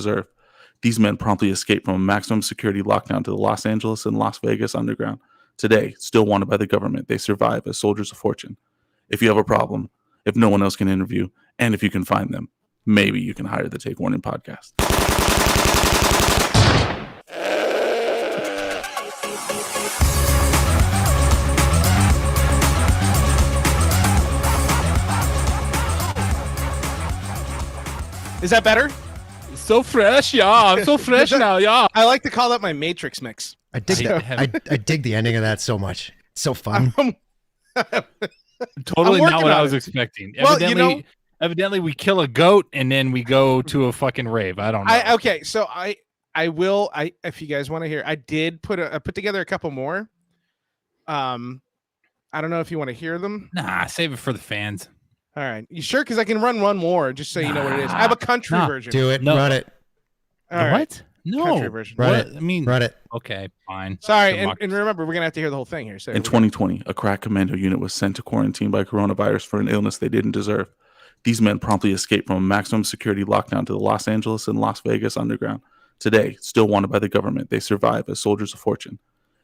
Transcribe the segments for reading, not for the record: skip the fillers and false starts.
deserve. These men promptly escaped from a maximum security lockdown to the Los Angeles and Las Vegas underground. Today, still wanted by the government, they survive as soldiers of fortune. If you have a problem, if no one else can interview, and if you can find them, maybe you can hire the Take Warning podcast. Is that better? So fresh, yeah. I'm so fresh now, yeah. I like to call that my Matrix mix. I dig that. I dig the ending of that so much. It's so fun. Totally not what I was expecting. Well, evidently we kill a goat and then we go to a fucking rave. I don't know. Okay, so I will if you guys want to hear, I did put together a couple more. I don't know if you want to hear them. Nah, save it for the fans. All right, you sure? Because I can run one more just so you know what it is. I have a country version. Do it. No. Run it. All right. What? No. Country version. Run it. I mean, run it. Okay, fine. Sorry, and remember, we're gonna have to hear the whole thing here. So in 2020, a crack commando unit was sent to quarantine by coronavirus for an illness they didn't deserve. These men promptly escaped from a maximum security lockdown to the Los Angeles and Las Vegas underground. Today, still wanted by the government, they survive as soldiers of fortune.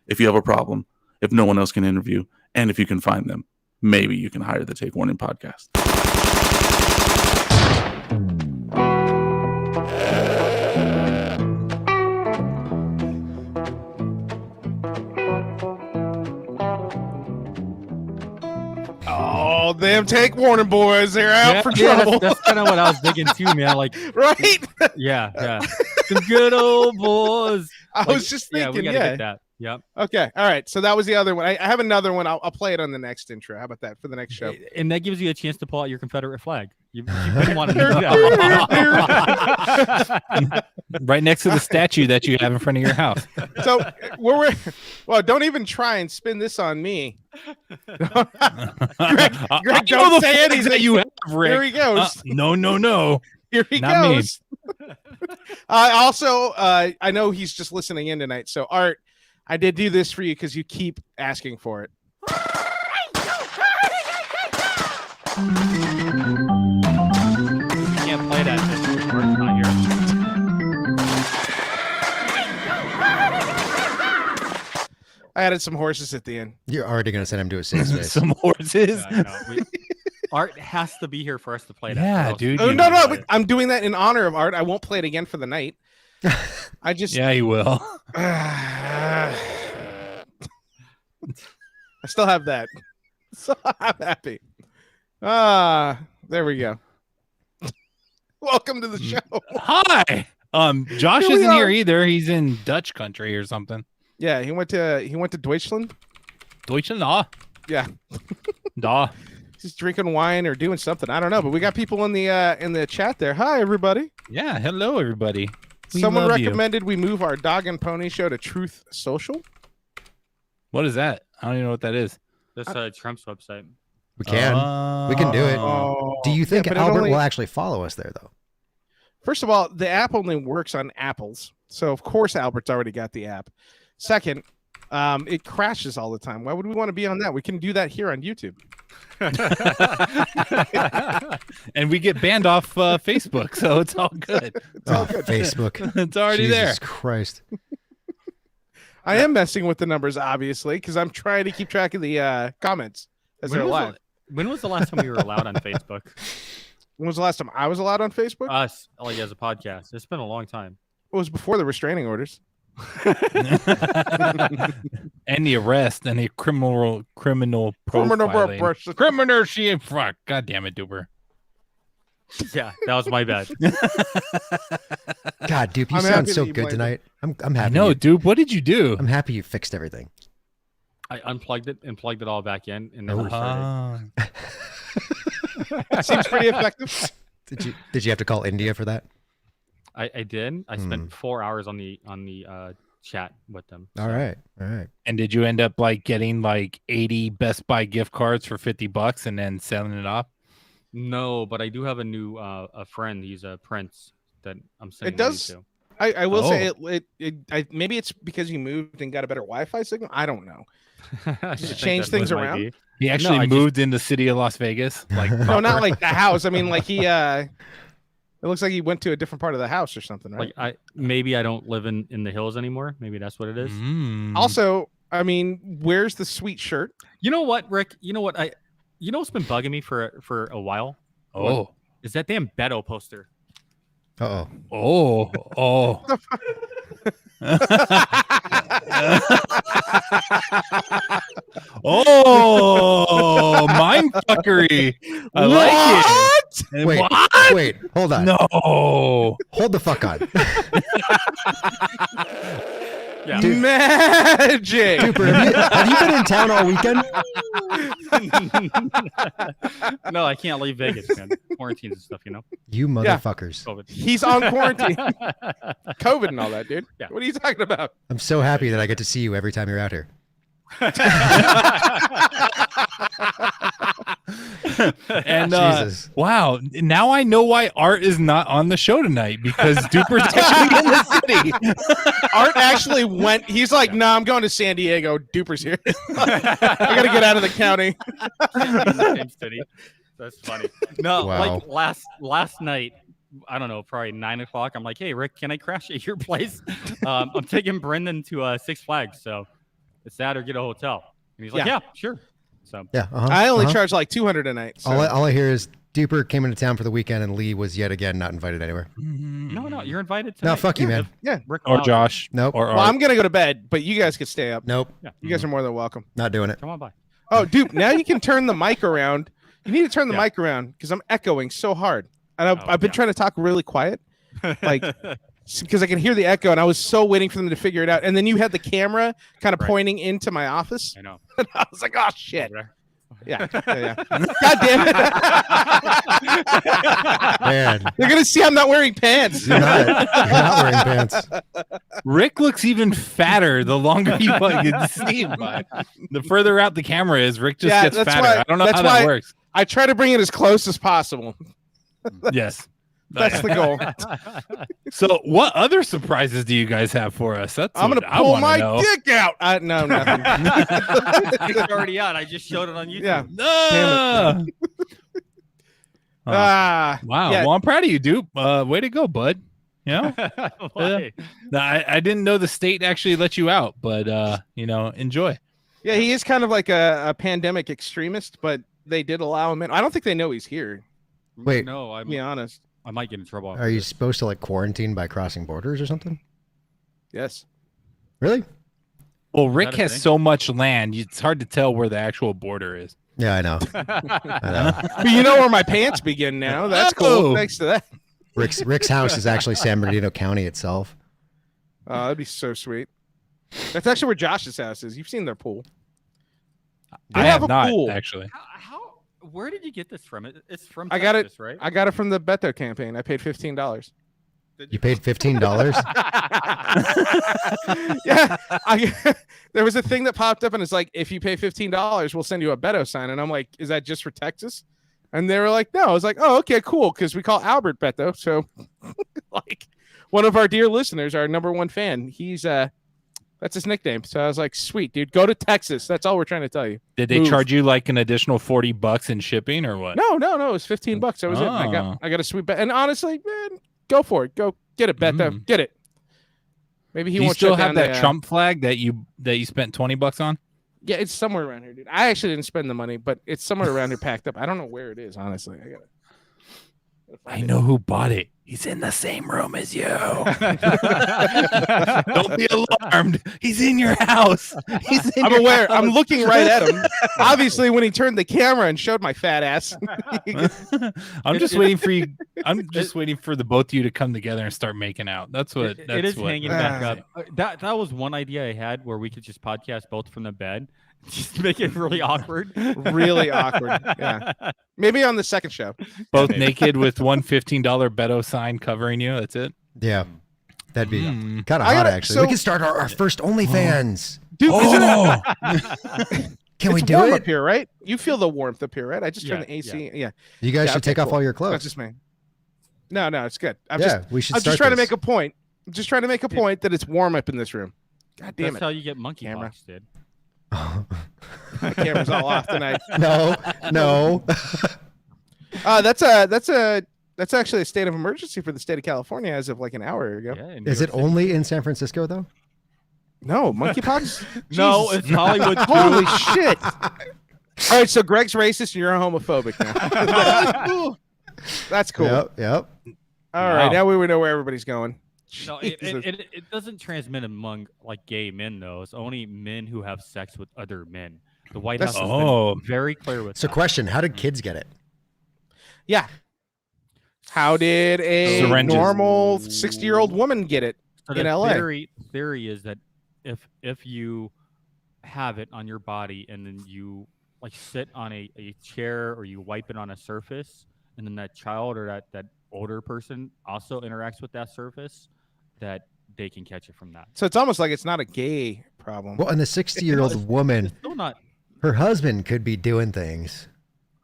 If you have a problem, if no one else can interview, and if you can find them, maybe you can hire the Take Warning podcast. Oh, damn Take Warning boys. They're out for trouble. That's kind of what I was digging too, man. Like, right? Yeah. Some good old boys. I was just thinking, we gotta get that. Yep. Okay. All right. So that was the other one. I have another one. I'll play it on the next intro. How about that for the next show? And that gives you a chance to pull out your Confederate flag. You've been wanting to do that. Right next to the statue that you have in front of your house. So well, don't even try and spin this on me. Greg, don't say anything that you have, Rick. Here he goes. No. Here he Not goes. Also, I know he's just listening in tonight. So, Art, I did do this for you because you keep asking for it. You can't play that. It's not here. I added some horses at the end. You're already going to send him to a safe space. Some horses. Yeah, no, Art has to be here for us to play that. Yeah, dude. Oh, no. I'm doing that in honor of Art. I won't play it again for the night. Yeah, you will. I still have that. So I'm happy. There we go. Welcome to the show. Hi. Josh isn't here either. He's in Dutch country or something. Yeah, he went to Deutschland. Deutschland, da. Yeah. Da. He's drinking wine or doing something. I don't know, but we got people in the chat there. Hi, everybody. Yeah, hello, everybody. Someone recommended we move our dog and pony show to Truth Social. What is that? I don't even know what that is. That's Trump's website. We can. We can do it. Do you think Albert will actually follow us there, though? First of all, the app only works on Apples. So, of course, Albert's already got the app. Second, it crashes all the time. Why would we want to be on that? We can do that here on YouTube. And we get banned off Facebook, so it's all good. It's all good. Facebook. It's already there. Jesus Christ. I am messing with the numbers, obviously, because I'm trying to keep track of the comments as they're live. When was the last time we were allowed on Facebook? When was the last time I was allowed on Facebook? Us, like as a podcast. It's been a long time. It was before the restraining orders. And the arrest and the criminal profiling. Criminal shit. Fuck. God damn it, Duber. Yeah, that was my bad. God, dude, you sound so good tonight. I'm happy. No, dude, what did you do? I'm happy you fixed everything. I unplugged it and plugged it all back in and never started. Seems pretty effective. Did you have to call India for that? I did. I spent 4 hours on the chat with them. So. All right. And did you end up like getting like 80 Best Buy gift cards for $50 and then selling it off? No, but I do have a new a friend. He's a Prince that I'm sending it does. to. I will say it maybe it's because you moved and got a better Wi-Fi signal. I don't know. Just change things around. He actually moved in the city of Las Vegas. Like no, not like the house. I mean, like he It looks like he went to a different part of the house or something, right? Like maybe I don't live in the hills anymore. Maybe that's what it is. Also, I mean, where's the sweet shirt? You know what, Rick? You know what what's been bugging me for a while? Oh. Is that damn Beto poster. Uh-oh. Oh. Oh, mind fuckery. I like it. Wait, What? wait, hold on. No. Hold the fuck on. Yeah. Dude. Magic. Duper, have you been in town all weekend? No, I can't leave Vegas, man. Quarantines and stuff, you know. You motherfuckers. COVID. He's on quarantine. COVID and all that, dude. Yeah. What are you talking about? I'm so happy that I get to see you every time you're out here. And Jesus. wow, now I know why Art is not on the show tonight because Duper's actually in the city. Art actually went. He's like, "No, I'm going to San Diego. Duper's here. I gotta get out of the county." In the same city. That's funny. No, Wow. like last night, I don't know, probably 9 o'clock. I'm like, hey, Rick, can I crash at your place? I'm taking Brendan to Six Flags, so it's that or get a hotel. And he's like, yeah sure. So Yeah. I only charge like $200 a night. So. All I hear is Duper came into town for the weekend and Lee was yet again not invited anywhere. no, you're invited to. No, fuck you, man. Yeah. Rick Or allowed it. Josh. Nope. Or Well, Art. I'm gonna go to bed, but you guys could stay up. Nope. Yeah. You guys are more than welcome. Not doing it. Come on by. Oh, dude, now you can turn the mic around. You need to turn the mic around because I'm echoing so hard, and I've been trying to talk really quiet, like because I can hear the echo, and I was so waiting for them to figure it out. And then you had the camera kind of pointing into my office. I know. And I was like, oh shit. Over there. Yeah. God damn it. Man, They're gonna see I'm not wearing pants. you're not wearing pants. Rick looks even fatter the longer you can see him. The further out the camera is, Rick just gets that's fatter. why- I don't know that's how why- that works. I try to bring it as close as possible. Yes. That's the goal. So, what other surprises do you guys have for us? That's I'm what gonna I pull wanna my know. dick out. No, nothing. It's already out. I just showed it on YouTube. Yeah. Ah! Ah. Wow. Yeah. Well, I'm proud of you, Dupe. Way to go, bud. You know, Why? I didn't know the state actually let you out, but enjoy. Yeah, he is kind of like a pandemic extremist, but they did allow him in. I don't think they know he's here. Wait. No, To be honest. I might get in trouble. Are you supposed to like quarantine by crossing borders or something? Yes. Really? Well, Rick that a has thing? so much land, it's hard to tell where the actual border is. Yeah, I know. I know. But you know where my pants begin now. That's cool. Oh. Thanks to that. Rick's house is actually San Bernardino County itself. Oh, that'd be so sweet. That's actually where Josh's house is. You've seen their pool. They I have have a not pool. actually. Where did you get this from? It's from I got it. Texas, right? I got it from the Beto campaign. I paid $15. You paid $15? Yeah. There was a thing that popped up and it's like, if you pay $15, we'll send you a Beto sign. And I'm like, is that just for Texas? And they were like, no. I was like, oh, okay, cool. Because we call Albert Beto. So like one of our dear listeners, our number one fan, he's that's his nickname. So I was like, sweet, dude, go to Texas. That's all we're trying to tell you. Did they Move. charge you like an additional $40 in shipping or what? No, it was $15. That was it. And I got a sweet bet. And honestly, man, go for it. Go get it, Beto. Get it. Maybe he Do you won't still shut have down that the, Trump flag that you spent $20 on? Yeah, it's somewhere around here, dude. I actually didn't spend the money, but it's somewhere around here packed up. I don't know where it is, honestly. I know who bought it. He's in the same room as you. Don't be alarmed. He's in your house. I'm aware. I'm looking right at him. Obviously, when he turned the camera and showed my fat ass. I'm just waiting for you. I'm just waiting for the both of you to come together and start making out. That's what. It is hanging back up. That was one idea I had where we could just podcast both from the bed, just make it really awkward. Really awkward. Yeah. Maybe on the second show. Both naked with one $15 Beto sign covering you. That's it. Yeah. That'd be kind of I hot, gotta- actually. so- We could start our first OnlyFans. Dude, isn't it? Can we It's do warm it? up here, right? You feel the warmth up here, right? I just turned the Yeah, AC. Yeah. You guys Yeah, should okay, take off cool. all your That's clothes. just me. No, it's good. I'm Yeah, we should just start trying to this. make a point. I'm just trying to make a point that it's warm up in this room. God damn That's it. how you get monkey Camera. pox, dude. My camera's all off tonight. No. That's a That's actually a state of emergency for the state of California as of like an hour ago. Yeah, Is it only in San Francisco though? No, monkeypox. No, Jesus. it's Hollywood. Holy shit! All right, so Greg's racist and you're homophobic now. That's cool. Yep. All right, now we know where everybody's going. No, it doesn't transmit among like gay men though. It's only men who have sex with other men. The White House has been very clear with So that. question, how did kids get it? Yeah. How did a normal 60-year-old woman get it in LA? Theory is that if you have it on your body and then you like sit on a chair or you wipe it on a surface and then that child or that older person also interacts with that surface, that they can catch it from that. So it's almost like it's not a gay problem. Well, and the 60-year-old woman, It's still not. her husband could be doing things.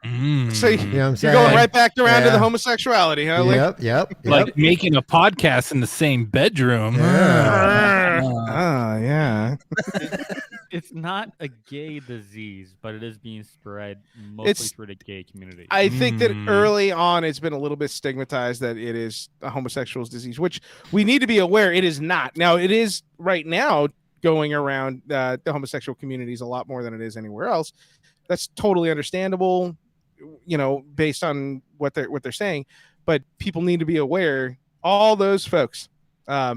So You know what I'm you're saying? going right back around to the Yeah. homosexuality, huh? Yep. Like making a podcast in the same bedroom. Yeah. Oh, yeah. It's not a gay disease, but it is being spread mostly through the gay community. I think that early on it's been a little bit stigmatized that it is a homosexual's disease, which we need to be aware it is not. Now, it is right now going around the homosexual communities a lot more than it is anywhere else. That's totally understandable, you know, based on what they're saying. But people need to be aware. All those folks, got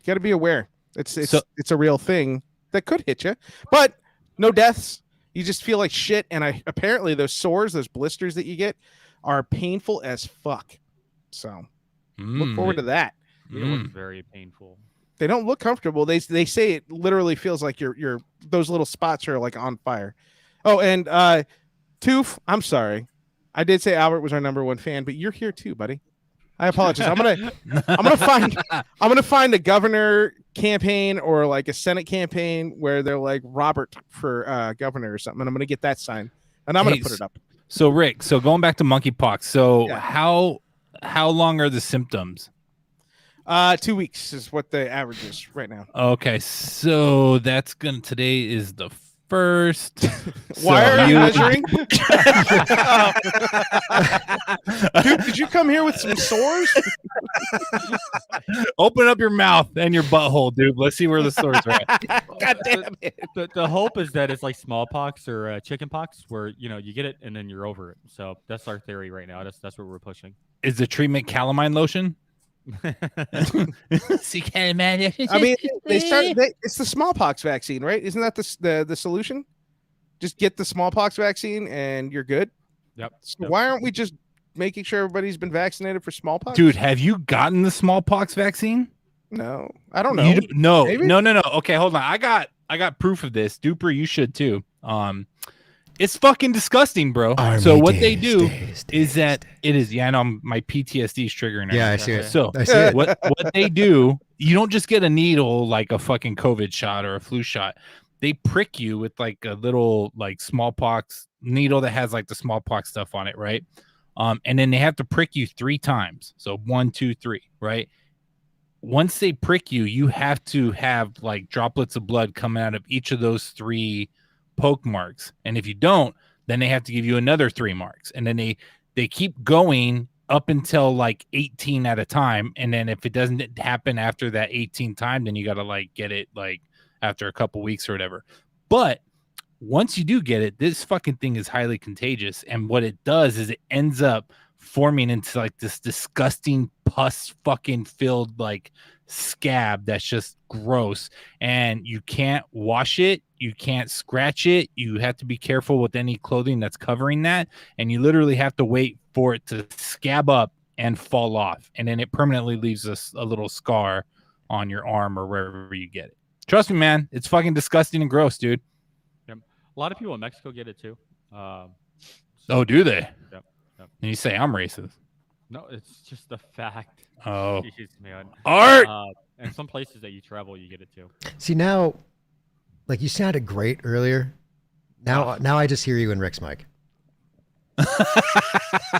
to be aware. It's a real thing that could hit you, but no deaths. You just feel like shit. And apparently those sores, those blisters that you get, are painful as fuck. So look forward to that. It was very painful. They don't look comfortable. They say it literally feels like your those little spots are like on fire. Oh, and Toof, I'm sorry. I did say Albert was our #1 fan, but you're here too, buddy. I apologize. I'm gonna find a governor campaign or like a Senate campaign where they're like Robert for governor or something, and I'm gonna get that sign and I'm gonna put it up. So Rick, going back to monkeypox. So how long are the symptoms? 2 weeks is what the average is right now. Okay, so today is the 1st. Why are you measuring? Dude, did you come here with some sores? Open up your mouth and your butthole, dude. Let's see where the sores are at. God damn it. The hope is that it's like smallpox or chickenpox, where you get it and then you're over it. So that's our theory right now. That's what we're pushing. Is the treatment calamine lotion? I mean, it's the smallpox vaccine, right? Isn't that the solution? Just get the smallpox vaccine and you're good. Yep. So why aren't we just making sure everybody's been vaccinated for smallpox? Dude, have you gotten the smallpox vaccine? No, I don't know. No. Maybe? No. Okay, hold on. I got proof of this. Duper, you should too. It's fucking disgusting, bro. So what they do is that it is. Yeah, I know my PTSD is triggering. Yeah, I see it. So I see it. what they do, you don't just get a needle like a fucking COVID shot or a flu shot. They prick you with like a little like smallpox needle that has like the smallpox stuff on it, right? And then they have to prick you 3 times. So 1, 2, 3, right? Once they prick you, you have to have like droplets of blood coming out of each of those 3 poke marks, and if you don't, then they have to give you another 3 marks, and then they keep going up until like 18 at a time, and then if it doesn't happen after that 18th time, then you got to like get it like after a couple weeks or whatever. But once you do get it, this fucking thing is highly contagious, and what it does is it ends up forming into like this disgusting pus fucking filled like scab that's just gross, and you can't wash it, you can't scratch it, you have to be careful with any clothing that's covering that, and you literally have to wait for it to scab up and fall off, and then it permanently leaves a little scar on your arm or wherever you get it. Trust me, man, it's fucking disgusting and gross, dude. Yep. A lot of people in Mexico get it too. Oh, do they? Yep. And you say I'm racist? No, it's just the fact. Oh, Jeez, man. Art. And some places that you travel, you get it too. See, now, like, you sounded great earlier. Now I just hear you in Rick's mic.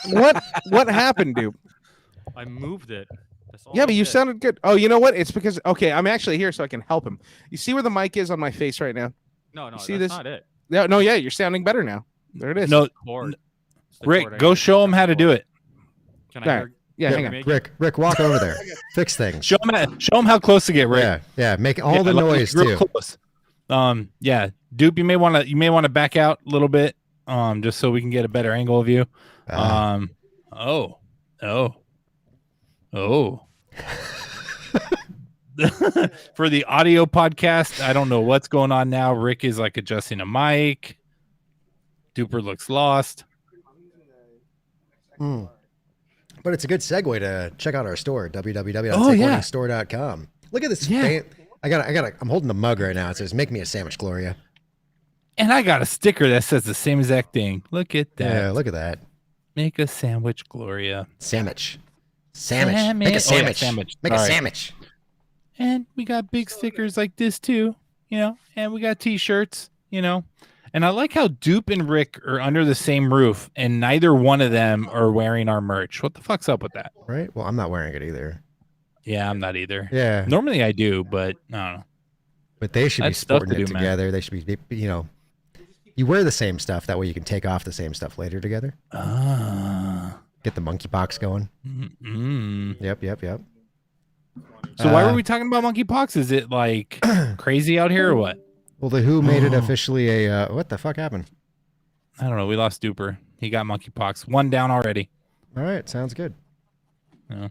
What happened, dude? I moved it. That's all Yeah, I but you did. sounded good. Oh, you know what? It's because I'm actually here so I can help him. You see where the mic is on my face right now? No, see that's this? not it. No, yeah, you're sounding better now. There it is. No, Cord. It's the Rick, cord I go need to show put him how to that do cord. it. Can All I right. hear? Yeah, Yeah, hang on. Rick, walk over there. Fix things. Show him how close to get, Rick. Yeah, make all the like, noise real too. Close. Yeah, Dupe, you may want to back out a little bit, just so we can get a better angle of you. Oh. For the audio podcast, I don't know what's going on now. Rick is like adjusting a mic. Duper looks lost. But it's a good segue to check out our store, www.takewarningstore.com. Look at this. Yeah. I'm holding the mug right now. It says, "Make me a sandwich, Gloria." And I got a sticker that says the same exact thing. Look at that. Yeah, look at that. Make a sandwich, Gloria. Sandwich. Sandwich. Make a Oh, yeah, sandwich. sandwich. Make a All right. sandwich. And we got big stickers like this too, and we got t-shirts, And I like how Dupe and Rick are under the same roof and neither one of them are wearing our merch. What the fuck's up with that? Right? Well, I'm not wearing it either. Yeah, I'm not either. Yeah. Normally I do, but I don't know. But they should be That's stuff sporting to it do, man. together. They should be, you wear the same stuff. That way you can take off the same stuff later together. Get the monkeypox going. Mm-mm. Yep. So why were we talking about monkeypox? Is it like crazy out here or what? Well, the WHO made it officially a, what the fuck happened? I don't know. We lost Duper. He got monkeypox. One down already. All right. Sounds good. Yeah.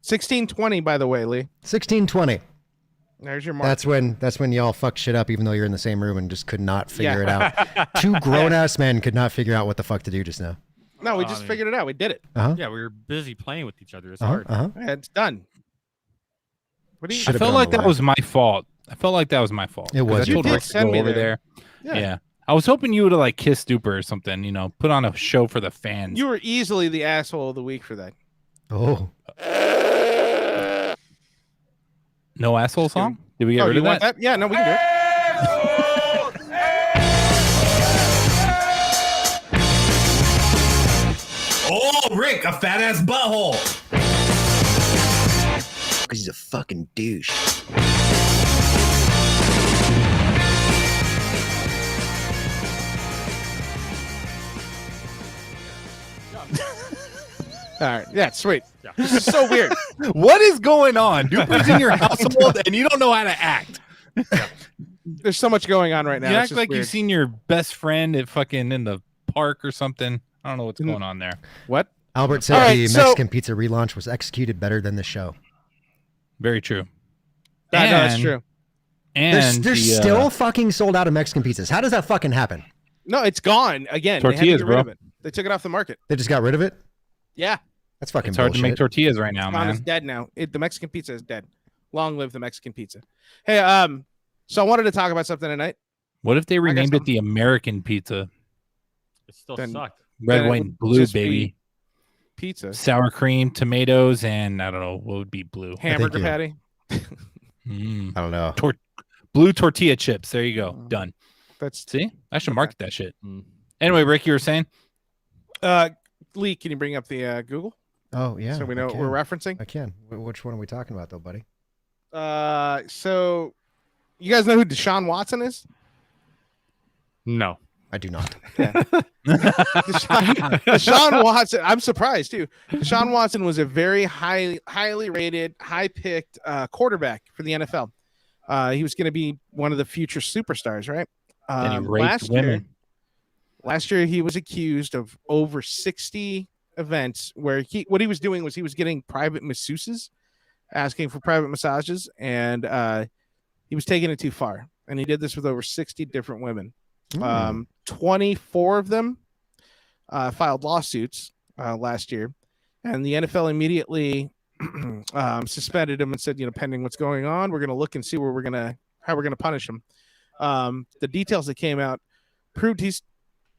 $16.20, by the way, Lee. 1620. There's your mark. That's when y'all fuck shit up, even though you're in the same room and just could not figure it out. Two grown ass men could not figure out what the fuck to do just now. No, we just figured it out. We did it. Yeah, we were busy playing with each other. It's hard. Yeah, it's done. What do you? I Should've felt been like on the that way. was my fault. It was. I You told did Rick to send go me over there. there. Yeah. I was hoping you would have like kissed Duper or something, put on a show for the fans. You were easily the asshole of the week for that. Oh, No asshole song? Did we get Oh, rid you of want that? that? Yeah, no, we can do it. Oh, Rick, a fat ass butthole. because he's a fucking douche. All right. Yeah, sweet. This is so weird. What is going on? Duper's in your household and you don't know how to act. There's so much going on right now. You It's act just like weird. you've seen your best friend at fucking in the park or something. I don't know what's going on there. What? Albert said All right, the so- Mexican pizza relaunch was executed better than the show. Very true. No, that's true. And They're the, still fucking sold out of Mexican pizzas. How does that fucking happen? No, it's gone again. They had to Tortillas, get rid bro. of it. They took it off the market. They just got rid of it? Yeah, That's fucking it's hard bullshit. to make tortillas right now, it's man. dead now. The Mexican pizza is dead. Long live the Mexican pizza. Hey, so I wanted to talk about something tonight. What if they renamed it some- the American pizza? It still Then- sucked. Red, Then it white, would and blue, just be baby. Pizza, Sour cream, tomatoes, and I don't know what would be blue. hamburger you- patty. Mm. I don't know. Blue tortilla chips. There you go. Done. That's See, I should market that shit. Mm. Anyway, Rick, you were saying? Lee. Can you bring up the Google Oh, yeah. so we know I what can. we're referencing? I can. Which one are we talking about, though, buddy? So you guys know who Deshaun Watson is? No. I do not. Deshaun Watson. I'm surprised too. Deshaun Watson was a very highly rated, high-picked quarterback for the NFL. He was going to be one of the future superstars, right? And he raped women. Last year, he was accused of over 60 events where what he was doing was he was getting private masseuses, asking for private massages, and he was taking it too far. And he did this with over 60 different women. Mm. 24 of them filed lawsuits last year, and the NFL immediately suspended him and said, pending what's going on, we're going to look and see how we're going to punish him. The details that came out proved he's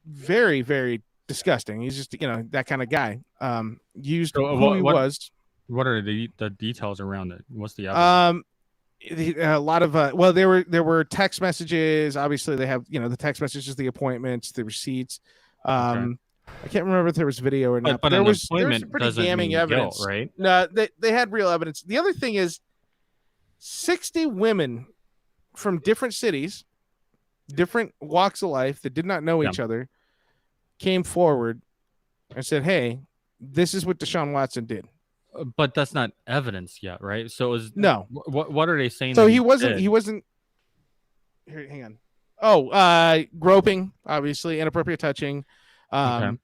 very, very disgusting. He's just, that kind of guy. Used So, who he was. What are the details around it? What's the evidence? A lot of there were text messages. Obviously, they have the text messages, the appointments, the receipts. Okay. I can't remember if there was video or not, But there an was appointment pretty doesn't damning mean evidence, guilt, right? No, they had real evidence. The other thing is, 60 women from different cities, different walks of life that did not know each other, came forward and said, "Hey, this is what Deshaun Watson did." But that's not evidence yet, right? So no. What are they saying? So that he wasn't. Here, hang on. Oh, groping, obviously, inappropriate touching. Okay.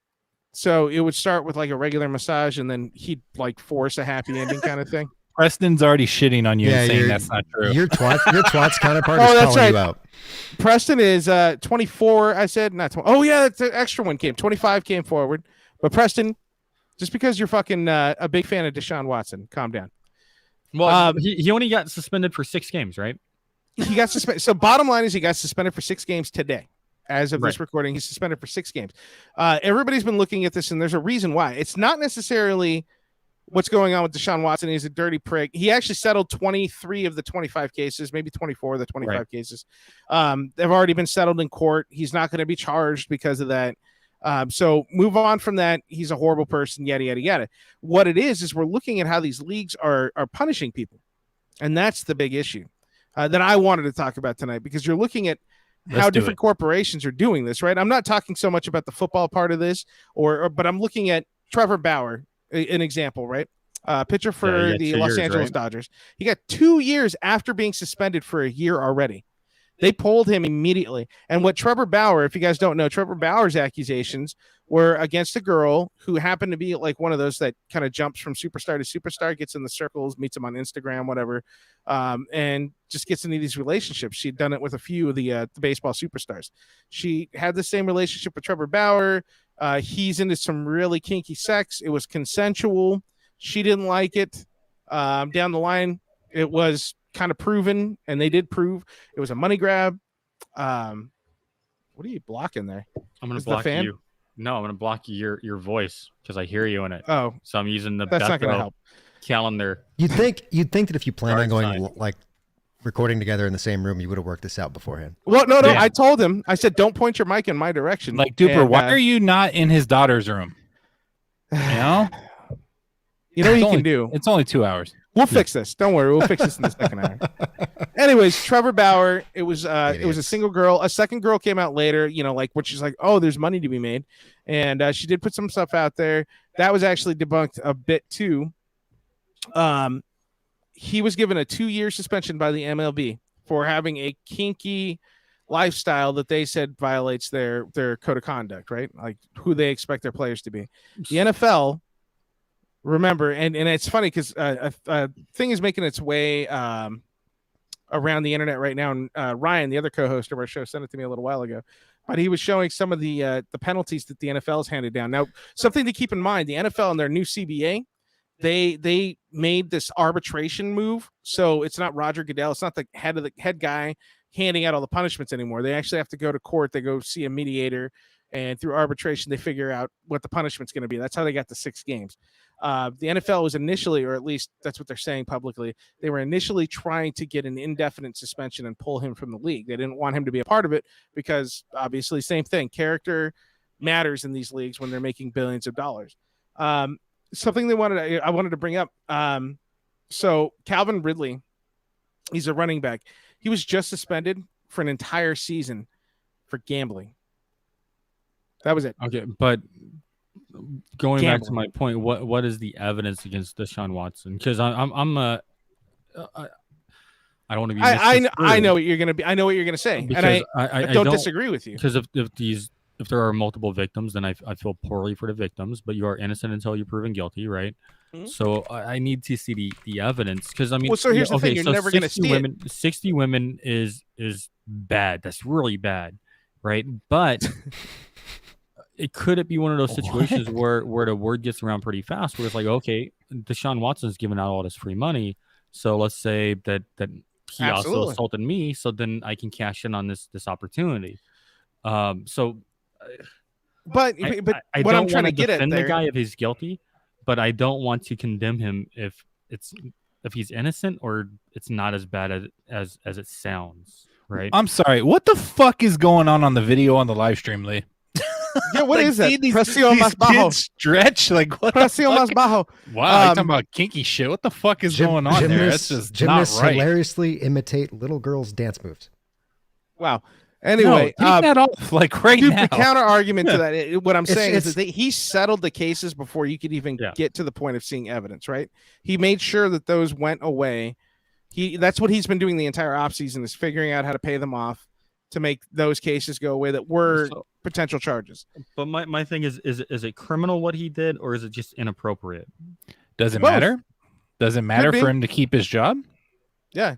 So it would start with like a regular massage, and then he'd like force a happy ending kind of thing. Preston's already shitting on you and saying that's not true. Your twat's counterpart is that's calling right. you out. Preston is 24. I said not 20. Oh yeah, the extra one came. 25 came forward, but Preston, just because you're fucking a big fan of Deshaun Watson, calm down. Well, he only got suspended for 6 games, right? He got suspended. So bottom line is he got suspended for 6 games today. As of this recording, he's suspended for 6 games. Everybody's been looking at this, and there's a reason why. It's not necessarily what's going on with Deshaun Watson. He's a dirty prick. He actually settled 23 of the 25 cases, maybe 24 of the 25 cases. They've already been settled in court. He's not going to be charged because of that. So move on from that. He's a horrible person, yada, yada, yada. What it is we're looking at how these leagues are punishing people. And that's the big issue that I wanted to talk about tonight, because you're looking at how different corporations are doing this, right? I'm not talking so much about the football part of this, but I'm looking at Trevor Bauer, an example, right? Pitcher for the Los Angeles Dodgers. He got 2 years after being suspended for a year already. They pulled him immediately. And what Trevor Bauer, if you guys don't know, Trevor Bauer's accusations were against a girl who happened to be like one of those that kind of jumps from superstar to superstar, gets in the circles, meets him on Instagram, whatever, and just gets into these relationships. She'd done it with a few of the baseball superstars. She had the same relationship with Trevor Bauer. He's into some really kinky sex. It was consensual. She didn't like it. Down the line, it was kind of proven, and they did prove it was a money grab. What are you blocking there? I'm going to block you. No, I'm going to block your voice because I hear you in it. Oh, so I'm using the that's not going to help. Calendar. You'd think that if you plan on going like recording together in the same room, you would have worked this out beforehand. Well, no. I told him. I said, don't point your mic in my direction. Like, Duper, why are you not in his daughter's room? You know? You know what you can do? It's only 2 hours. We'll fix this. Don't worry. We'll fix this in the second hour. Anyways, Trevor Bauer, it was a single girl. A second girl came out later, like what she's like, oh, there's money to be made. And she did put some stuff out there. That was actually debunked a bit too. He was given a 2-year suspension by the MLB for having a kinky lifestyle that they said violates their code of conduct, right? Like who they expect their players to be. The NFL, remember, and it's funny because a thing is making its way around the internet right now. And Ryan, the other co-host of our show, sent it to me a little while ago. But he was showing some of the penalties that the NFL has handed down. Now, something to keep in mind: the NFL and their new CBA, they made this arbitration move. So it's not Roger Goodell, it's not the head guy handing out all the punishments anymore. They actually have to go to court. They go see a mediator, and through arbitration, they figure out what the punishment's going to be. That's how they got the 6 games. The NFL was initially, or at least that's what they're saying publicly, they were initially trying to get an indefinite suspension and pull him from the league. They didn't want him to be a part of it because obviously same thing. Character matters in these leagues when they're making billions of dollars. Something I wanted to bring up. So Calvin Ridley, he's a running back. He was just suspended for an entire season for gambling. That was it. Okay, but going back to my point, what is the evidence against Deshaun Watson? Because I don't want to be. I know what you're gonna be. I know what you're gonna say, because and I don't disagree with you. Because if there are multiple victims, then I feel poorly for the victims. But you are innocent until you're proven guilty, right? Mm-hmm. So I need to see the evidence. Because I mean, well, so here's the thing: you're never gonna see women. 60 women is bad. That's really bad. right? But could it be one of those situations where the word gets around pretty fast, where it's like, okay, Deshaun Watson's giving out all this free money, so let's say that he also Absolutely. assaulted me, so then I can cash in on this opportunity. So But I what I'm don't trying want to get at defend the there, guy if he's guilty, but I don't want to condemn him if he's innocent or it's not as bad as it sounds, right? I'm sorry. What the fuck is going on the video on the live stream, Lee? yeah, what is that? These Presión más bajo. kids stretch like what? The Presión más fuck? bajo. Wow, you're talking about kinky shit. What the fuck is going on there? That's just gymnasts not right. hilariously imitate little girls' dance moves. Wow. Anyway, no, take that off like right dude, now. the counter argument to that, what I'm saying It's- is that he settled the cases before you could even get to the point of seeing evidence, right? He made sure that those went away. That's what he's been doing the entire offseason, is figuring out how to pay them off to make those cases go away that were potential charges. But my thing is it criminal what he did, or is it just inappropriate? Does it Both. matter? Does it matter be. for him to keep his job? Yeah.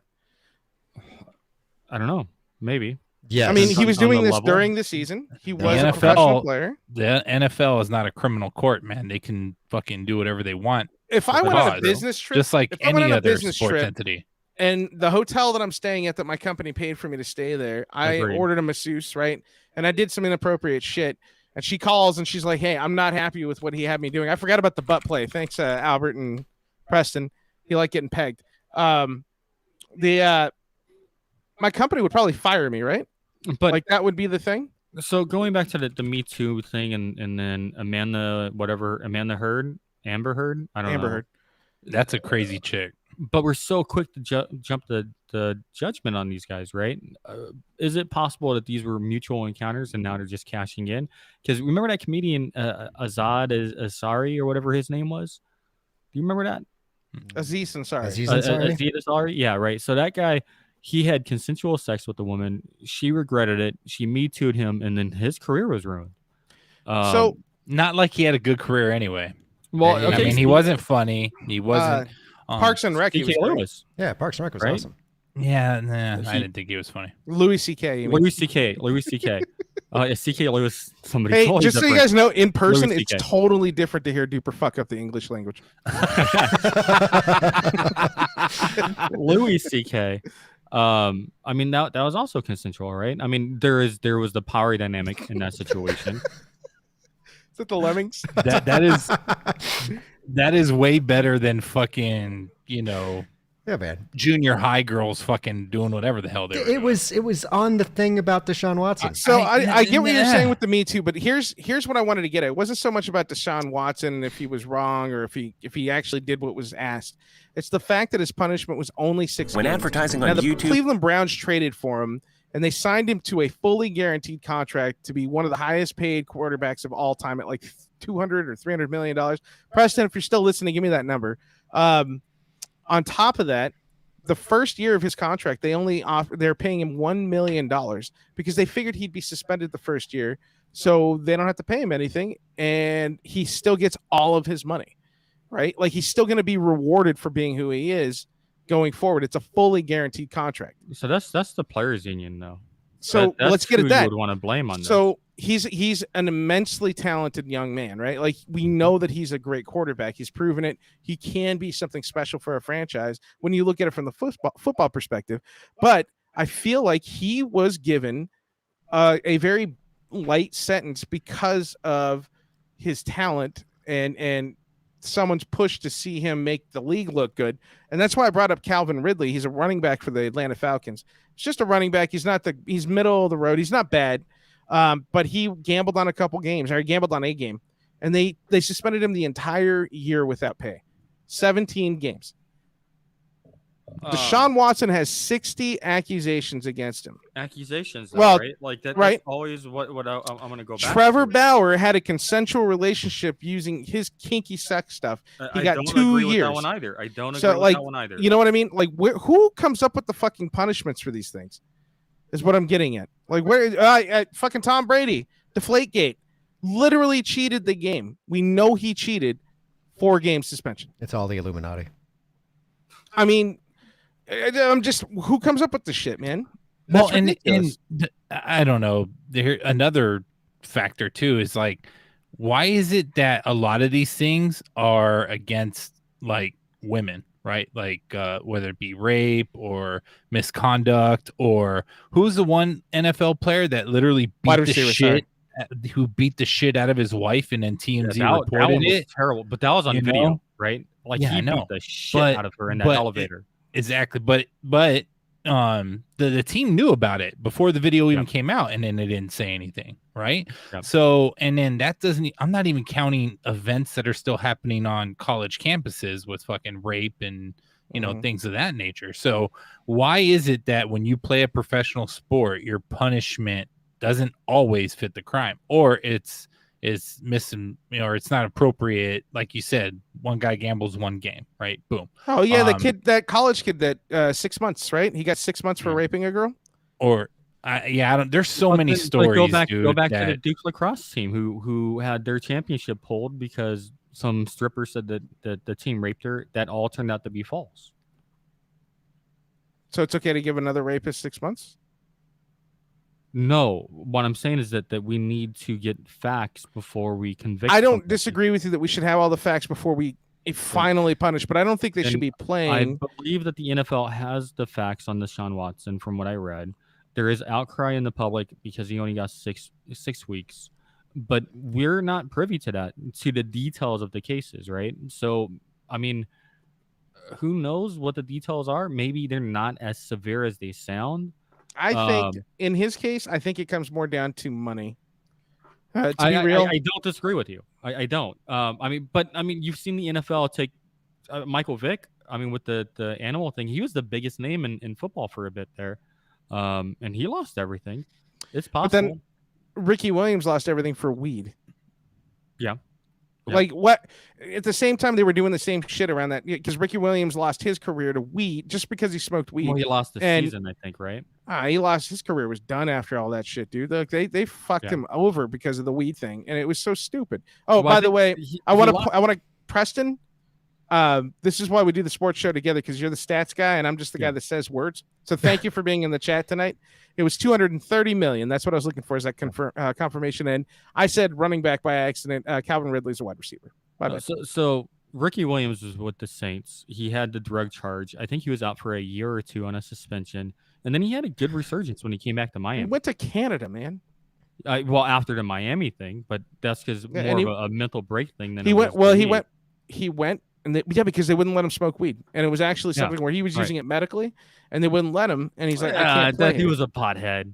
I don't know. Maybe. Yeah, I mean, he was on the doing this level. during the season. He The was a NFL professional player. The NFL is not a criminal court, man. They can fucking do whatever they want. If I with went the on a laws, business trip, just like if I went any on a other business sports trip, entity. and the hotel that I'm staying at that my company paid for me to stay there, I Agreed. ordered a masseuse, right? And I did some inappropriate shit. And she calls and she's like, hey, I'm not happy with what he had me doing. I forgot about the butt play. Thanks, Albert and Preston. He liked getting pegged. My company would probably fire me, right? But Like that would be the thing. so going back to the Me Too thing, and then Amber Heard, I don't know. Amber Heard. That's a crazy chick. But we're so quick to jump the judgment on these guys, right? Is it possible that these were mutual encounters and now they're just cashing in? Because remember that comedian Azad Ansari or whatever his name was? Do you remember that? Aziz Ansari. Aziz Ansari? Aziz Ansari? Yeah, right. So that guy, he had consensual sex with the woman. She regretted it. She Me Too'd him, and then his career was ruined. So Not like he had a good career anyway. well, Yeah, okay, I mean, he wasn't funny. He wasn't. Parks and Rec. he was CK great. Lewis. Yeah, Parks and Rec was Right? awesome. Yeah, nah, I He- didn't think he was funny. Louis C.K. you mean. Louis C.K. Yeah, CK Lewis. Somebody. Hey, totally just so you different. guys know, in person, Louis it's CK. totally different to hear Duper fuck up the English language. Louis C.K. I mean that was also consensual, right? I mean there was the power dynamic in that situation. Is it the Lemmings? That is way better than fucking Yeah, man. junior high girls fucking doing whatever the hell they were. It was on the thing about Deshaun Watson. So I get what you're Nah. saying with the Me Too, but here's what I wanted to get at. It wasn't so much about Deshaun Watson if he was wrong or if he actually did what was asked. It's the fact that his punishment was only 6 When games. advertising Now, on the YouTube, Cleveland Browns traded for him, and they signed him to a fully guaranteed contract to be one of the highest paid quarterbacks of all time at like $200 or $300 million. Preston, if you're still listening, give me that number. On top of that, the first year of his contract, they're paying him $1 million because they figured he'd be suspended the first year, so they don't have to pay him anything, and he still gets all of his money, right? Like he's still going to be rewarded for being who he is going forward. It's a fully guaranteed contract. So that's the players' union, though. So That's let's get who at that. You would want to blame on this. So he's an immensely talented young man, right? Like we know that he's a great quarterback. He's proven it. He can be something special for a franchise when you look at it from the football perspective. But I feel like he was given a very light sentence because of his talent and someone's push to see him make the league look good. And that's why I brought up Calvin Ridley. He's a running back for the Atlanta Falcons. It's just a running back. He's middle of the road. He's not bad. But he gambled on a couple games, or he gambled on a game, and they suspended him the entire year without pay. 17 games. Deshaun Watson has 60 accusations against him. accusations, though, Well, right? Like that's right. always what I'm going to go back. Trevor to. Bauer had a consensual relationship using his kinky sex stuff. He got don't 2 agree with years. that one either. I don't agree So, with like, that one either. you know what I mean? Like, who comes up with the fucking punishments for these things? Is what I'm getting at. Like, where fucking Tom Brady, Deflategate, literally cheated the game. We know he cheated. 4-game suspension. It's all the Illuminati. I mean, I'm just who comes up with this shit, man? Well, That's ridiculous. I don't know. There another factor too is like, why is it that a lot of these things are against like women, right? Like whether it be rape or misconduct, or who's the one NFL player that literally Wide beat the receiver, shit, who beat the shit out of his wife, and then TMZ that reported one was it. terrible, but that was on You video, know? right? Like Yeah, I he know. beat the shit But- out of her in that but elevator. Exactly, but the team knew about it before the video even Yep. came out, and then they didn't say anything, right? Yep. So, and then that doesn't. I'm not even counting events that are still happening on college campuses with fucking rape and things of that nature. So, why is it that when you play a professional sport, your punishment doesn't always fit the crime, or it's missing, or it's not appropriate? Like you said, one guy gambles one game, right? Boom. Oh yeah, that college kid that 6 months, right? He got 6 months for Yeah. raping a girl. Or I don't. There's so many But stories. Go back dude, to the that- Duke lacrosse team who had their championship pulled because some stripper said that the team raped her. That all turned out to be false. So it's okay to give another rapist 6 months. No, what I'm saying is that we need to get facts before we convict. I don't somebody. disagree with you that we should have all the facts before we finally punish, but I don't think they should And be playing. I believe that the NFL has the facts on Deshaun Watson. From what I read, there is outcry in the public because he only got six weeks, but we're not privy to the details of the cases, right? So, I mean, who knows what the details are? Maybe they're not as severe as they sound. I think in his case, I think it comes more down to money. To be real, I don't disagree with you. I don't. I mean, you've seen the NFL take Michael Vick. I mean, with the animal thing, he was the biggest name in football for a bit there, and he lost everything. It's possible. But then Ricky Williams lost everything for weed. Yeah. Like what? At the same time, they were doing the same shit around that because Ricky Williams lost his career to weed just because he smoked weed. Well, he lost the And- season, I think, right? He lost his career, was done after all that shit, dude. Like they fucked him over because of the weed thing, and it was so stupid. Oh, Well, by the way, I want lost- to Preston. This is why we do the sports show together because you're the stats guy and I'm just the guy that says words. So thank you for being in the chat tonight. It was 230 million. That's what I was looking for. Is that confirmation? And I said running back by accident. Calvin Ridley's a wide receiver. So Ricky Williams was with the Saints. He had the drug charge. I think he was out for a year or two on a suspension, and then he had a good resurgence when he came back to He Miami. went to Canada, man. Well, after the Miami thing, but that's because Yeah, more and of a mental break thing than He it went. was Well, to he me. went. And because they wouldn't let him smoke weed, and it was actually Yeah, something where he was right. using it medically, and they wouldn't let him. And he's like, I can't play that he here. was a pothead.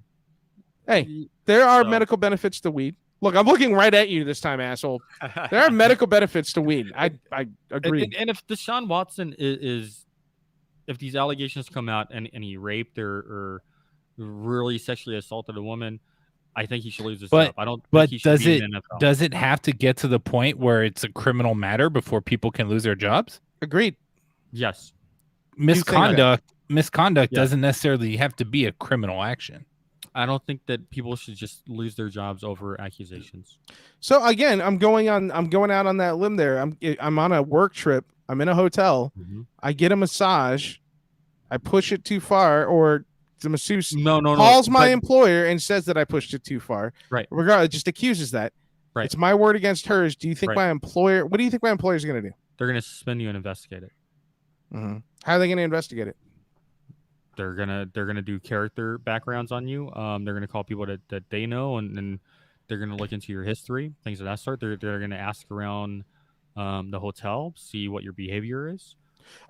Hey, there are So- medical benefits to weed. Look, I'm looking right at you this time, asshole. There are medical benefits to weed. I agree. And if Deshaun Watson is if these allegations come out and he raped or really sexually assaulted a woman, I think he should lose his But- job. I don't but think he should does be it- in the NFL. Does it have to get to the point where it's a criminal matter before people can lose their jobs? Agreed. Yes. Misconduct Yeah. doesn't necessarily have to be a criminal action. I don't think that people should just lose their jobs over accusations. So again, I'm going out on that limb there. I'm on a work trip. I'm in a hotel. I get a massage. I push it too far, or the masseuse No. calls my but- employer and says that I pushed it too far. Right. Regardless, just accuses that. Right. It's my word against hers. Do you think Right. my employer? What do you think my employer is going to do? They're going to suspend you and investigate it. How are they going to investigate it? They're gonna do character backgrounds on you. They're gonna call people that they know, and they're gonna look into your history, things of that sort. They're gonna ask around the hotel, see what your behavior is.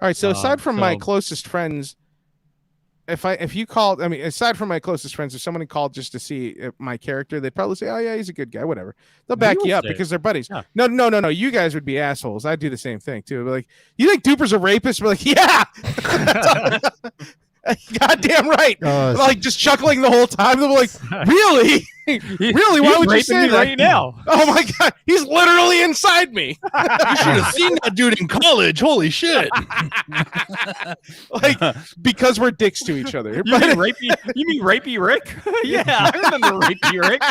All right. So aside from my so- closest friends, if you called, I mean, aside from my closest friends, if someone called just to see my character, they'd probably say, "Oh yeah, he's a good guy." Whatever. They'll back would you up say because they're buddies. Yeah. No. You guys would be assholes. I'd do the same thing too. Be like, you think Duper's a rapist? We're like, yeah. Goddamn right. Like just chuckling the whole time. They're like, really? Really? Why would you say that right now? Oh my god, he's literally inside me. You should have seen that dude in college. Holy shit. Like because we're dicks to each other. You mean rapey Rick? Yeah, I remember rapey Rick.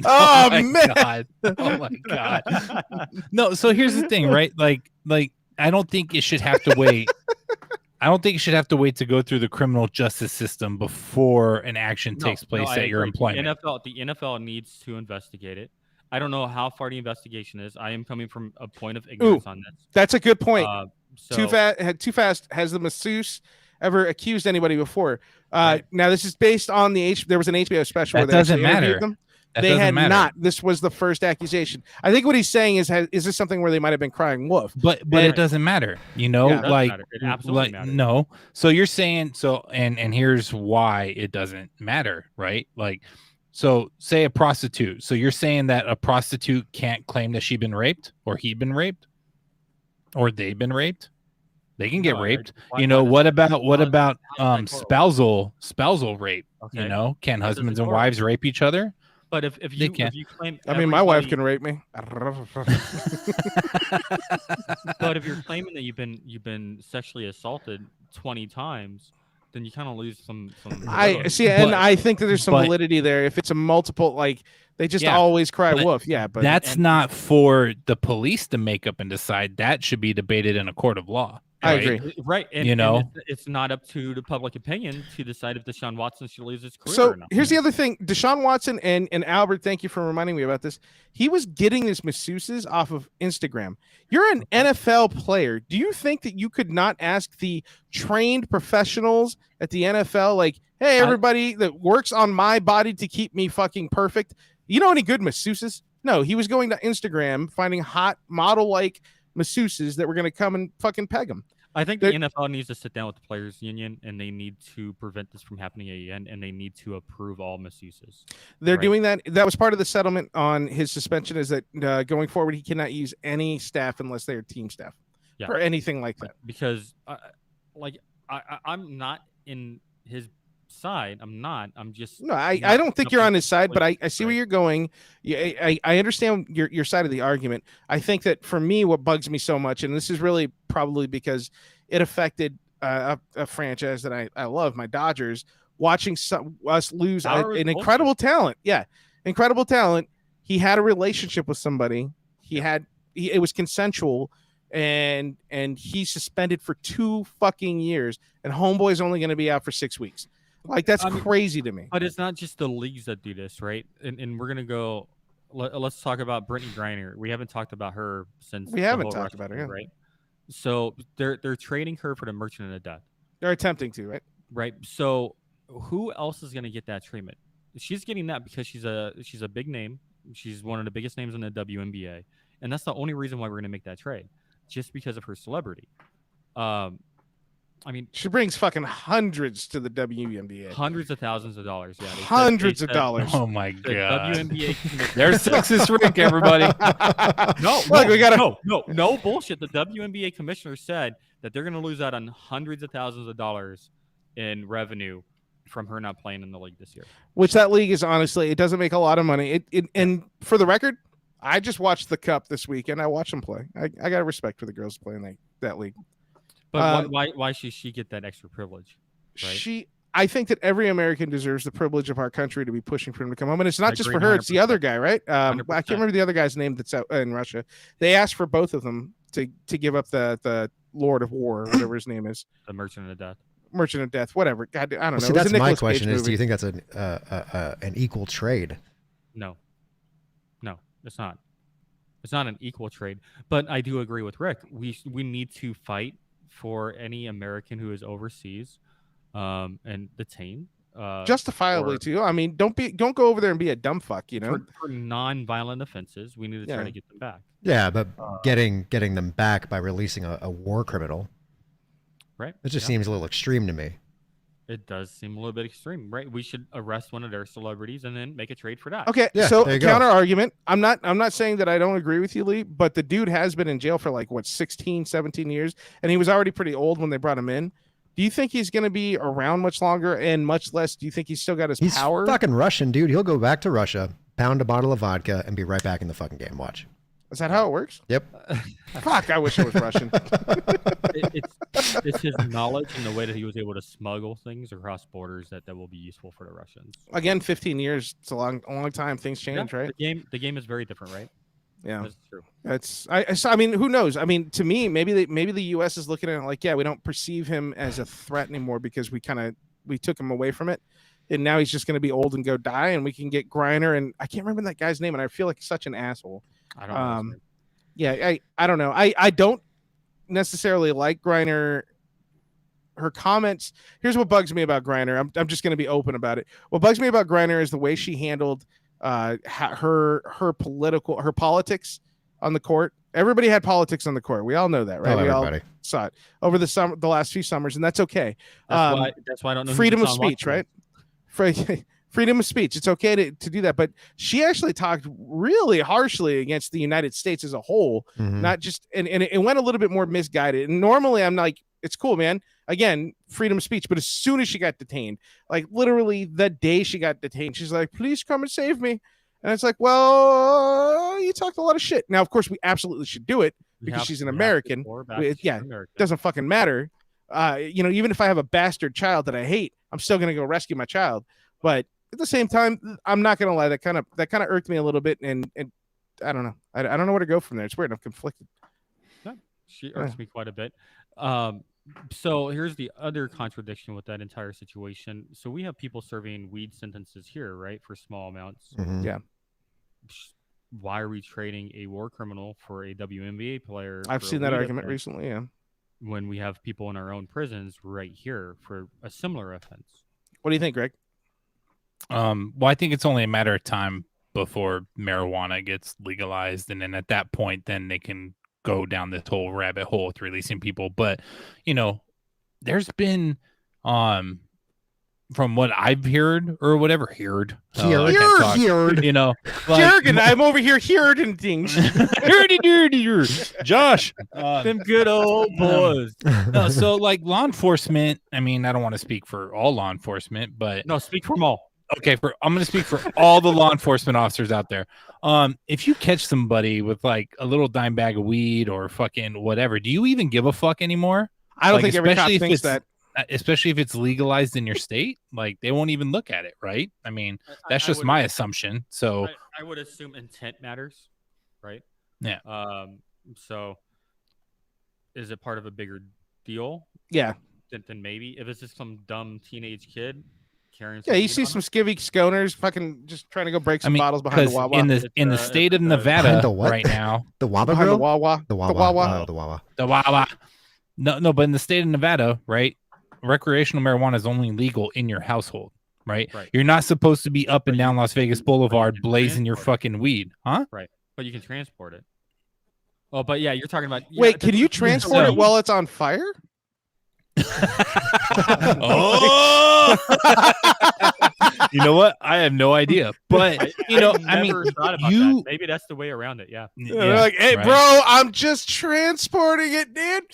Oh, my man. God. Oh my god. No, so here's the thing, right? Like I don't think it should have to wait. I don't think you should have to wait to go through the criminal justice system before an action takes place I at your agree. employment. The NFL needs to investigate it. I don't know how far the investigation is. I am coming from a point of ignorance on this. That's a good point. So Too fast. Has the masseuse ever accused anybody before? Right. Now this is based on there was an HBO special That where they actually doesn't interviewed matter. them. That They doesn't had matter. not. This was the first accusation. I think what he's saying is this something where they might have been crying wolf? But it doesn't matter, you know. Yeah, it does matter. It absolutely matters. No. So you're saying so, and here's why it doesn't matter, right? Like, so say a prostitute. So you're saying that a prostitute can't claim that she'd been raped or he'd been raped or they've been raped. They can get raped. What about spousal rape? Okay. You know, can How does husbands it and work? wives rape each other? But if They you can't. claim, I mean, my wife everybody- can rape me. But if you're claiming that you've been sexually assaulted 20 times, then you kind of lose some. I see, and But- I think that there's some but- validity there. If it's a multiple, like they just Yeah, always cry but wolf. Yeah, but That's not for the police to make up and decide. That should be debated in a court of law. I right? agree. Right, and, You know? and it's not up to the public opinion to decide if Deshaun Watson should lose his career. So or not. here's the other thing: Deshaun Watson and Albert. Thank you for reminding me about this. He was getting his masseuses off of Instagram. You're an NFL player. Do you think that you could not ask the trained professionals at the NFL, like, "Hey, everybody that works on my body to keep me fucking perfect, you know any good masseuses?" No, he was going to Instagram, finding hot model-like masseuses that were going to come and fucking peg him. I think the NFL needs to sit down with the players' union, and they need to prevent this from happening again, and they need to approve all masseuses. They're Right. doing that. That was part of the settlement on his suspension. Is that going forward, he cannot use any staff unless they are team staff Yeah. or anything like that. Because, I'm not in his side. I'm not. I'm just. No, I not don't think you're on his side, but I see where Right. you're going. Yeah, I understand your side of the argument. I think that for me, what bugs me so much, and this is really probably because it affected a franchise that I love, my Dodgers, watching us lose Power is an incredible talent. Yeah, incredible talent. He had a relationship with somebody. It was consensual, and he's suspended for 2 fucking years, and homeboy's only going to be out for 6 weeks. Like, that's crazy to me. But it's not just the leagues that do this, right? And we're gonna go. Let's talk about Brittany Griner. We haven't talked about her since. We the haven't whole talked Russia about her, thing, yeah. right? So they're trading her for the Merchant of Death, They're attempting to, right? right? So who else is gonna get that treatment? She's getting that because she's a big name. She's one of the biggest names in the WNBA, and that's the only reason why we're gonna make that trade, just because of her celebrity. I mean, She brings fucking hundreds to the WNBA. hundreds of thousands of dollars. Yeah, Hundreds of dollars. Oh my The god. WNBA commissioner- There's sexist Rick, everybody. No, Look, we gotta- no bullshit. The WNBA commissioner said that they're going to lose out on hundreds of thousands of dollars in revenue from her not playing in the league this year. Which that league is honestly, it doesn't make a lot of money. And for the record, I just watched the Cup this weekend. I watched them play. I got respect for the girls playing that league. But why should she get that extra privilege? Right? I think that every American deserves the privilege of our country to be pushing for him to come home. And it's not I just agree for her, it's the 100%. other guy, right? I 100%. can't remember the other guy's name that's out in Russia. They asked for both of them to give up the Lord of War, or whatever his name is. The Merchant of Death. Merchant of Death, whatever. God, I don't know. See, It was a that's my Nicolas Cage question: is do movie. you think that's an equal trade? No, it's not. It's not an equal trade. But I do agree with Rick. We need to fight for any American who is overseas, and detained. Justifiably too. I mean, don't go over there and be a dumb fuck, you know. For non-violent offenses, we need to try Yeah. to get them back. Yeah, but getting them back by releasing a war criminal, Right? it just Yeah. seems a little extreme to me. It does seem a little bit extreme, right? We should arrest one of their celebrities and then make a trade for that. Okay, Yeah, so there you go. counter argument. I'm not saying that I don't agree with you, Lee, but the dude has been in jail for like 16, 17 years, and he was already pretty old when they brought him in. Do you think he's going to be around much longer, and much less do you think he's still got his He's power? fucking Russian, dude. He'll go back to Russia, pound a bottle of vodka, and be right back in the fucking game. Watch. Is that how it works? Yep. Fuck, I wish I was Russian. It's his knowledge and the way that he was able to smuggle things across borders that will be useful for the Russians. Again, 15 years. It's a long time. Things change, Yeah, right? The game is very different, right? Yeah. That's true. I mean, who knows? I mean, to me, maybe the U.S. is looking at it like, yeah, we don't perceive him as a threat anymore because we took him away from it, and now he's just going to be old and go die, and we can get Griner, and I can't remember that guy's name, and I feel like such an asshole. I don't know. His name. Yeah, I don't know. I don't necessarily like Griner. Her comments. Here's what bugs me about Griner. I'm just going to be open about it. What bugs me about Griner is the way she handled her politics on the court. Everybody had politics on the court. We all know that, right? Oh, we all everybody. saw it over the last few summers, and that's okay. That's why I don't know. Freedom of speech, right? Freedom of speech. It's okay to do that, but she actually talked really harshly against the United States as a whole, not just and it went a little bit more misguided. And normally I'm like, it's cool, man. Again, freedom of speech. But as soon as she got detained, like literally the day she got detained, she's like, please come and save me. And it's like, well, you talked a lot of shit. Now, of course, we absolutely should do it because she's an American. Doesn't fucking matter. Even if I have a bastard child that I hate, I'm still going to go rescue my child. But at the same time, I'm not going to lie. That kind of irked me a little bit. And I don't know. I don't know where to go from there. It's weird. I'm conflicted. Yeah, she irks me quite a bit. So here's the other contradiction with that entire situation. So we have people serving weed sentences here, right, for small amounts. Yeah. Why are we trading a war criminal for a WNBA player? I've seen that argument recently, yeah. When we have people in our own prisons right here for a similar offense. What do you think, Greg? Well, I think it's only a matter of time before marijuana gets legalized, and then at that point, then they can go down this whole rabbit hole with releasing people. But there's been from what I've heard or whatever heard Jurgen, I'm over here hearing things. Josh, them good old boys. No, so like law enforcement, I mean, I don't want to speak for all law enforcement, but no, speak for them all. Okay, I'm going to speak for all the law enforcement officers out there. If you catch somebody with like a little dime bag of weed or fucking whatever, do you even give a fuck anymore? I don't think every cop thinks that. Especially if it's legalized in your state, like they won't even look at it, right? I mean, that's just my assumption. So I would assume intent matters, right? Yeah. So is it part of a bigger deal? Yeah. Then maybe if it's just some dumb teenage kid. Yeah, you see some skivvy sconers fucking just trying to go break some bottles behind the Wawa. In the state of Nevada right now. The Wawa behind grill? the Wawa. The Wawa. Wawa. Oh, the Wawa. The Wawa. No, but in the state of Nevada, right, recreational marijuana is only legal in your household, right? You're not supposed to be up and down Las Vegas Boulevard blazing your fucking weed, huh? Right, but you can transport it. Oh, but yeah, you're talking about... Wait, can you transport it while it's on fire? Oh, you know what? I have no idea, but I mean, thought about that. Maybe that's the way around it. Yeah. They're like, hey, bro, I'm just transporting it, dude,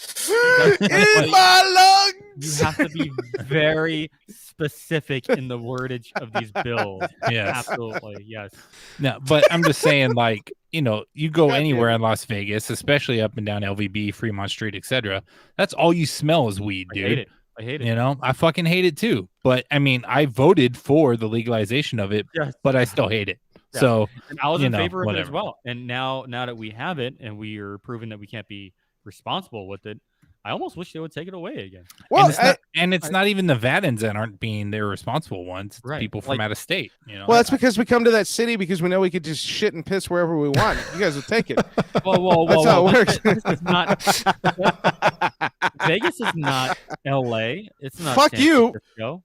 in my lungs. You have to be very specific in the wordage of these bills. Yes, absolutely, yes. No, but I'm just saying, like, you go anywhere in Las Vegas, especially up and down LVB, Fremont Street, etc. That's all you smell is weed, dude. I hate it. I fucking hate it too. But I mean, I voted for the legalization of it, but I still hate it. Yeah. So and I was in favor of it as well. And now that we have it and we are proving that we can't be responsible with it, I almost wish they would take it away again. Well, and it's not even Nevadans that aren't being the irresponsible ones. It's people from out of state. Well, that's because we come to that city because we know we could just shit and piss wherever we want. You guys will take it. That's how it works. Vegas is not L.A. It's not. Fuck San you. Francisco.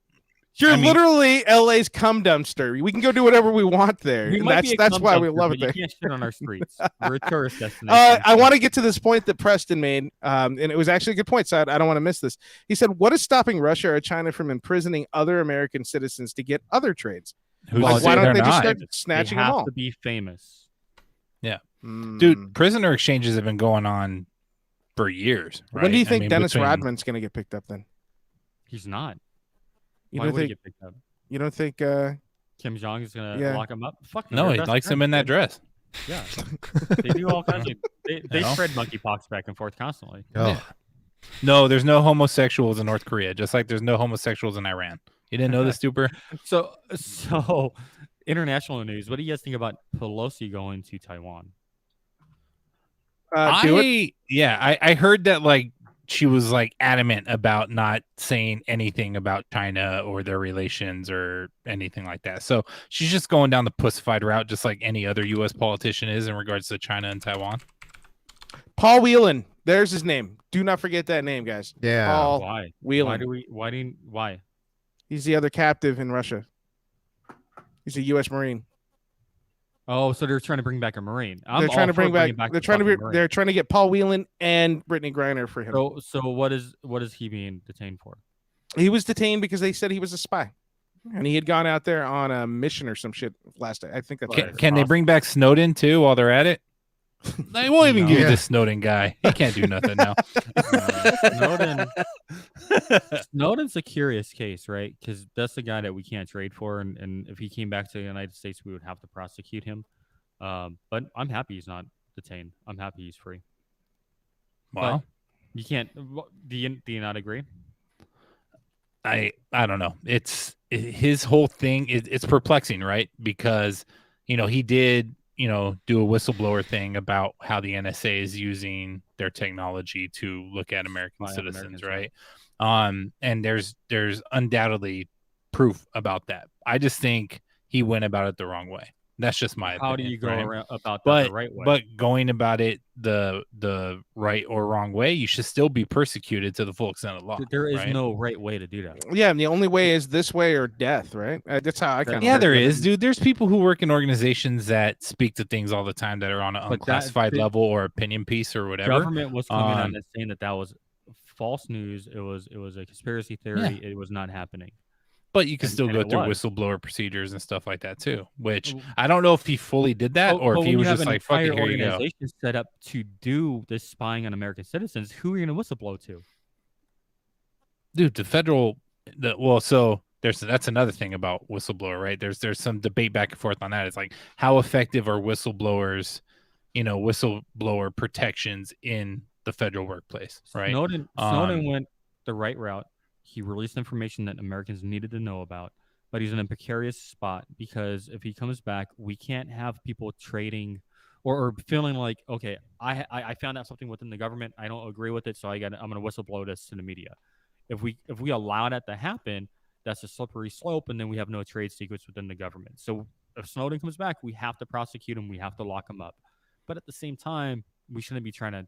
You're literally LA's cum dumpster. We can go do whatever we want there. That's why we love it there. You can't shit on our streets. We're a tourist destination. I want to get to this point that Preston made, and it was actually a good point, so I don't want to miss this. He said, what is stopping Russia or China from imprisoning other American citizens to get other trades? Why don't they just start snatching them all? They have to be famous. Yeah. Dude, prisoner exchanges have been going on for years. Right? When do you think Dennis Rodman's going to get picked up then? He's not. Why would he get picked up? You don't think Kim Jong is gonna lock him up? Fuck no, he likes him in that dress. Yeah, they do all kinds of. They spread monkeypox back and forth constantly. Oh. Yeah. No, there's no homosexuals in North Korea, just like there's no homosexuals in Iran. You didn't know this, Stuper? So international news. What do you guys think about Pelosi going to Taiwan? Do it. I heard that like she was like adamant about not saying anything about China or their relations or anything like that. So she's just going down the pussified route, just like any other U.S. politician is in regards to China and Taiwan. Paul Whelan. There's his name. Do not forget that name, guys. Yeah. Paul Why? Whelan. Why? He's the other captive in Russia. He's a U.S. Marine. Oh, so they're trying to bring back a Marine. They're trying to bring back. the fucking Marine. They're trying to get Paul Whelan and Brittany Griner for him. So what is he being detained for? He was detained because they said he was a spy, and he had gone out there on a mission or some shit last. I think that's Can they bring back Snowden too while they're at it? They won't even give this Snowden guy. He can't do nothing now. Snowden's a curious case, right? Because that's the guy that we can't trade for, and if he came back to the United States, we would have to prosecute him. But I'm happy he's not detained. I'm happy he's free. Wow. But you can't. Do you not agree? I don't know. It's his whole thing. It's perplexing, right? Because he did do a whistleblower thing about how the NSA is using their technology to look at American citizens, right? And there's undoubtedly proof about that. I just think he went about it the wrong way. That's just my opinion. How do you go around about that but, the right way? But going about it the right or wrong way, you should still be persecuted to the full extent of the law. There is no right way to do that. Yeah, and the only way is this way or death, right? That's how I kind of. Yeah, there is, dude. There's people who work in organizations that speak to things all the time that are on an unclassified level or opinion piece or whatever. Government was coming on and saying that was false news. It was a conspiracy theory. Yeah. It was not happening. But you can still go through whistleblower procedures and stuff like that too. Which I don't know if he fully did that or if he was just like, "Fuck it, here you go." Organization set up to do this spying on American citizens. Who are you going to whistleblow to? Dude, so that's another thing about whistleblower, right? There's some debate back and forth on that. It's like, how effective are whistleblowers, whistleblower protections in the federal workplace, right? Snowden went the right route. He released information that Americans needed to know about, but he's in a precarious spot because if he comes back, we can't have people trading or feeling like, okay, I found out something within the government. I don't agree with it, so I'm going to whistleblow this to the media. If we allow that to happen, that's a slippery slope, and then we have no trade secrets within the government. So if Snowden comes back, we have to prosecute him. We have to lock him up. But at the same time, we shouldn't be trying to,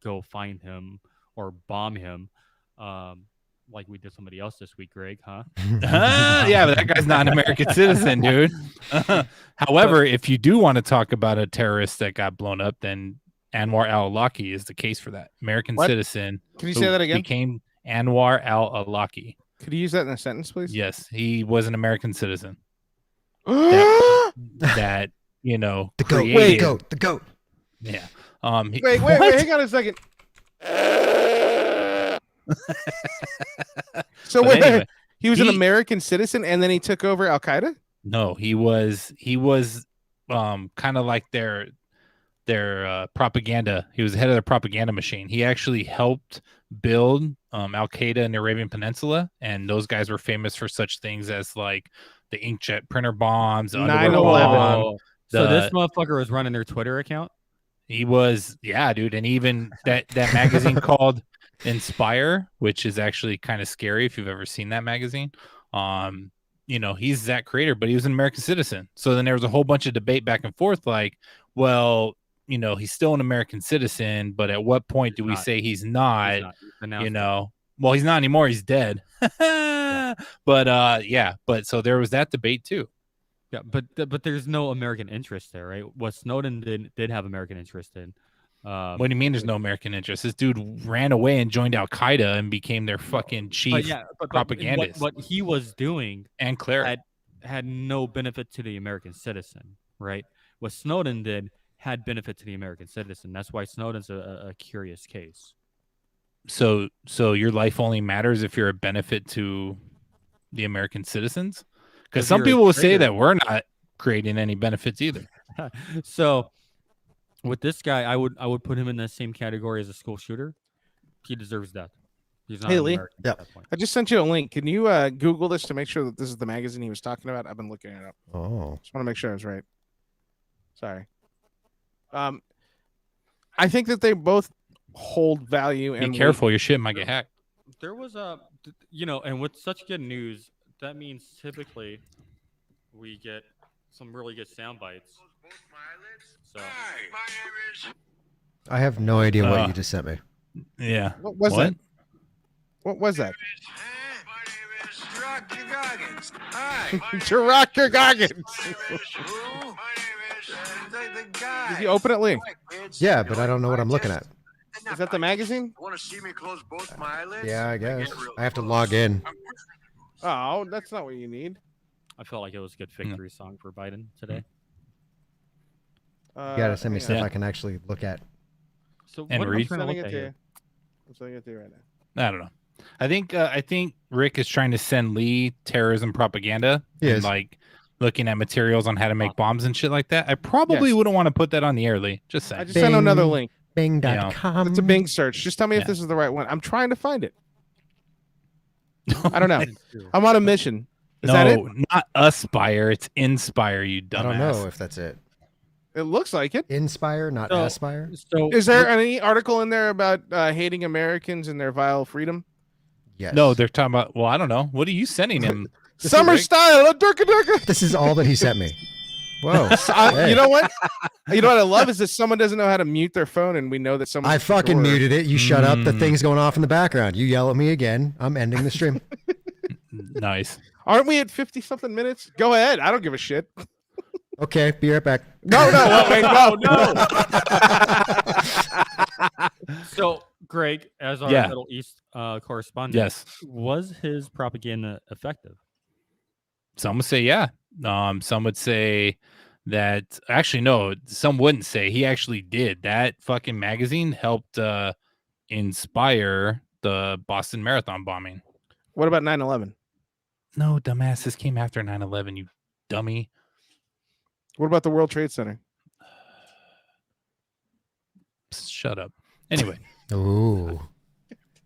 go find him or bomb him. Like we did somebody else this week, Greg, huh? Yeah, but that guy's not an American citizen, dude. However, if you do want to talk about a terrorist that got blown up, then Anwar al-Awlaki is the case for that. American citizen. Can you say that again? Became Anwar al-Awlaki. Could you use that in a sentence, please? Yes, he was an American citizen. that the created... goat, the goat. Yeah. Wait, hang on a second. So anyway, he was an American citizen, and then he took over Al Qaeda. No, he was kind of like their propaganda. He was the head of their propaganda machine. He actually helped build Al Qaeda in the Arabian Peninsula, and those guys were famous for such things as like the inkjet printer bombs, 9/11. So this motherfucker was running their Twitter account. He was, yeah, dude, and even that magazine called Inspire, which is actually kind of scary if you've ever seen that magazine. He's that creator, but he was an American citizen. So then there was a whole bunch of debate back and forth, like, well, he's still an American citizen, but at what point do we say he's not? Well, he's not anymore. He's dead. But so there was that debate too. Yeah, but there's no American interest there, right? What Snowden did have American interest in. What do you mean there's no American interest? This dude ran away and joined Al Qaeda and became their fucking chief propagandist. What he was doing and Claire had no benefit to the American citizen, right? What Snowden did had benefit to the American citizen. That's why Snowden's a curious case. So your life only matters if you're a benefit to the American citizens? Because some people will say that we're not creating any benefits either. So with this guy, I would put him in the same category as a school shooter. He deserves death. He's not Lee. American at that point. I just sent you a link. Can you Google this to make sure that this is the magazine he was talking about? I've been looking it up. Oh. Just want to make sure I was right. Sorry. I think that they both hold value. Be And careful, your shit might get hacked. There was a, and with such good news, that means typically we get some really good sound bites. So I have no idea what Uh, you just sent me. Yeah. What was that? What was that? Rocker Goggins. Did you open it, Lee? Yeah, but I don't know what I'm looking at. Is that the magazine? Want to see me close both my eyelids? Yeah, I guess. I have to log in. Oh, that's not what you need. I felt like it was a good victory song for Biden today. You gotta send me hang stuff on. I can actually look at. So And what am I read. trying to Sending look it at to here? you. I'm sending it to you right now. I don't know. I think Rick is trying to send Lee terrorism propaganda He and is. like looking at materials on how to make bombs and shit like that. I probably Yes. wouldn't want to put that on the air, Lee. Just saying. I just sent another Bing. link. Bing.com. It's a Bing search. Just tell me if Yeah. this is the right one. I'm trying to find it. I don't know. I'm on a mission. Is that it? Not Aspire. It's Inspire, you dumbass. I don't know if that's it. It looks like it. Inspire, not So- Aspire. So Is there any article in there about hating Americans and their vile freedom? Yes. No, they're talking about. Well, I don't know. What are you sending him? Summer Rick? style, durka durka. This is all that he sent me. Whoa. Hey. You know what? You know what I love is that someone doesn't know how to mute their phone, and we know that someone. I fucking muted it. You shut up. The thing's going off in the background. You yell at me again. I'm ending the stream. Nice. Aren't we at 50 something minutes? Go ahead. I don't give a shit. Okay, be right back. No, wait, no. So, Greg, as our Yeah. Middle East correspondent, Yes. was his propaganda effective? Some would say yeah. Some would say that actually no. Some wouldn't say he actually did. That fucking magazine helped inspire the Boston Marathon bombing. What about 9/11? No, dumbass. This came after 9/11. You dummy. What about the World Trade Center? Shut up. Anyway. Ooh.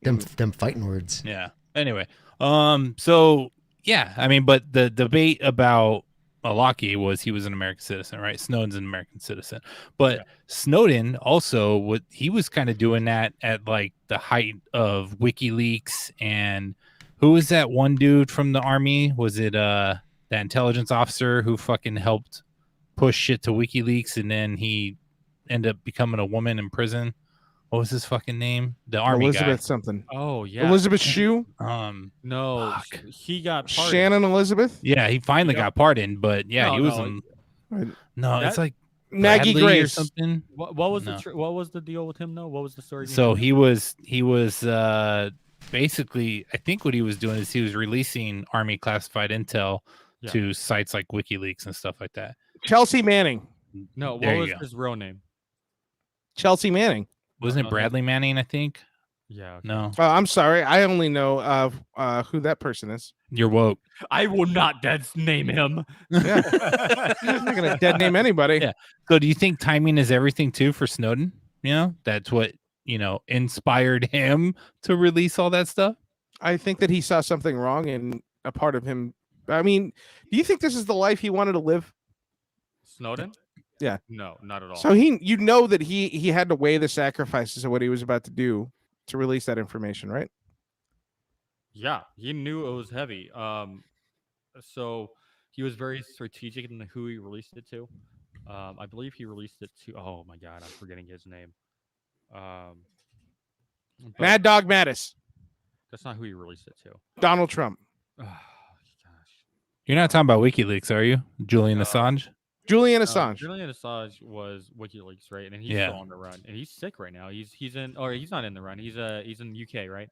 Them fighting words. Yeah. Anyway. So yeah, I mean, but the debate about Malaki was he was an American citizen, right? Snowden's an American citizen, but Snowden also he was kind of doing that at like the height of WikiLeaks. And who was that one dude from the army? Was it that intelligence officer who fucking helped push shit to WikiLeaks, and then he ended up becoming a woman in prison? What was his fucking name? The army Elizabeth guy. something. Oh yeah, Elizabeth Shue? No, Fuck. he got pardoned. Shannon Elizabeth? Yeah, he finally Yep. got pardoned, but yeah, No, he was no, in. Right. No, it's That- like Maggie Bradley or Grace. something. What was No. what was the deal with him though? What was the story? So behind he was basically, I think what he was doing is he was releasing army classified intel Yeah. to sites like WikiLeaks and stuff like that. Chelsea Manning. it? No, what There you was go. his real name? Chelsea Manning. Wasn't no, it Bradley Manning? I think. Yeah. okay. No, Oh, I'm sorry. I only know who that person is. you're woke. I will not dead name him. Yeah. I'm not going to dead name anybody. Yeah. So do you think timing is everything too for Snowden? You know, that's what inspired him to release all that stuff. I think that he saw something wrong in a part of him. I mean, do you think this is the life he wanted to live? Snowden? Yeah. No, not at all. So you know that he had to weigh the sacrifices of what he was about to do to release that information, right? Yeah, he knew it was heavy. So he was very strategic in who he released it to. I believe he released it to. Oh my God, I'm forgetting his name. But Mad Dog Mattis, that's not who he released it to. Donald Trump, Oh, gosh. You're not talking about WikiLeaks, are you? Julian No. Assange? Julian Assange. Julian Assange was WikiLeaks, right? And he's Yeah. still on the run, and he's sick right now. He's not in the run. He's in UK, right?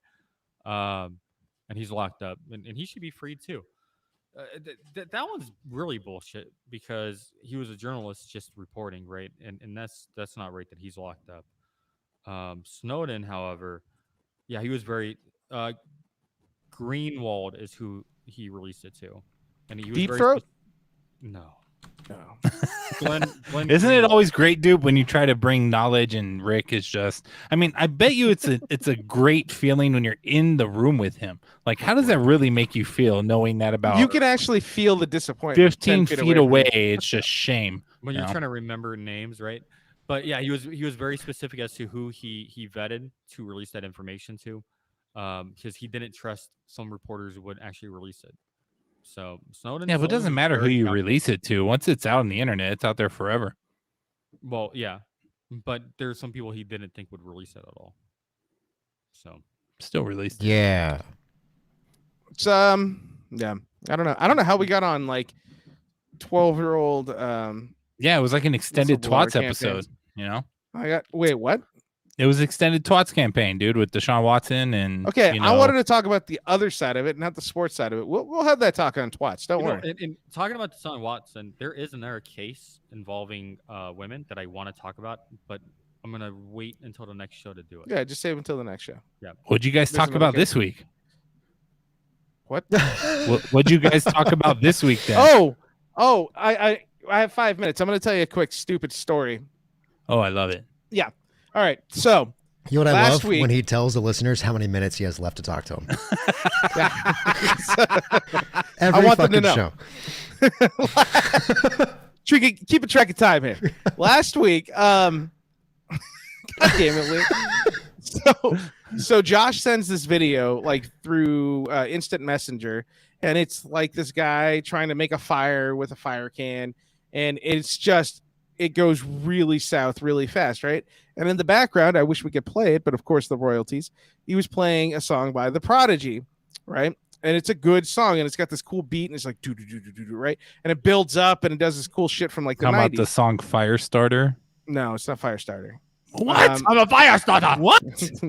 And he's locked up, and he should be freed too. That one's really bullshit because he was a journalist just reporting, right? And that's not right that he's locked up. Snowden, however, yeah, he was very Greenwald is who he released it to, and he was Deep very Throat? No. No. Glenn Isn't it Greenwald. always great, dude, when you try to bring knowledge and Rick is just I mean, I bet you it's a great feeling when you're in the room with him. Like, how does that really make you feel knowing that about You can actually feel the disappointment. 15 10 feet from away? you. It's just shame. when you're No. trying to remember names, right? But yeah, he was very specific as to who he vetted to release that information to, because he didn't trust some reporters would actually release it. So Snowden. Yeah, but it doesn't was matter who very you calculated. release it to. Once it's out on the internet, it's out there forever. Well, yeah, but there's some people he didn't think would release it at all. So Still released. Yeah. It's yeah. I don't know how we got on like 12-year-old Yeah, it was like an extended Whistleblower Twats campaign. episode. You know, wait, what? it was extended Twats campaign, dude, with Deshaun Watson and. Okay, you I know, wanted to talk about the other side of it, not the sports side of it. We'll have that talk on Twats. Don't You know, worry. in talking about Deshaun Watson, there is another case involving women that I want to talk about, but I'm gonna wait until the next show to do it. Yeah, just save until the next show. What'd you guys There's talk another about this week? What? What'd you guys talk about this week then? I have 5 minutes. I'm going to tell you a quick stupid story. Oh, I love it. All right. So, You know what I Last love? week- When he tells the listeners how many minutes he has left to talk to them. Every want them to fucking know. show. keep a track of time here. Last week, God damn it, Luke. So Josh sends this video like through Instant Messenger, and it's like this guy trying to make a fire with a fire can, and it goes really south really fast, right? And in the background, I wish we could play it, but of course the royalties. He was playing a song by The Prodigy, right? And it's a good song, and it's got this cool beat, and it's like do do do do do, right? And it builds up, and it does this cool shit from like the How 90s. about the song Firestarter? No, it's not Firestarter. What? I'm a fire starter. What?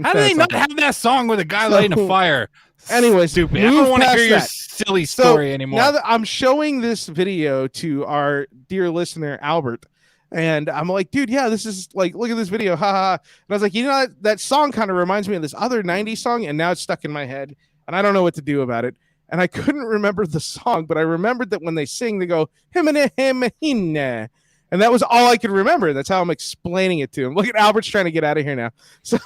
How do they not have that song with a guy lighting a fire? Anyways, Stupid. I move don't want to past hear your that. silly So, story anymore. Now that I'm showing this video to our dear listener Albert, and I'm like, dude, yeah, this is like, look at this video, haha. And I was like, you know, that song kind of reminds me of this other '90s song, and now it's stuck in my head, and I don't know what to do about it. And I couldn't remember the song, but I remembered that when they sing, they go himene himene. And that was all I could remember. That's how I'm explaining it to him. Look at Albert's trying to get out of here now. So,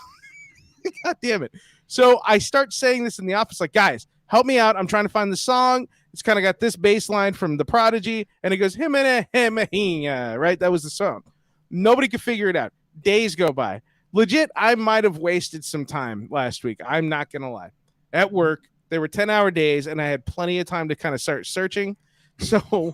God damn it. So I start saying this in the office, like, guys, help me out. I'm trying to find the song. It's kind of got this bass line from The Prodigy, and it goes, himene, himene, right? That was the song. Nobody could figure it out. Days go by. Legit, I might have wasted some time last week. I'm not going to lie. At work, there were 10-hour days, and I had plenty of time to kind of start searching. So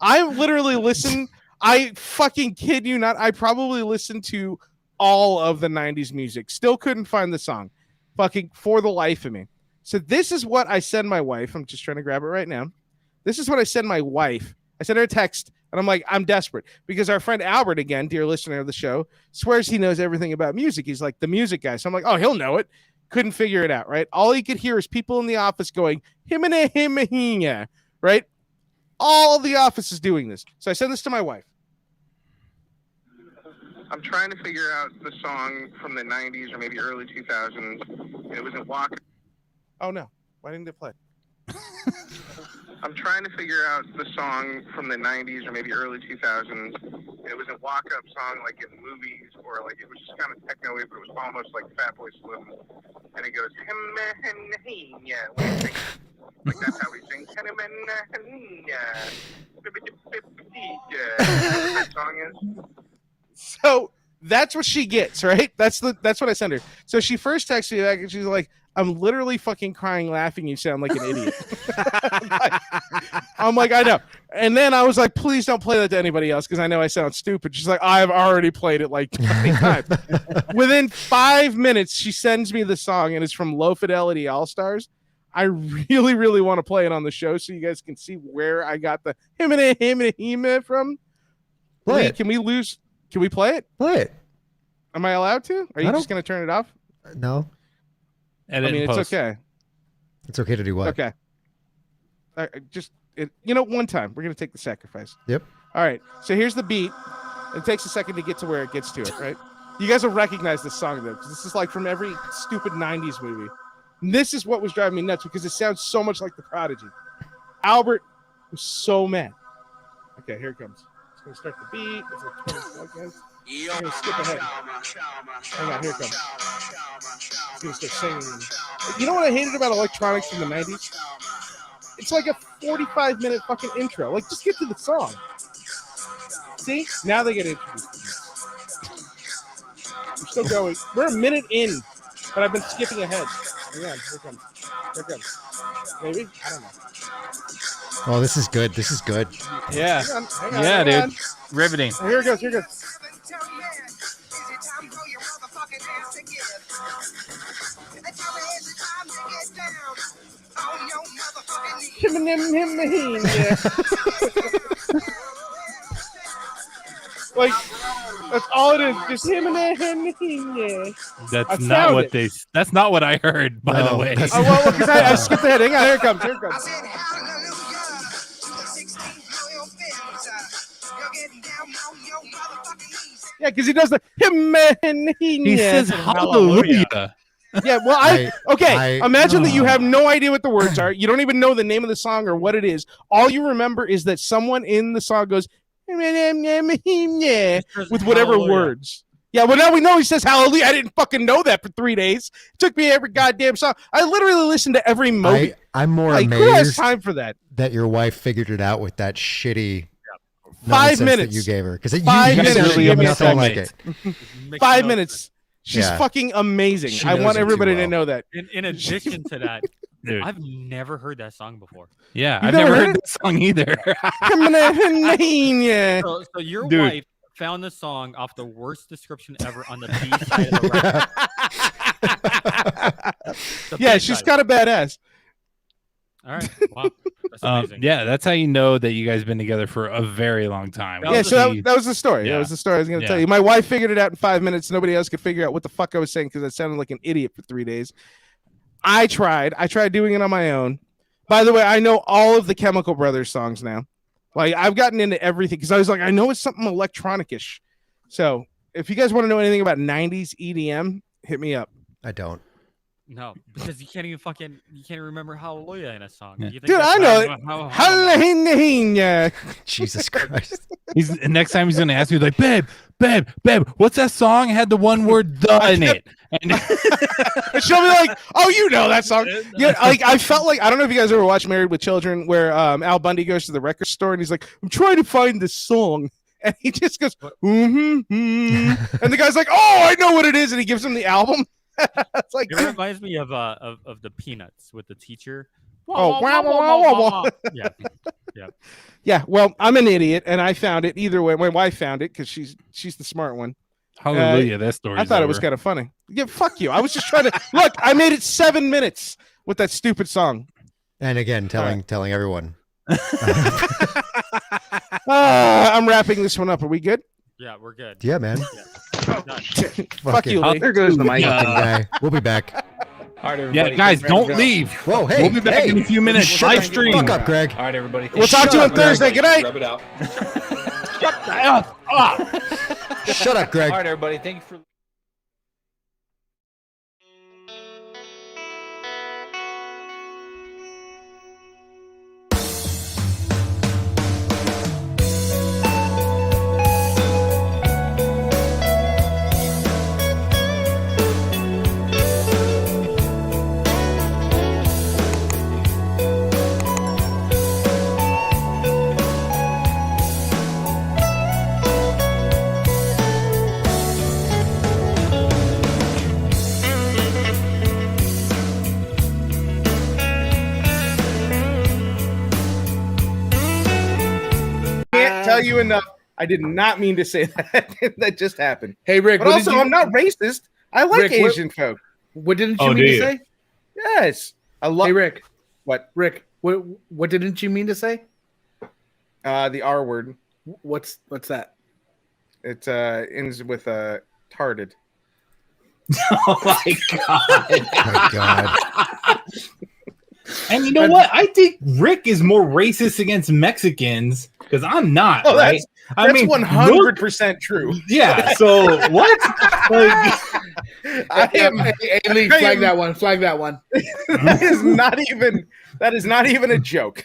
I literally listened. I fucking kid you not. I probably listened to all of the 90s music. Still couldn't find the song. Fucking for the life of me. So this is what I send my wife. I'm just trying to grab it right now. This is what I send my wife. I sent her a text, and I'm like, I'm desperate. Because our friend Albert, again, dear listener of the show, swears he knows everything about music. He's like the music guy. So I'm like, oh, he'll know it. Couldn't figure it out, right? All he could hear is people in the office going, himene, himene, right? All the office is doing this. So I send this to my wife. I'm trying to figure out the song from the 90s or maybe early 2000s. And it was in Walk. Oh, no. Why didn't it play? I'm trying to figure out the song from the 90s or maybe early 2000s. It was a walk-up song like in movies, or like it was just kind of techno-y, but it was almost like Fatboy Slim. And it goes, yeah, like that's how we sing. That song is. So that's what she gets, right? That's what I send her. So she first texts me back, and she's like, I'm literally fucking crying laughing. You sound like an idiot. I'm like, I know. And then I was like, please don't play that to anybody else because I know I sound stupid. She's like, I've already played it like 20 times. Within 5 minutes, she sends me the song, and it's from Low Fidelity All Stars. I really, really want to play it on the show so you guys can see where I got the him from. Play it. Can we play it? Play it. Am I allowed to? Are you I just going to turn it off? No. Edit I mean, and it's post. okay. It's okay to do what? Okay. One time. We're going to take the sacrifice. Yep. All right. So here's the beat. It takes a second to get to where it gets to it, right? You guys will recognize this song, though, because this is like from every stupid 90s movie. And this is what was driving me nuts because it sounds so much like The Prodigy. Albert was so mad. Okay, here it comes. It's going to start the beat. It's like 20 seconds. I'm going to skip ahead. Hang on, here it comes. It's going to start singing. You know what I hated about electronics in the 90s? It's like a 45-minute fucking intro. Like, just get to the song. See? Now they get introduced. We're still going. We're a minute in, but I've been skipping ahead. Hang on. Here it comes. Here it comes. Maybe? I don't know. Oh, this is good. This is good. Yeah. Hang on, Yeah, hang dude. on. Riveting. Oh, here it goes. Here it goes. Yeah. Like, that's all it is. Just him and yeah. That's not what they. That's not what I heard. By the No, way. that's- Oh, well, because I skipped ahead. Hang on. Here it comes. Here it comes. Yeah, because he does the him and He says hallelujah. hallelujah. Yeah, well, I- imagine that you have no idea what the words are. You don't even know the name of the song or what it is. All you remember is that someone in the song goes with whatever Hallelujah. words. Yeah, well, now we know he says hallelujah. I didn't fucking know that for 3 days. It took me every goddamn song. I literally listened to every movie. I'm more Like, who has amazed time for that? that your wife figured it out with that shitty 5 nonsense minutes. that you gave her. Because 5 minutes. really Give me a nothing like second. it. Makes 5 no minutes. She's Yeah. fucking amazing. She I knows want you too everybody to well. know that. In addition to that, Dude. I've never heard that song before. Yeah, You've I've never never heard heard this song either. Yeah. So your Dude. wife found the song off the worst description ever on the B side of the record. The Yeah, B she's side. kind of badass. All right. Wow. That's amazing. Yeah, that's how you know that you guys been together for a very long time. That Yeah, was so He- that was the story. Yeah. That was the story I was going to Yeah. tell you. My wife figured it out in 5 minutes. Nobody else could figure out what the fuck I was saying because I sounded like an idiot for 3 days. I tried doing it on my own. By the way, I know all of the Chemical Brothers songs now. Like, I've gotten into everything because I was like, I know it's something electronic-ish. So if you guys want to know anything about 90s EDM, hit me up. I don't. No, because you can't even remember hallelujah in a song. Yeah. You think Dude, that's I know it. how- Hallelujah. Jesus Christ. He's next time he's gonna ask me like, babe, what's that song? It had the one word "the" in it. And And she'll be like, "Oh, you know that song." Yeah, like I felt like I don't know if you guys ever watched Married with Children, where Al Bundy goes to the record store and he's like, "I'm trying to find this song," and he just goes, and the guy's like, "Oh, I know what it is," and he gives him the album. It's like, It reminds me of the Peanuts with the teacher. Oh, wow, wow, wow, wow. Yeah. yeah. Well, I'm an idiot, and I found it either way. My wife found it because she's the smart one. hallelujah, that story. I thought it was kind of funny. Yeah, fuck you. I was just trying to look. I made it 7 minutes with that stupid song. And again, telling everyone. I'm wrapping this one up. Are we good? Yeah, we're good. Yeah, man. Done. Fuck you, Lee. There goes the mic. Fucking guy. We'll be back. All right, everybody. Yeah, guys, Thanks for having don't me. leave. Whoa, hey. We'll be back hey. in a few minutes. Shut Live the stream. Fuck up, Greg. All right, everybody. We'll talk to you on Shut up, Thursday. Good night. Rub it out. Shut up, Greg. All right, everybody. Thank you for. Can't tell you enough. I did not mean to say that. That just happened. Hey, Rick. But also, I'm not racist. I like Rick, what- Asian folk. What didn't you Oh, mean do to you? say? Yes, I love. Hey, Rick. What? Rick. What didn't you mean to say? The R word. What's that? It ends with tarded. Oh my god. Oh, God. And you know what? I think Rick is more racist against Mexicans because I'm not. Oh, right? That's 100% true. Yeah. So what? Like, I am. Hey, Lee, I flag am- that one. Flag that one. That is not even. That is not even a joke.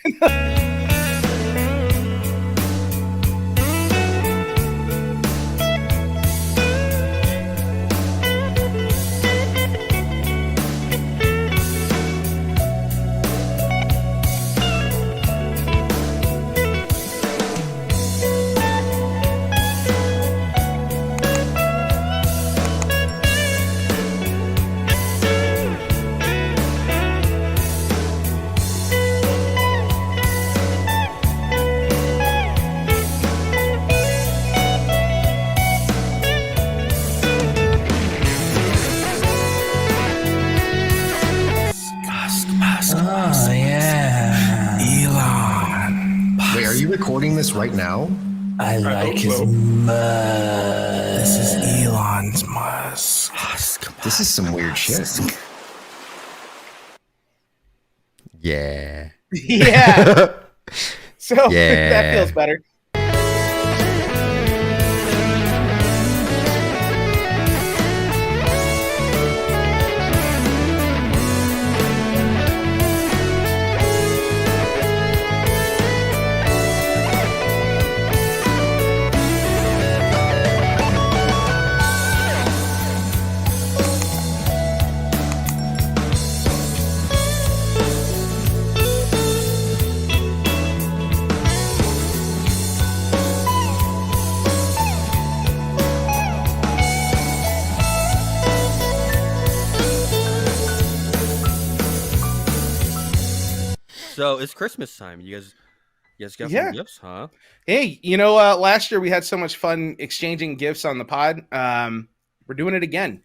this right now? I like his musk. This is Elon's musk. This is some weird shit. Yeah. Yeah. So Yeah. that feels better. So it's Christmas time. You guys got Yeah. some gifts, huh? Hey, last year we had so much fun exchanging gifts on the pod. We're doing it again.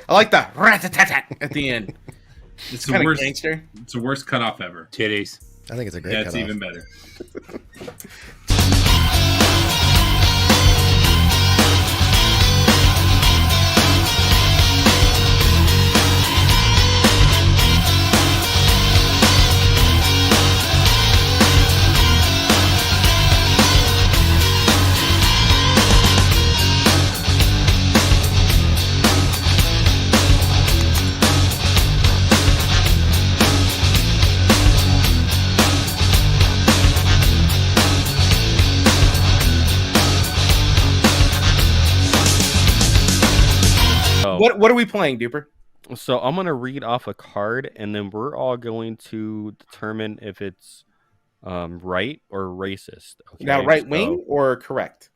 I like the rat-a-tat-tat at the end. It's Kinda the worst. gangster. It's the worst cutoff ever. Titties. I think it's a great That's cutoff. even better. What are we playing, Duper? So I'm gonna read off a card, and then we're all going to determine if it's right or racist. Okay? Now, right wing or correct?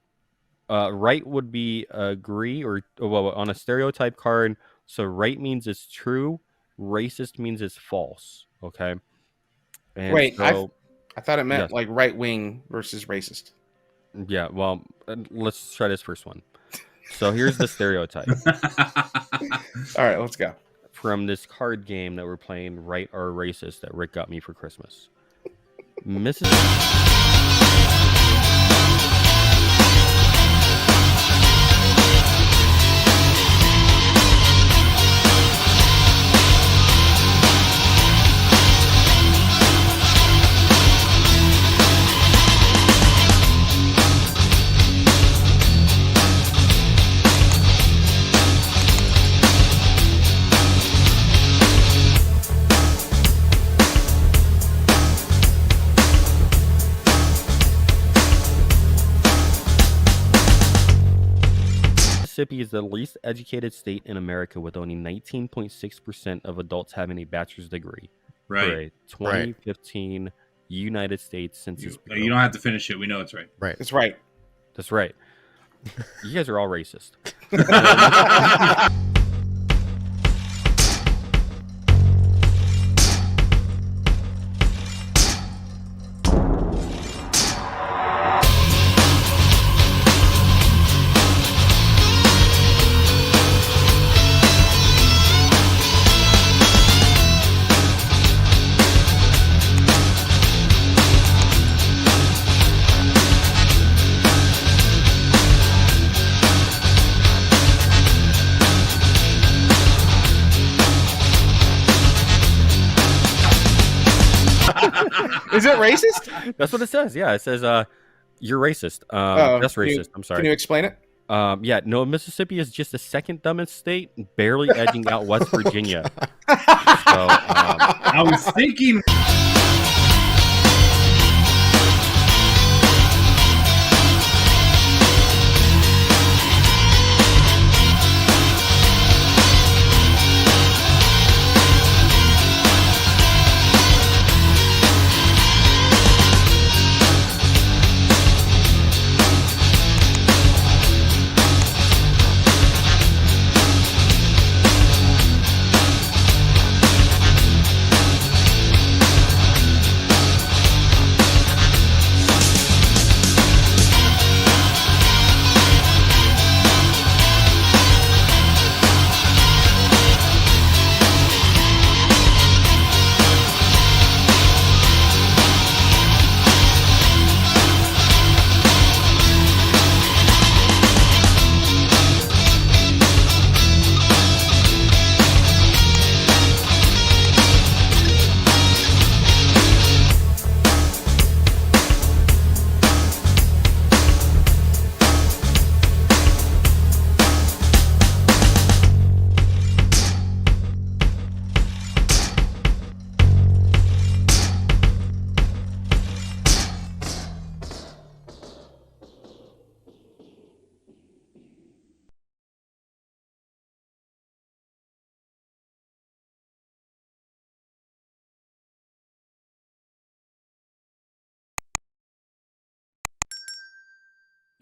Right would be agree or well on a stereotype card. So right means it's true. Racist means it's false. Okay. And Wait, so, I thought it meant yes. like right wing versus racist. Yeah. Well, let's try this first one. So here's the stereotype. All right, let's go. from this card game that we're playing, Right or Racist, that Rick got me for Christmas. Mississippi. Mississippi is the least educated state in America, with only 19.6% of adults having a bachelor's degree. Right. For a 2015 United States Census Bureau. You don't have to finish it. We know it's right. Right. That's right. That's right. You guys are all racist. Is it racist? That's what it says. Yeah, it says you're racist. That's racist. I'm sorry. Can you explain it? Yeah, no, Mississippi is just the second dumbest state, barely edging out West Virginia. So, I was thinking.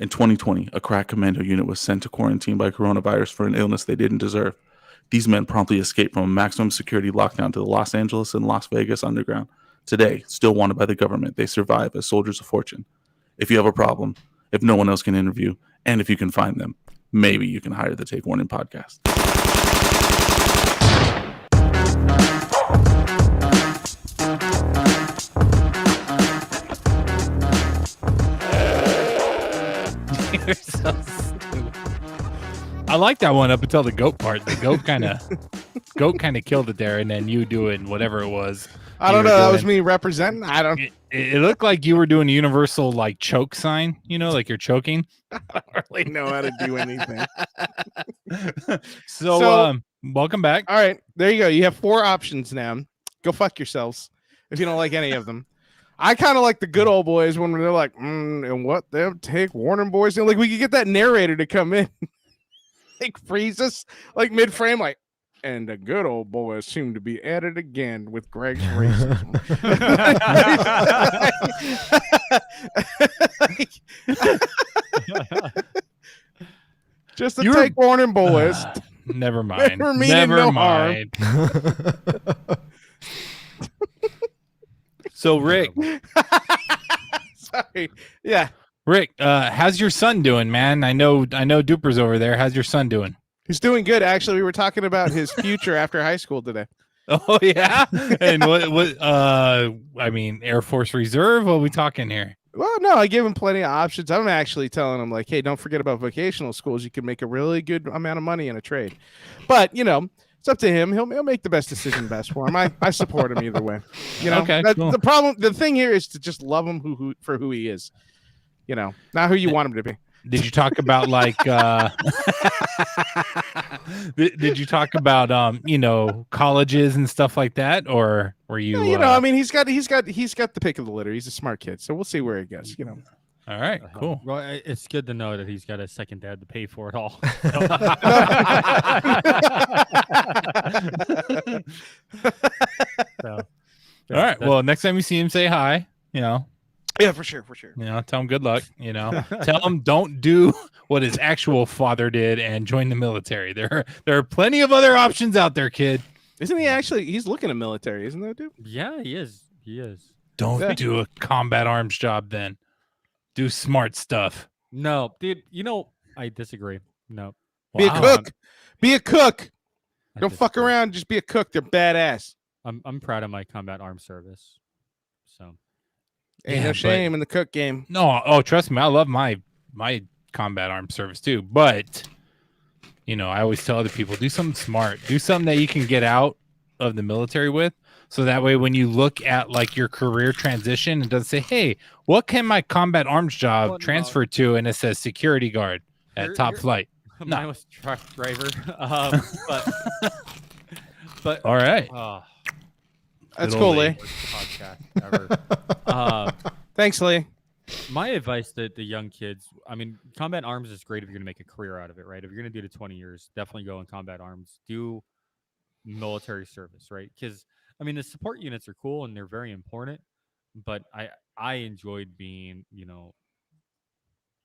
In 2020, a crack commando unit was sent to quarantine by coronavirus for an illness they didn't deserve. These men promptly escaped from a maximum security lockdown to the Los Angeles and Las Vegas underground. Today, still wanted by the government, they survive as soldiers of fortune. If you have a problem, if no one else can interview, and if you can find them, maybe you can hire the Take Warning podcast. You're so stupid. I like that one up until the goat part. The goat kind of killed it there, and then you doing whatever it was. I don't know. That was me representing. I don't. It looked like you were doing a universal like choke sign. You know, like you're choking. I don't really know how to do anything. So welcome back. All right, there you go. You have 4 options now. Go fuck yourselves if you don't like any of them. I kind of like the good old boys when they're like, and what them Take Warning boys. And like we could get that narrator to come in, like freeze us like mid frame, like, and the good old boys seem to be at it again with Greg's racism. Just to Take Warning boys. Never mind. Never mind. So Rick, sorry, yeah, Rick, how's your son doing, man? I know Duper's over there. How's your son doing? He's doing good. Actually, we were talking about his future after high school today. Oh yeah, and what? I mean, Air Force Reserve. What are we talking here? Well, no, I give him plenty of options. I'm actually telling him like, hey, don't forget about vocational schools. You can make a really good amount of money in a trade. But it's up to him. He'll make the best decision best for him. I support him either way. Okay, cool. The thing here is to just love him who for who he is. Not who you want him to be. Did you talk about like did you talk about colleges and stuff like that, or were you I mean, he's got the pick of the litter. He's a smart kid, so we'll see where he goes. All right, cool. Well, it's good to know that he's got a second dad to pay for it all. All right. Well, next time you see him, say hi. Yeah, for sure. Tell him good luck. Tell him don't do what his actual father did and join the military. There are plenty of other options out there, kid. Isn't he actually? He's looking at military, isn't that dude? Yeah, he is. Don't do a combat arms job then. Do smart stuff. No, dude. I disagree. No. Be a cook. Be a cook. Don't fuck around. Just be a cook. They're badass. I'm proud of my combat arms service. So. Ain't no shame in the cook game. No, trust me, I love my combat arms service too. But I always tell other people, do something smart, do something that you can get out of the military with, so that way when you look at like your career transition, it doesn't say, "Hey, what can my combat arms job transfer to?" and it says security guard at top flight. Mine was truck driver. But all right. That's cool, Lee. Thanks, Lee. My advice to the young kids, I mean, combat arms is great if you're going to make a career out of it, right? If you're going to do the 20 years, definitely go in combat arms. Do military service, right? Because, I mean, the support units are cool and they're very important, but I enjoyed being,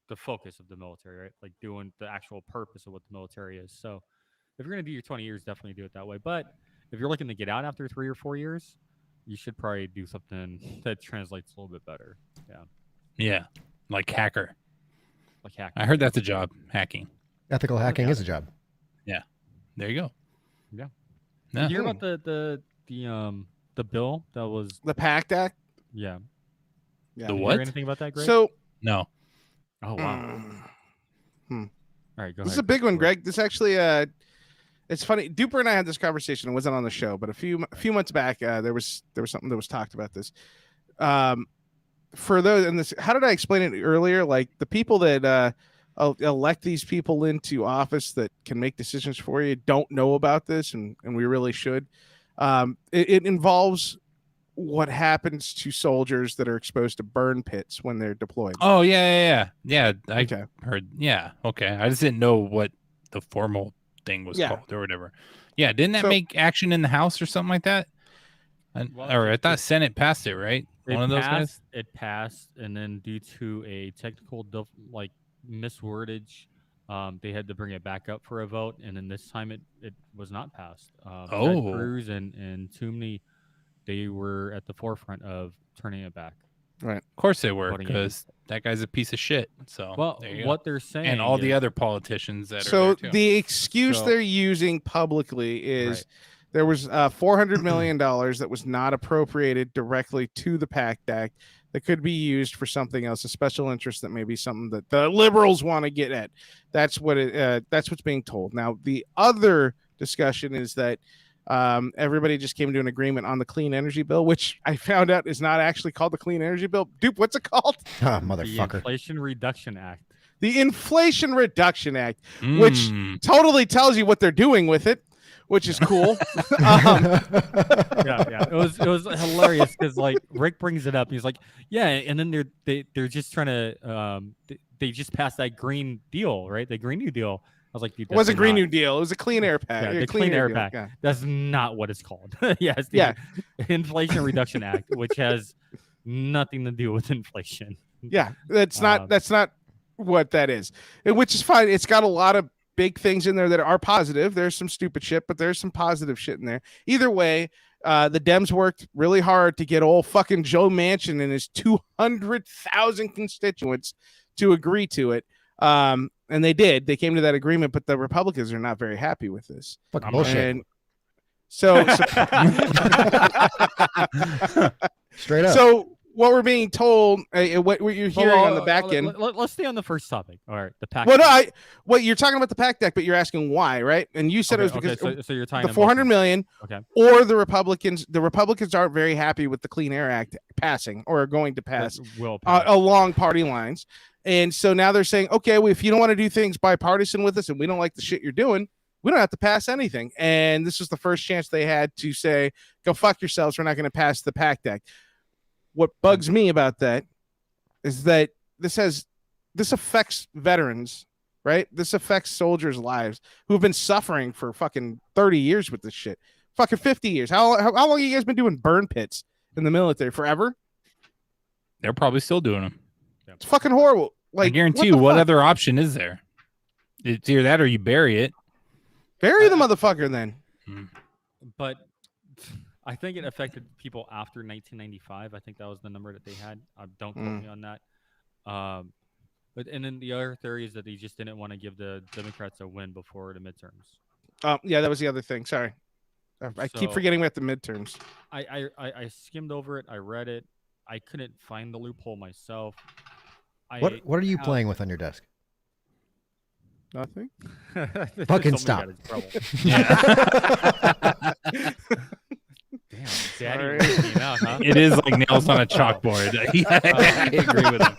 the focus of the military, right? Like doing the actual purpose of what the military is. So if you're going to do your 20 years, definitely do it that way. But if you're looking to get out after 3 or 4 years, you should probably do something that translates a little bit better. Yeah, like hacker. I heard that's a job. Hacking. Ethical hacking is a job. Yeah. There you go. Yeah. Did you hear about the bill that was the PACT Act? Yeah. The Did you what? hear anything about that, Greg? So no. Oh wow. All right, go ahead. This is a big one, Greg. This actually it's funny. Duper and I had this conversation. It wasn't on the show, but a few months back, there was something that was talked about this. For those, and this, how did I explain it earlier? Like the people that elect these people into office that can make decisions for you don't know about this, and we really should. It involves what happens to soldiers that are exposed to burn pits when they're deployed. Oh yeah. I Okay. heard. Yeah. Okay. I just didn't know what the formal thing was called or whatever. Yeah. Didn't that make action in the House or something like that? Or I thought Senate passed it, right? One of those guys. It passed, and then due to a technical miswordage, they had to bring it back up for a vote, and then this time it was not passed. Ted Cruz and Toomey, they were at the forefront of turning it back. Right. Of course they were, because that guy's a piece of shit. So what they're saying, and all the other politicians that so are there too. the excuse they're using publicly is there was $400 million that was not appropriated directly to the PACT Act that could be used for something else, a special interest that may be something that the liberals want to get at. That's what's being told. Now, the other discussion is that everybody just came to an agreement on the clean energy bill, which I found out is not actually called the clean energy bill. Dupe, what's it called? Ah, motherfucker. The Inflation Reduction Act. The Inflation Reduction Act, which totally tells you what they're doing with it, which is cool. Yeah. It was hilarious because like Rick brings it up. He's like, yeah, and then they're just trying to they just passed that Green Deal, right? The Green New Deal. I was like, dude, it wasn't Green New Deal. It was a Clean Air Pact. Yeah, the Clean Air Pact. Yeah. That's not what it's called. Yes. The Inflation Reduction Act, which has nothing to do with inflation. Yeah, that's not what that is. Which is fine. It's got a lot of big things in there that are positive. There's some stupid shit, but there's some positive shit in there. Either way, the Dems worked really hard to get old fucking Joe Manchin and his 200,000 constituents to agree to it. and they did. They came to that agreement, but the Republicans are not very happy with this. Fucking bullshit. And so Straight up. So what we're being told, what you're hearing on the back end. Let's stay on the first topic. All right, the pack. Well, no, what you're talking about the PAC deck, but you're asking why, right? And you said it was because so you're tying the 400 million, okay, or the Republicans. The Republicans aren't very happy with the Clean Air Act passing or going to pass, along party lines. And so now they're saying, okay, well, if you don't want to do things bipartisan with us and we don't like the shit you're doing, we don't have to pass anything. And this is the first chance they had to say, go fuck yourselves. We're not going to pass the PAC Act. What bugs me about that is that this affects veterans, right? This affects soldiers' lives who have been suffering for fucking 30 years with this shit. Fucking 50 years. How long have you guys been doing burn pits in the military? Forever? They're probably still doing them. It's fucking horrible. Like, I guarantee you, what other option is there? It's either that or you bury it. Bury the motherfucker then. But I think it affected people after 1995. I think that was the number that they had. Don't quote me on that. But and then the other theory is that they just didn't want to give the Democrats a win before the midterms. Yeah, that was the other thing. Sorry, I keep forgetting about the midterms. I skimmed over it. I read it. I couldn't find the loophole myself. What are you playing with on your desk? Nothing. Fucking stop. Damn, Daddy working out, huh? It is like nails on a chalkboard. I agree with him.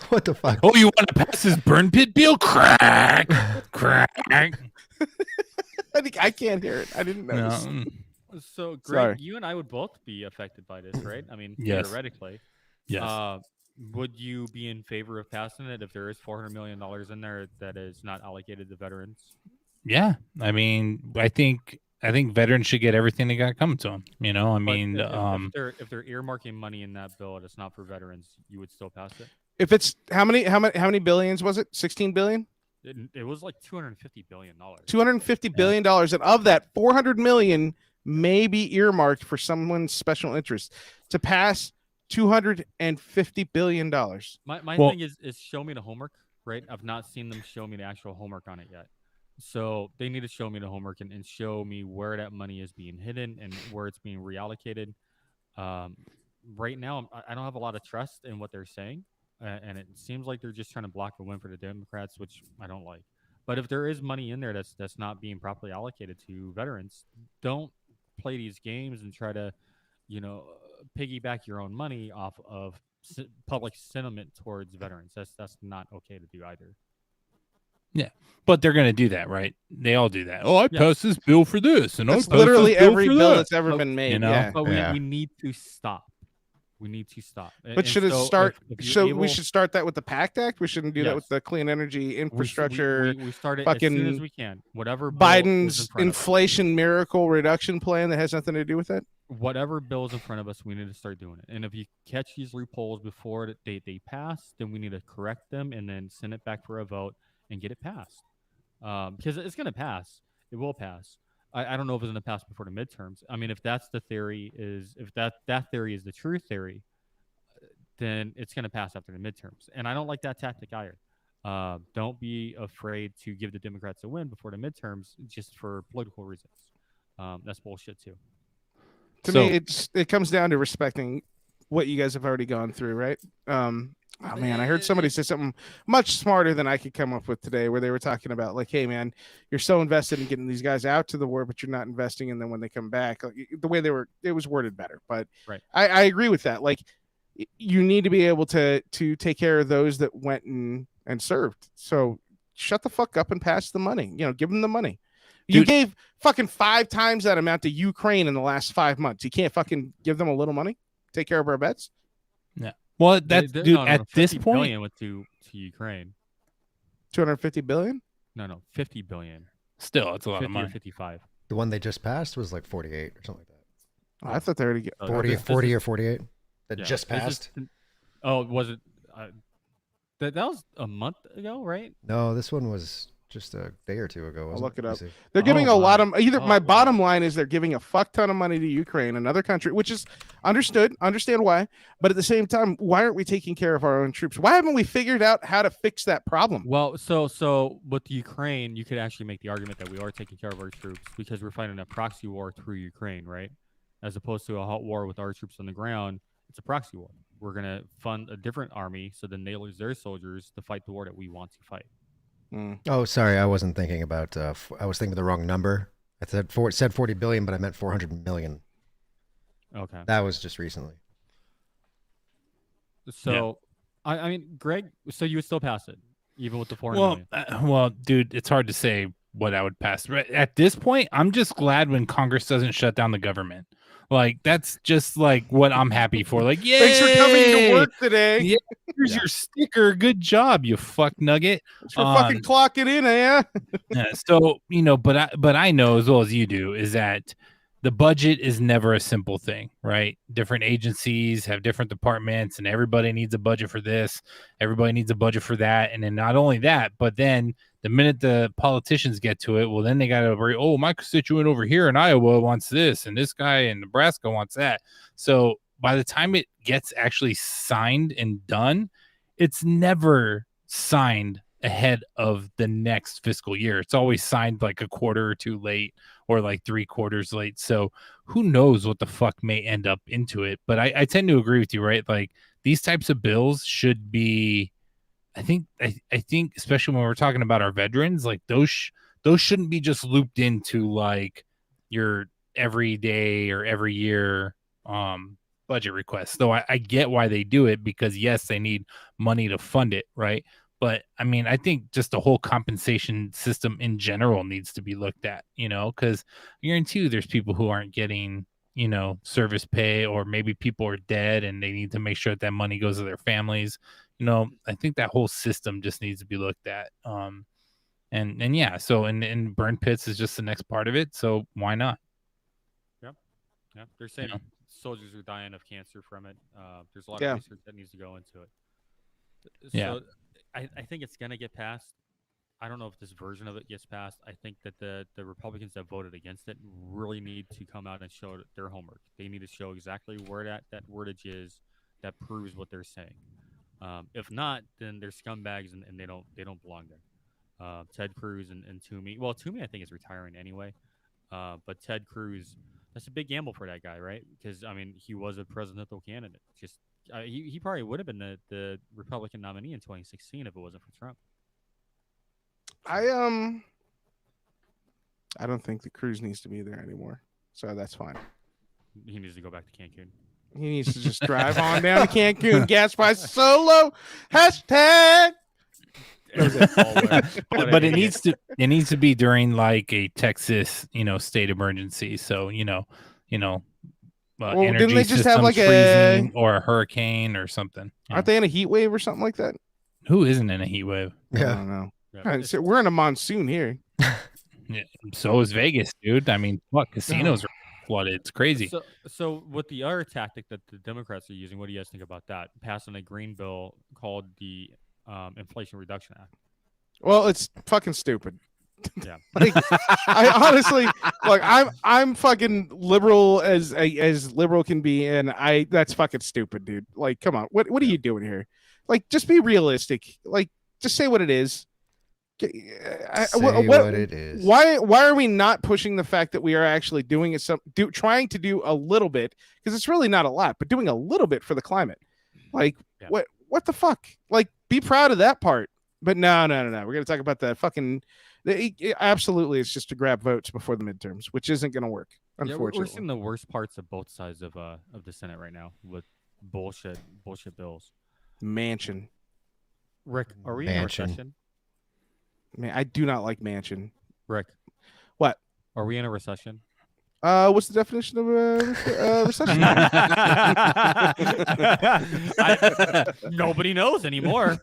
What the fuck? Oh, you want to pass this burn pit bill? Crack, crack. I can't hear it. I didn't notice. No. So, Greg, you and I would both be affected by this, right? I mean, theoretically. Yes. Would you be in favor of passing it if there is $400 million in there that is not allocated to veterans? Yeah, I mean, I think veterans should get everything they got coming to them. You know, I mean, if they're earmarking money in that bill that's not for veterans, you would still pass it. If it's how many billions was it? 16 billion. It was like $250 billion. $250 billion, and of that, 400 million may be earmarked for someone's special interest. To pass $250 billion. My thing is show me the homework, right? I've not seen them show me the actual homework on it yet. So they need to show me the homework and show me where that money is being hidden and where it's being reallocated. Right now, I don't have a lot of trust in what they're saying. And it seems like they're just trying to block a win for the Democrats, which I don't like. But if there is money in there that's not being properly allocated to veterans, don't play these games and try to, piggyback your own money off of public sentiment towards veterans. That's not okay to do either. Yeah, but they're going to do that, right? They all do that. Oh, I passed this bill for this, and that's literally every bill that's ever been made. You know? Yeah. But we need to stop. We need to stop. But should it start? We should start that with the PACT Act. We shouldn't do that with the clean energy infrastructure. We start it fucking as soon as we can. Whatever Biden's inflation miracle reduction plan that has nothing to do with that. Whatever bill is in front of us, we need to start doing it. And if you catch these loopholes before they pass, then we need to correct them and then send it back for a vote and get it passed. Because it's going to pass. It will pass. I don't know if it's going to pass before the midterms. I mean, if that's the theory if that theory is the true theory, then it's going to pass after the midterms. And I don't like that tactic either. Don't be afraid to give the Democrats a win before the midterms just for political reasons. That's bullshit too. To me, it comes down to respecting what you guys have already gone through, right? Oh man, I heard somebody say something much smarter than I could come up with today, where they were talking about like, hey man, you're so invested in getting these guys out to the war, but you're not investing in them when they come back. Like, the way it was worded better, but right. I agree with that. Like, you need to be able to take care of those that went and served. So shut the fuck up and pass the money. Give them the money. You gave fucking 5 times that amount to Ukraine in the last 5 months. You can't fucking give them a little money. Take care of our vets. Yeah. Well, that's at this point. Billion went to Ukraine. 250 billion? No, 50 billion. Still, it's a lot of money. 55. The one they just passed was like 48 or something like that. Oh, I thought they already get 40 or 48 that just passed. Was it? That was a month ago, right? No, this one was just a day or two ago. I'll Wasn't look it Let me up. see. They're giving Oh, a lot my. of either. Oh, My wow. bottom line is they're giving a fuck ton of money to Ukraine, another country, which is understand why. But at the same time, why aren't we taking care of our own troops? Why haven't we figured out how to fix that problem? Well, so with Ukraine, you could actually make the argument that we are taking care of our troops because we're fighting a proxy war through Ukraine, right? As opposed to a hot war with our troops on the ground, it's a proxy war. We're gonna fund a different army so then they lose their soldiers to fight the war that we want to fight. Oh, sorry, I wasn't thinking about. I was thinking of the wrong number. I said 40 billion, but I meant 400 million. Okay. That was just recently. So, I mean, Greg, so you would still pass it, even with the 400 Well, million? well, dude, it's hard to say what I would pass. But at this point, I'm just glad when Congress doesn't shut down the government. Like that's just like what I'm happy for. Like, yeah, Thanks for coming to work today. Yeah, here's your sticker. Good job, you fuck nugget. Thanks for fucking clocking in, eh? Yeah, so but I know as well as you do is that the budget is never a simple thing, right? Different agencies have different departments, and everybody needs a budget for this, everybody needs a budget for that, and then not only that, but then the minute the politicians get to it, well, then they got to worry. Oh, my constituent over here in Iowa wants this, and this guy in Nebraska wants that. So by the time it gets actually signed and done, it's never signed ahead of the next fiscal year. It's always signed like a quarter or two late or like 3 quarters late. So who knows what the fuck may end up into it. But I tend to agree with you, right? Like these types of bills should be, I think especially when we're talking about our veterans, like those shouldn't be just looped into like your every day or every year budget requests. Though I get why they do it, because yes, they need money to fund it, right? But I mean, I think just the whole compensation system in general needs to be looked at, because I guarantee you there's people who aren't getting, service pay, or maybe people are dead and they need to make sure that money goes to their families. I think that whole system just needs to be looked at. And yeah, so and burn pits is just the next part of it. So why not? Yeah. They're saying soldiers are dying of cancer from it. There's a lot Yeah. of research that needs to go into it. Yeah. So I think it's going to get passed. I don't know if this version of it gets passed. I think that the Republicans that voted against it really need to come out and show their homework. They need to show exactly where that wordage is that proves what they're saying. If not, then they're scumbags and they don't belong there. Ted Cruz and Toomey. Well, Toomey I think is retiring anyway. But Ted Cruz, that's a big gamble for that guy, right? Because I mean, he was a presidential candidate. Just he probably would have been the Republican nominee in 2016 if it wasn't for Trump. I don't think the Cruz needs to be there anymore, so that's fine. He needs to go back to Cancun. He needs to just drive on down to Cancun, gas price solo, hashtag. But it needs to be during like a Texas, state emergency. So Well, energy didn't they just have systems like freezing or a hurricane or something? Aren't they in a heat wave or something like that? Who isn't in a heat wave? I Yeah. don't know. Yeah, So we're in a monsoon here. Yeah, so is Vegas, dude. I mean, fuck, casinos are flooded. It's crazy. So with the other tactic that the Democrats are using, what do you guys think about that? Passing a green bill called the Inflation Reduction Act. Well, it's fucking stupid. Yeah. Like, I honestly, like, I'm fucking liberal as liberal can be, and that's fucking stupid, dude. Like, come on, what are you doing here? Like, just be realistic. Like, just say what it is. What it is. Why are we not pushing the fact that we are actually doing it? Trying to do a little bit, because it's really not a lot, but doing a little bit for the climate. Like, what the fuck? Like, be proud of that part. But no. We're gonna talk about that fucking. Absolutely, it's just to grab votes before the midterms, which isn't gonna work. Unfortunately, we're seeing the worst parts of both sides of the Senate right now with bullshit bills. Manchin. Rick, are we in a recession? Man, I do not like Manchin. Rick, what? Are we in a recession? What's the definition of a recession? Nobody knows anymore.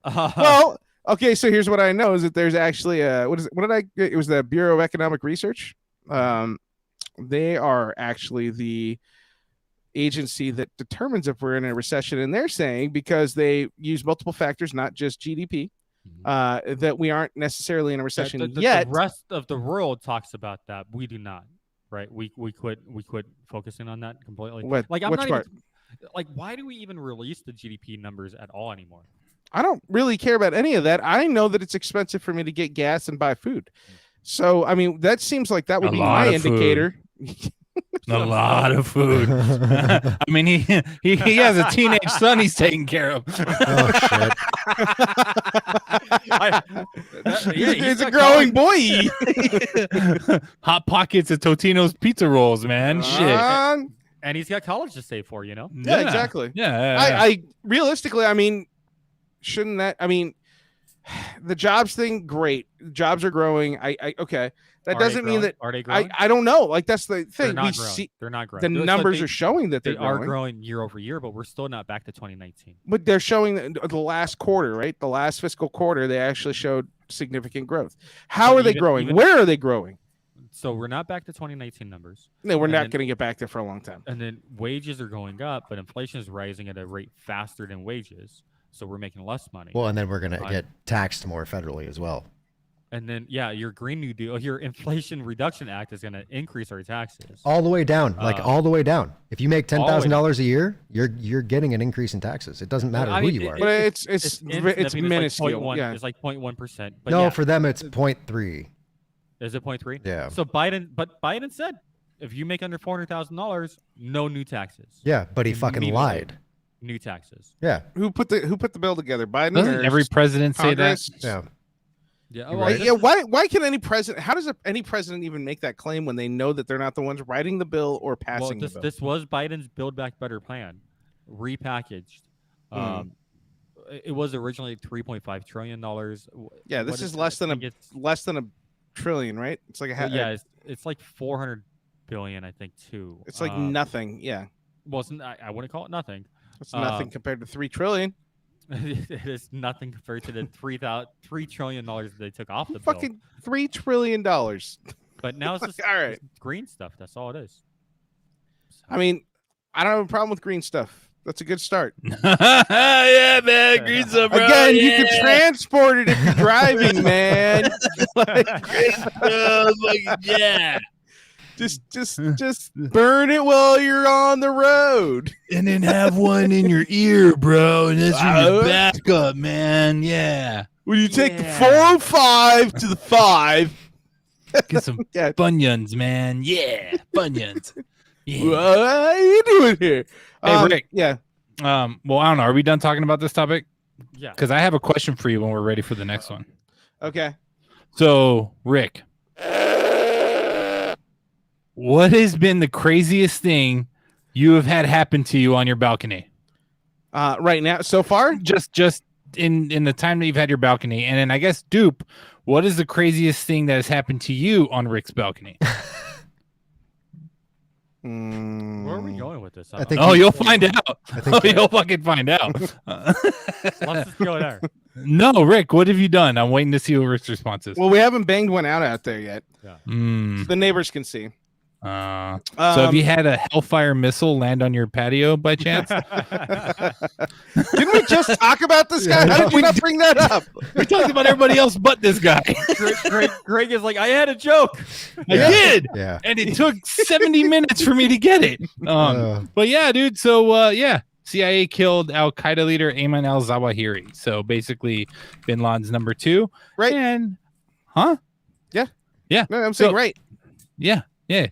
Well, okay, so here's what I know is that there's actually it was the Bureau of Economic Research. They are actually the agency that determines if we're in a recession, and they're saying, because they use multiple factors, not just GDP, that we aren't necessarily in a recession the yet. rest of the world talks about that. We do not. Right? We quit focusing on that completely. What? Like I'm Which not part? even, like why do we even release the GDP numbers at all anymore? I don't really care about any of that. I know that it's expensive for me to get gas and buy food. So, I mean, that seems like that would A be lot my of food. indicator. A lot of food. I mean, he has a teenage son he's taking care of. Oh shit! It's a growing boy. Hot Pockets of Totino's pizza rolls, man. Shit. And he's got college to save for, you know? Yeah, exactly. Yeah. I realistically, I mean, shouldn't that? I mean, the jobs thing, great. Jobs are growing. Okay. That doesn't mean that. Are they growing? I don't know. Like that's the thing. They're not We growing. see They're not growing. the numbers are showing that they they're are growing. growing year over year, but we're still not back to 2019. But they're showing the last quarter, right? The last fiscal quarter, they actually showed significant growth. How are they growing? Where are they growing? So we're not back to 2019 numbers. No, we're not going to get back there for a long time. And then wages are going up, but inflation is rising at a rate faster than wages. So we're making less money. Well, and then we're gonna get taxed more federally as well. And then, yeah, your Green New Deal, your Inflation Reduction Act is going to increase our taxes All the way down, all the way down. If you make $10,000 a year, you're getting an increase in taxes. It doesn't matter who you are. But it's minuscule. Like yeah. It's like 0.1%. But no, yeah, for them it's 0.3. Is it 0.3? Yeah. So Biden said, if you make under $400,000, no new taxes. Yeah, but he fucking lied. New taxes. Yeah. Who put the bill together? Biden. Doesn't every president say that? Congress? Yeah. Yeah. Right. Yeah. Why can any president? How does any president even make that claim when they know that they're not the ones writing the bill or passing the bill? This was Biden's Build Back Better plan, repackaged. It was originally $3.5 trillion. Yeah, this is less than a trillion, right? It's like it's like 400 billion, I think, too. It's like nothing. Yeah. Well, I wouldn't call it nothing. It's nothing compared to $3 trillion. It is nothing compared to the $3 trillion that they took off the bill. Fucking $3 trillion. But now it's just all right. It's green stuff. That's all it is. So. I mean, I don't have a problem with green stuff. That's a good start. Yeah, man, green stuff, bro. Again, you can transport it if you're driving, man. Yeah. Just burn it while you're on the road. And then have one in your ear, bro. And that's your backup, man. Yeah. When you take the 405 to the 5. Get some bunions, man. Yeah. Bunions. Yeah. What are you doing here? Hey, Rick. Yeah. Well, I don't know. Are we done talking about this topic? Yeah. Because I have a question for you when we're ready for the next one. Okay. So, Rick, what has been the craziest thing you have had happen to you on your balcony? Right now, so far? Just in the time that you've had your balcony. And then I guess, Dupe, what is the craziest thing that has happened to you on Rick's balcony? Where are we going with this? You'll find out. You'll fucking find out. Let's just go there. No, Rick, what have you done? I'm waiting to see what Rick's response is. Well, we haven't banged one out there yet. Yeah. So the neighbors can see. So have you had a Hellfire missile land on your patio by chance? Didn't we just talk about this guy? How did you not bring that up? We talked about everybody else but this guy. Greg is like, I had a joke. I did. Yeah. And it took 70 minutes for me to get it. But yeah, dude. So CIA killed Al-Qaeda leader Ayman al-Zawahiri. So basically Bin Laden's number 2. Right. And Yeah. No, I'm saying right. Yeah. Yeah.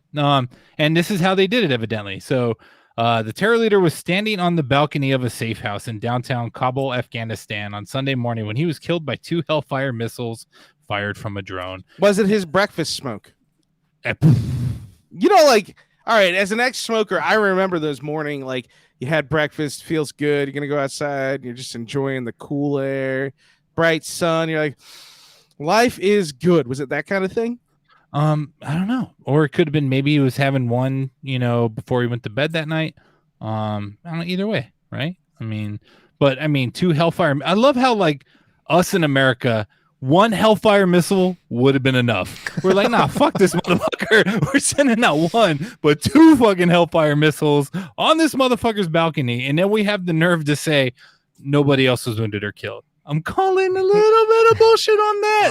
And this is how they did it, evidently. So the terror leader was standing on the balcony of a safe house in downtown Kabul, Afghanistan on Sunday morning when he was killed by 2 Hellfire missiles fired from a drone. Was it his breakfast smoke? You know, like, all right, as an ex-smoker, I remember those morning, like, you had breakfast, feels good, you're going to go outside, you're just enjoying the cool air, bright sun, you're like, life is good. Was it that kind of thing? I don't know. Or it could have been maybe he was having one, before he went to bed that night. I don't know, either way, right? I mean, 2 Hellfire. I love how, like, us in America, 1 Hellfire missile would have been enough. We're like, nah, fuck this motherfucker. We're sending out 1, but 2 fucking Hellfire missiles on this motherfucker's balcony. And then we have the nerve to say nobody else was wounded or killed. I'm calling a little bit of bullshit on that.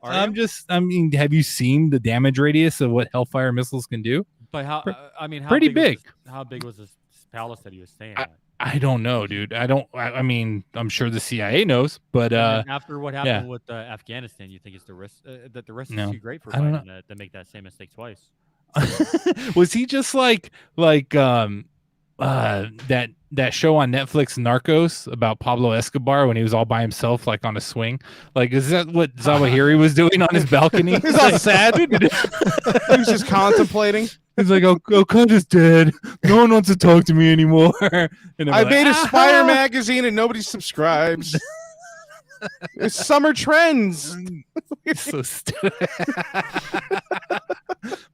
Are you? I mean, have you seen the damage radius of what Hellfire missiles can do? But how? I mean, how pretty big. big. How big was this palace that he was staying I, at? I don't know, dude. I mean, I'm sure the CIA knows, but And then after what happened yeah. with Afghanistan, you think it's the risk that the risk No, is too great for I don't Biden to make that same mistake twice? Was he just like that show on Netflix, Narcos, about Pablo Escobar when he was all by himself, like on a swing? Like, is that what Zawahiri was doing on his balcony? He's all sad. He was just contemplating. He's like, Al-Qaeda's dead. No one wants to talk to me anymore. And I made Aspire magazine and nobody subscribes. It's summer trends. So stupid.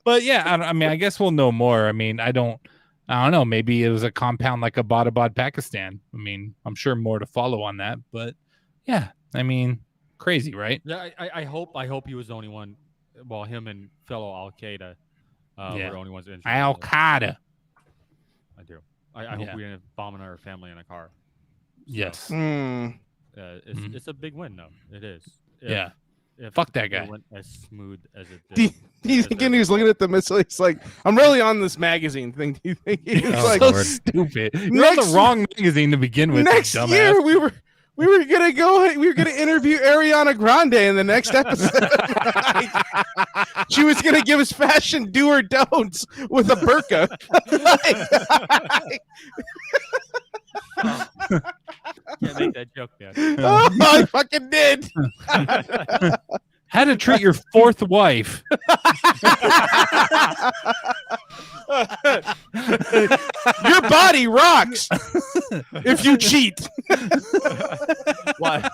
But yeah, I mean, I guess we'll know more. I mean, I don't know. Maybe it was a compound like Abbottabad, Pakistan. I mean, I'm sure more to follow on that. But yeah, I mean, crazy, right? Yeah, I hope he was the only one. Well, him and fellow Al Qaeda were the only ones injured. Al Qaeda. I do. I hope we didn't bomb our family in a car. So, yes. It's a big win, though. It is. Fuck that guy. It went as smooth as it Do did. you think he was looking at the missile? He's like, I'm really on this magazine thing. Do you think he was like, so stupid? You're on the wrong magazine to begin with. Next year, we were gonna interview Ariana Grande in the next episode. She was gonna give us fashion do or don'ts with a burqa. Can't make that joke, man. Oh, I fucking did. How to treat your fourth wife. Your body rocks if you cheat. What?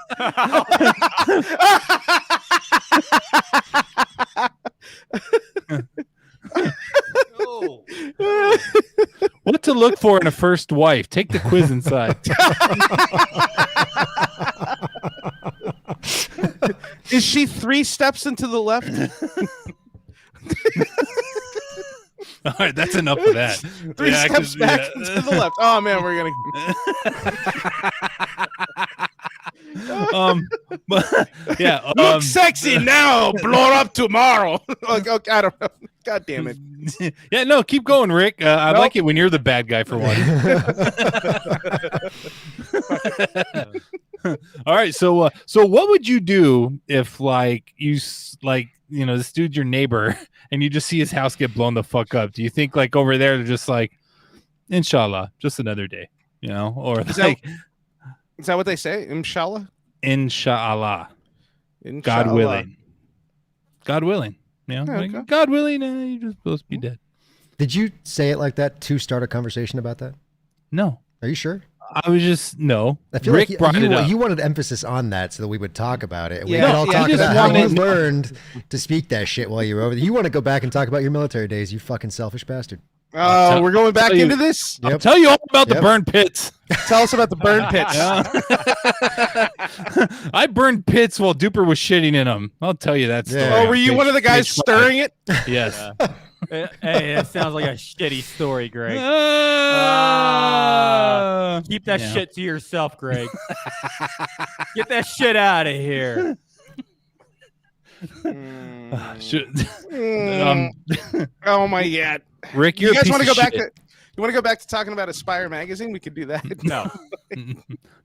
What to look for in a first wife? Take the quiz inside. Is she 3 steps into the left? All right, that's enough of that. 3 steps back to the left. Oh man, we're gonna. But yeah, look sexy now, blow up tomorrow. Like, okay, I don't know. God damn it. Yeah, no, keep going, Rick. I like it when you're the bad guy for one. All right, so what would you do if this dude's your neighbor and you just see his house get blown the fuck up? Do you think like over there they're just like, inshallah, just another day, or Is like, is that what they say? Inshallah. Inshallah. God willing. God willing. Okay. God willing, you're just supposed to be dead. Did you say it like that to start a conversation about that? No. Are you sure? I was just no. I feel Rick like brought it up. You wanted emphasis on that so that we would talk about it. We Yeah. could all Yeah, talk he about just how you wanted- learned to speak that shit while you were over there. You want to go back and talk about your military days, you fucking selfish bastard. Oh, we're going back into this? I'll tell you all about the burn pits. Tell us about the burn pits. I burned pits while Duper was shitting in them. I'll tell you that story. Oh, were you one of the guys stirring it? Yes. Hey, it sounds like a shitty story, Greg. Keep that shit to yourself, Greg. Get that shit out of here. Oh my god, Rick, you you're guys want to go back to? You want to go back to talking about Aspire magazine? We could do that. No,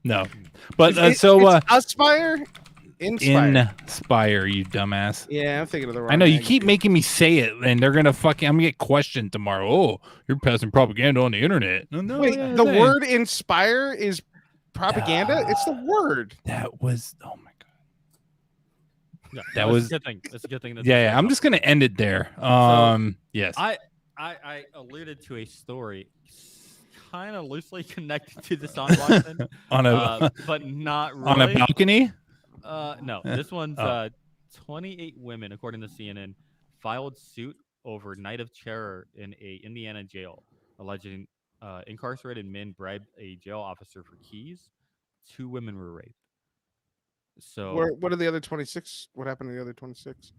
no. But It's Aspire, Inspire, you dumbass. Yeah, I'm thinking of the wrong. I know you magazine. keep making me say it, and they're gonna fucking. I'm gonna get questioned tomorrow. Oh, you're passing propaganda on the internet. No, Wait, the word inspire is propaganda. It's the word. That was. Oh my god. Yeah, That was a good thing. That's a good thing. Yeah. I'm just gonna end it there. Yes. I alluded to a story, kind of loosely connected to the song Watson, but not really. On a balcony. No, this one's 28 women, according to CNN, filed suit over night of terror in a Indiana jail, alleging incarcerated men bribed a jail officer for keys. 2 women were raped. So What are the other 26? What happened to the other 26?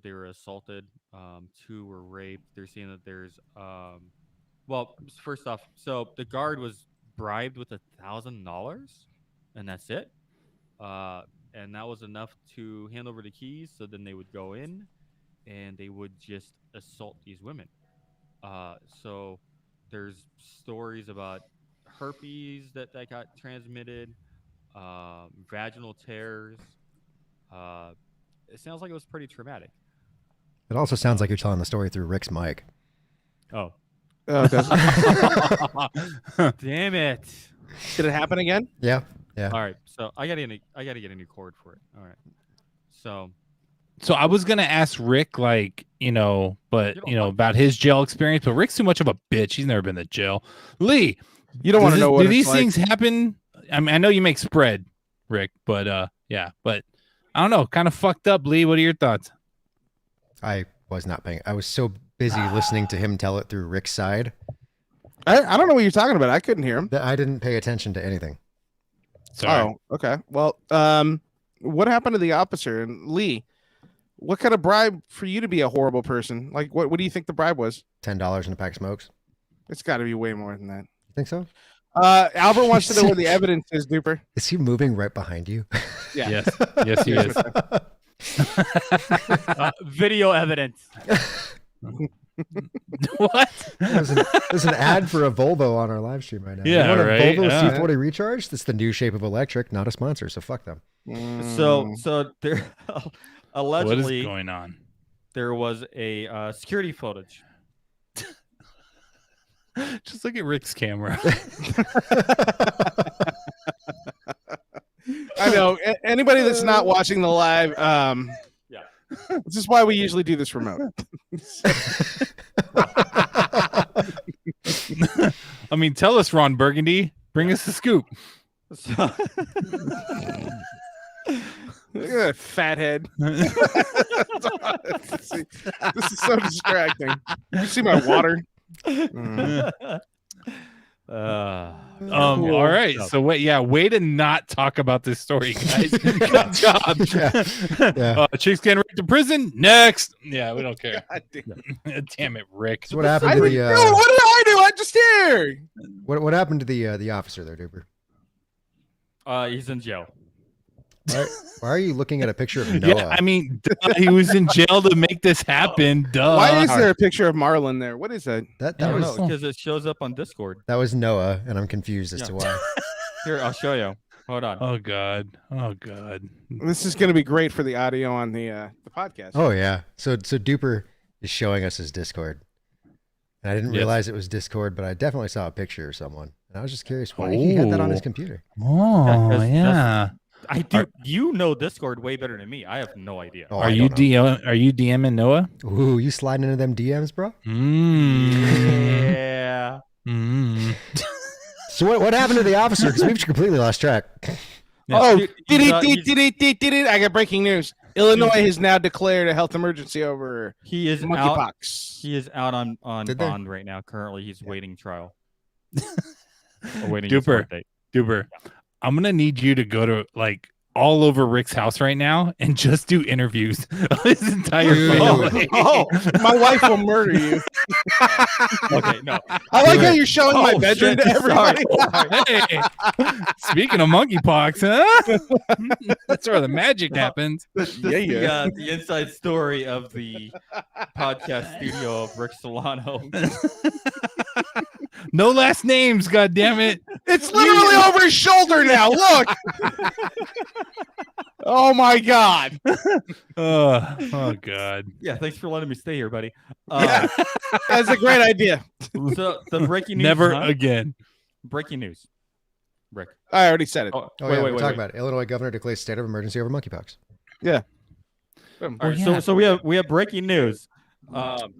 they were assaulted. 2 were raped. They're saying that there's well, first off, so the guard was bribed with $1,000, and that's it. and that was enough to hand over the keys. So then they would go in, and they would just assault these women. So there's stories about herpes that got transmitted, vaginal tears. It sounds like it was pretty traumatic. It also sounds like you're telling the story through Rick's mic. Oh. Oh, does it? Damn it. Did it happen again? Yeah. Yeah. All right. So I gotta get a new cord for it. All right. So I was gonna ask Rick, like, but about his jail experience, but Rick's too much of a bitch. He's never been to jail. Lee, you don't want to know what do these like. things happen? I mean, I know you make spread, Rick, but yeah, but I don't know, kind of fucked up. Lee, what are your thoughts? I was not paying. I was so busy listening to him tell it through Rick's side. I don't know what you're talking about. I couldn't hear him. That I didn't pay attention to anything. Sorry. Oh, okay. Well, what happened to the officer? And Lee, what kind of bribe for you to be a horrible person? Like, what do you think the bribe was? $10 and a pack of smokes. It's got to be way more than that. You think so? Albert wants to know where the evidence is, Duper. Is he moving right behind you? Yeah. Yes, he is. Video evidence. What? There's an ad for a Volvo on our live stream right now. Yeah, you want right. a Volvo Yeah. C40 Recharge? That's the new shape of electric, not a sponsor, so fuck them. So there allegedly What is going on? there was a security footage. Just look at Rick's camera. I know. Anybody that's not watching the live, Yeah. this is why we usually do this remote. I mean, tell us, Ron Burgundy. Bring us the scoop. So, Look at that fat head. This is so distracting. You see my water? All right. So way to not talk about this story, guys. Good job. Yeah. Chicks getting right to prison. Next. Yeah, we don't care. God damn. Damn it, Rick. So what happened to the? What did I do? I'm just here. What happened to the officer there, Duper? he's in jail. Why are you looking at a picture of Noah? Yeah, I mean, he was in jail to make this happen. Duh. Why is there a picture of Marlon there? What is that? That I don't was know, because it shows up on Discord. that was Noah, and I'm confused as to why. Here, I'll show you. Hold on. Oh God. Oh God. This is going to be great for the audio on the podcast. Oh yeah. So Duper is showing us his Discord, and I didn't realize it was Discord, but I definitely saw a picture of someone, and I was just curious why he had that on his computer. Oh yeah. I do. You know Discord way better than me. I have no idea. Oh, Are you DMing Noah? Ooh, you sliding into them DMs, bro? Yeah. So what happened to the officer? Because we've completely lost track. Yeah. Oh, He's, I got breaking news. Illinois has now declared a health emergency over He is out. monkeypox. He is out on Did they? bond right now. Currently, he's waiting trial. Awaiting his Duper. court date. Duper. I'm gonna need you to go to like all over Rick's house right now and just do interviews of his entire family. Oh, my wife will murder you. Okay, no. I like how you're showing my bedroom shit, to everybody. Hey, speaking of monkeypox, huh? That's where the magic happens. Yeah. The inside story of the podcast studio of Rick Solano. No last names, god damn it. It's literally over his shoulder now. Look. Oh my God. Oh god. Yeah, thanks for letting me stay here, buddy. Yeah. That's a great idea. So the breaking news. Never huh? again. Breaking news. Rick. I already said it. Oh, Oh yeah, we're talking about it. Illinois governor declares state of emergency over monkeypox. Yeah. All right, so we have breaking news. What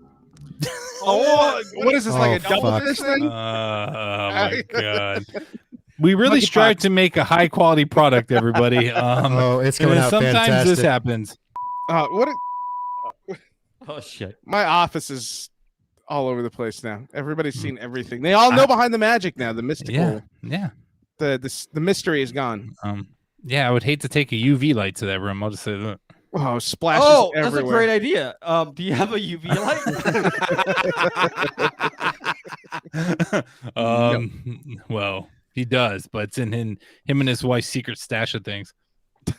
is this, like a Oh, double fuck. fish thing? Oh my god. We really Monkeypox. strive to make a high quality product, everybody. Oh, it's coming and out sometimes fantastic. this happens. Oh shit. My office is all over the place now. Everybody's seen everything. They all know behind the magic now. The mystical. Yeah. The mystery is gone. Yeah, I would hate to take a UV light to that room. I'll just say that. Oh, splashes That's everywhere. a great idea. Do you have a UV light? Well, he does, but it's in him and his wife's secret stash of things.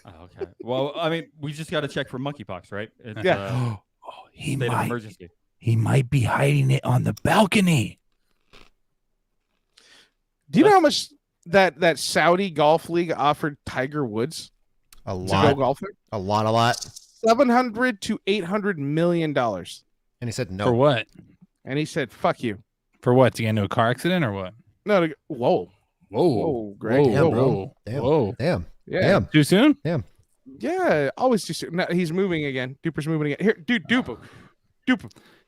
Oh, okay. Well, I mean, we just got to check for monkeypox, right? It's, Yeah. He state of might. emergency. He might be hiding it on the balcony. Do you know how much that Saudi golf league offered Tiger Woods A to go lot. golfing? A lot. $700 to $800 million. And he said no. For what? And he said, "Fuck you." For what? To get into a car accident or what? No. Whoa. Whoa, Greg. Damn, Whoa. bro. Damn. Whoa. Damn. Yeah. Damn. Too soon? Yeah. Always too soon. No, he's moving again. Duper's moving again. Here, dude. Duper.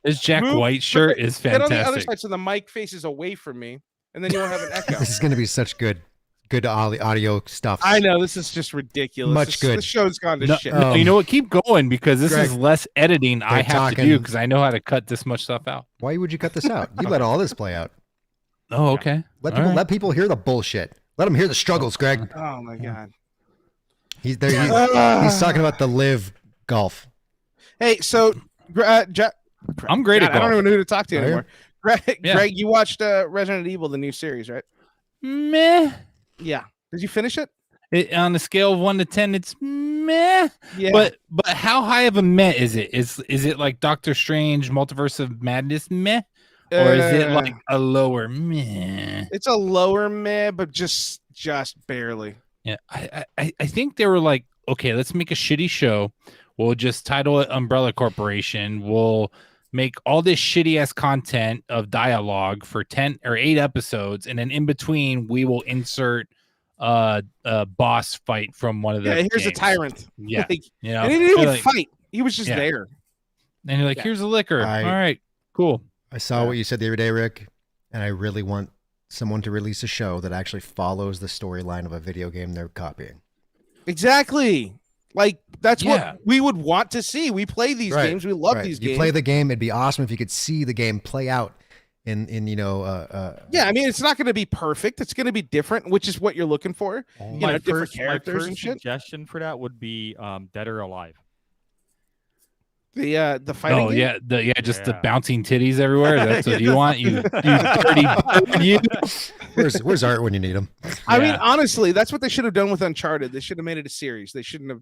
This Jack Move- White shirt is Get on the other fantastic. side so the mic faces away from me, and then you won't have an echo. This is going to be such good audio stuff. I know this is just ridiculous. Much good. The show's gone to No, shit. no, you know what? Keep going because this is Greg, less editing I have to do talking- because I know how to cut this much stuff out. Why would you cut this out? You let all this play out. Oh, okay. Let people hear the bullshit. Let them hear the struggles, Greg. Oh my god. He's there. He's talking about the live golf. Hey, so I'm great at I don't golf. even know who to talk to Are you? anymore. Greg, Yeah. Greg, you watched Resident Evil, the new series, right? Meh. Yeah. Did you finish it? On a scale of 1 to 10, it's meh. Yeah. But how high of a meh is it? Is it like Doctor Strange Multiverse of Madness meh? Or is it like a lower meh? It's a lower meh, but just barely. Yeah, I think they were like, okay, let's make a shitty show. We'll just title it Umbrella Corporation. We'll make all this shitty ass content of dialogue for 10 or 8 episodes, and then in between we will insert a boss fight from one of the Here's a games. tyrant. Yeah, Like, you know, and he didn't even like, fight. He was just Yeah. there. and you're like, Yeah. here's a liquor. I- All right, cool. I saw what you said the other day, Rick, and I really want someone to release a show that actually follows the storyline of a video game they're copying. Exactly. Like that's Yeah. what we would want to see. We play these Right, games. We love Right. these You games. play the game. It'd be awesome if you could see the game play out in Yeah, I mean, it's not going to be perfect. It's going to be different, which is what you're looking for. You know, different my characters first and shit. suggestion for that would be Dead or Alive. The fighting. Oh game? yeah, just the Yeah. bouncing titties everywhere. That's what you want. You dirty. You. Where's Art when you need him? I mean, Yeah. honestly, that's what they should have done with Uncharted. They should have made it a series. They shouldn't have.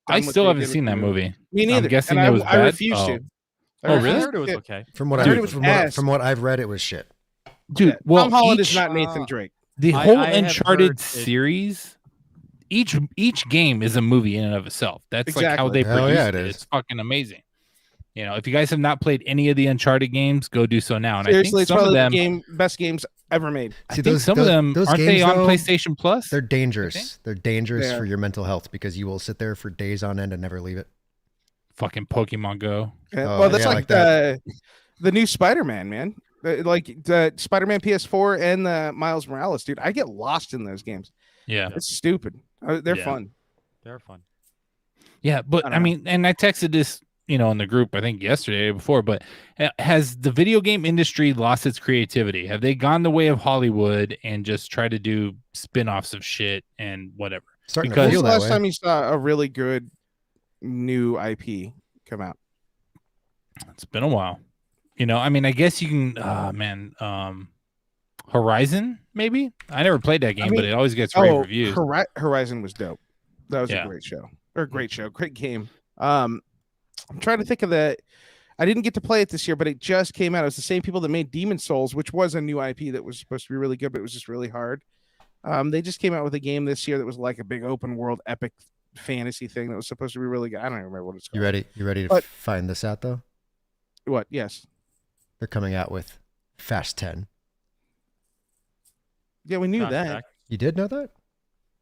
I done what still they haven't did seen with that the movie. Me neither. I'm guessing and it was I bad. refuse Oh. to. Oh, I really? I refuse heard it was to. okay. From what I I heard it was ass. from what I've read, it was shit. Dude, well, Tom Holland each, is not Nathan Drake. the I- whole I have Uncharted heard it- series. Each game is a movie in and of itself. That's like how Exactly. they Hell produce yeah, it. it is. It's fucking amazing. You know, if you guys have not played any of the Uncharted games, go do so now. And Seriously, I it's think some of probably them, the best games ever made. I think some of them those aren't they games, on though, PlayStation Plus? They're think. dangerous. They're dangerous They are. for your mental health because you will sit there for days on end and never leave it. Fucking Pokemon Go. Yeah, Oh, well, that's yeah, like like that. the new Spider-Man, man. Like the Spider-Man PS4 and the Miles Morales, dude. I get lost in those games. Yeah. It's stupid. They're Yeah. fun. They're fun. Yeah, but I I, don't know. mean, and I texted this, in the group, I think yesterday or before, but has the video game industry lost its creativity? Have they gone the way of Hollywood and just try to do spin-offs of shit and whatever? Starting Because- to feel When's the that last way. time you saw a really good new IP come out? It's been a while. I mean, I guess you can Horizon, maybe? I never played that game, but mean, it always gets rave reviews. Horizon was dope. That was Yeah. a great show. Or a great show. Great game. I'm trying to think of the I didn't get to play it this year, but it just came out. It was the same people that made Demon Souls, which was a new IP that was supposed to be really good, but it was just really hard. They just came out with a game this year that was like a big open world epic fantasy thing that was supposed to be really good. I don't even remember what it's called. You ready? You ready to But- find this out though? What? Yes. They're coming out with Fast 10. Yeah, we knew Fast that. Track. You did know that?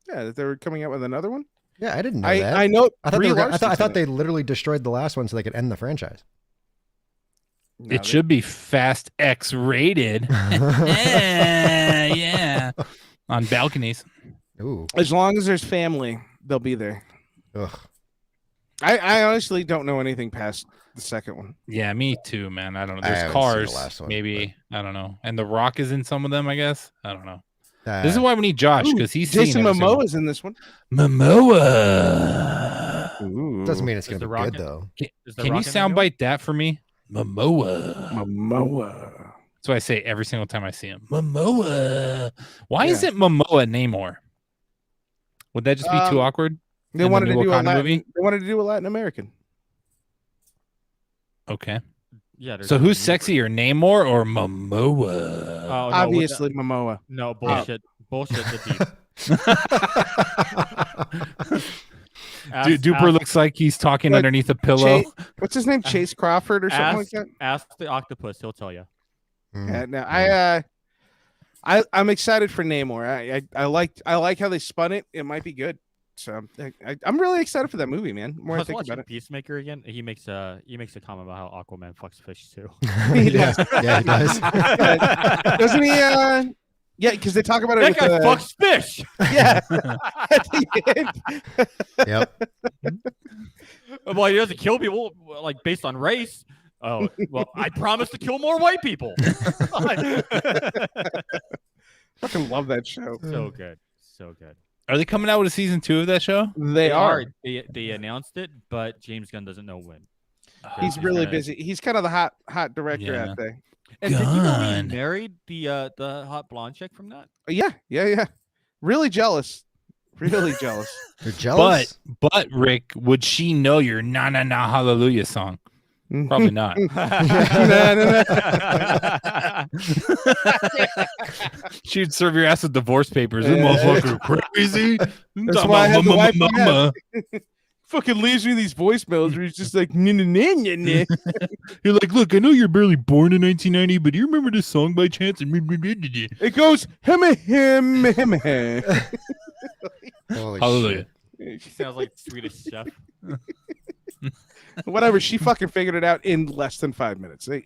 Yeah, that they were coming out with another one. Yeah, I didn't know that. I know. I thought, Brie they, were, I Larson's thought, I in thought it. they literally destroyed the last one so they could end the franchise. No, It should be Fast X rated. yeah. On balconies. Ooh. As long as there's family, they'll be there. Ugh. I honestly don't know anything past the second one. Yeah, me too, man. I don't know. I There's haven't seen the cars, last one, maybe. I don't know. And The Rock is in some of them, I guess. I don't know. Uh, This is why we need Josh, Ooh, because he's Jason seen every single- Momoa's in this one. Momoa. Ooh. doesn't mean it's Is going to The be Rock good in- though. Is The Can you Rock in the new one? soundbite that for me? Momoa. Momoa. That's what I say every single time I see him. Momoa. Why Yeah. isn't Momoa Namor? Would that just be too awkward? They In the wanted to new do a Wakanda Latin. movie? They wanted to do a Latin American. Okay. Yeah. they're So doing who's a new sexier, Namor or Momoa? version. Oh, no, Obviously, Momoa. no bullshit. Bullshit. The deep. Duper looks like he's talking Like, underneath a pillow. What's his name? Chase Crawford or something like that. Ask the octopus. He'll tell you. Yeah, no, I'm excited for Namor. I like how they spun it. It might be good. So I'm really excited for that movie, man. The more I Plus, think watching about it. Peacemaker again. He makes a comment about how Aquaman fucks fish too. Yeah, he does. Doesn't he? Yeah, because they talk about it. That with, guy fucks fish. Yeah. At the end. Yep. Well, he doesn't kill people like based on race. Oh, well, I promise to kill more white people. Fucking love that show. So good. So good. Are they coming out with a season 2 of that show? They are. They announced it, but James Gunn doesn't know when. He's really busy. He's kind of the hot director Yeah. out there. And did you know Gunn. he married the hot blonde chick from that? Yeah. Really jealous. Really jealous. You're jealous? But Rick, would she know your na na na hallelujah song? Probably not. She'd serve your ass with divorce papers. This motherfucker crazy. That's why I had the wife I have. Fucking leaves me these voicemails where he's just like, nah. You're like, look, I know you're barely born in 1990, but do you remember this song by chance? It goes him. Holy Hallelujah. She sounds like Swedish chef. Whatever. She fucking figured it out in less than 5 minutes. And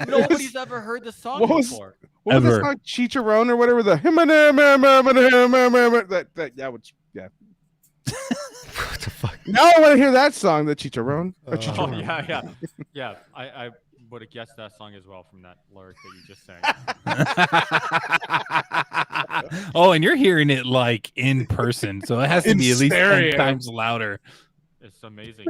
nobody's ever heard the song What was before. the song? Chicharron or whatever. The that was yeah. What the fuck? Now I want to hear that song, the Chicharron. Oh yeah. I would have guessed that song as well from that lyric that you just sang. Oh, and you're hearing it like in person, so it has to be at least 10 times louder. It's amazing.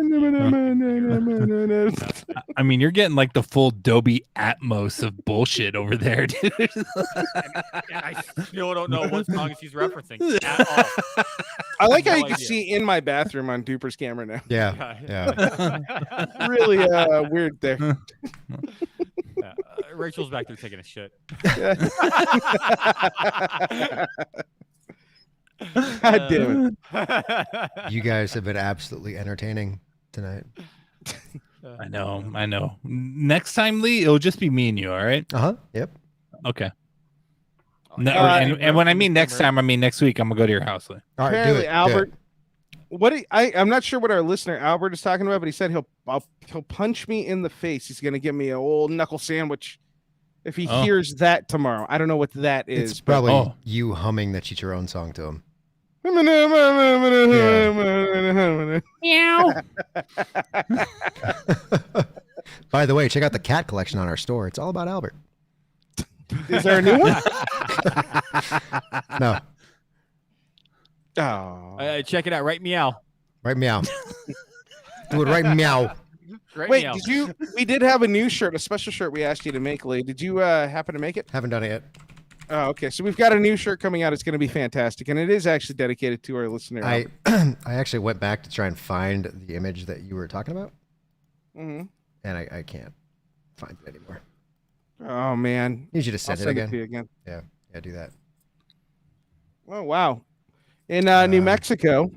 I mean, you're getting like the full Dolby Atmos of bullshit over there, dude. And I still don't know what songs he's referencing at all. I like how No you can idea. see in my bathroom on Duper's camera now. Yeah. Really weird there. Yeah, Rachel's back there taking a shit. God damn it. You guys have been absolutely entertaining tonight. I know. Next time, Lee, it'll just be me and you, all right? Yep. Okay. No, and when I mean next time, I mean next week. I'm gonna go to your house, Lee. All right, Apparently, do it. Albert. I'm not sure what our listener Albert is talking about, but he said he'll punch me in the face. He's gonna give me an old knuckle sandwich if he hears that tomorrow. I don't know what that is. It's probably you humming the Chicharron song to him. Meow. By the way, check out the cat collection on our store. It's all about Albert. Is there a new one? No. Oh. Check it out. Right meow. Right meow. Do it right meow. Right Wait, meow. we did have a new shirt, a special shirt we asked you to make, Lee. Did you happen to make it? Haven't done it yet. Oh, okay. So we've got a new shirt coming out. It's going to be fantastic, and it is actually dedicated to our listener. I actually went back to try and find the image that you were talking about, and I can't find it anymore. Oh man! You should just send it again. To you again. Yeah, do that. Oh wow! In New Mexico,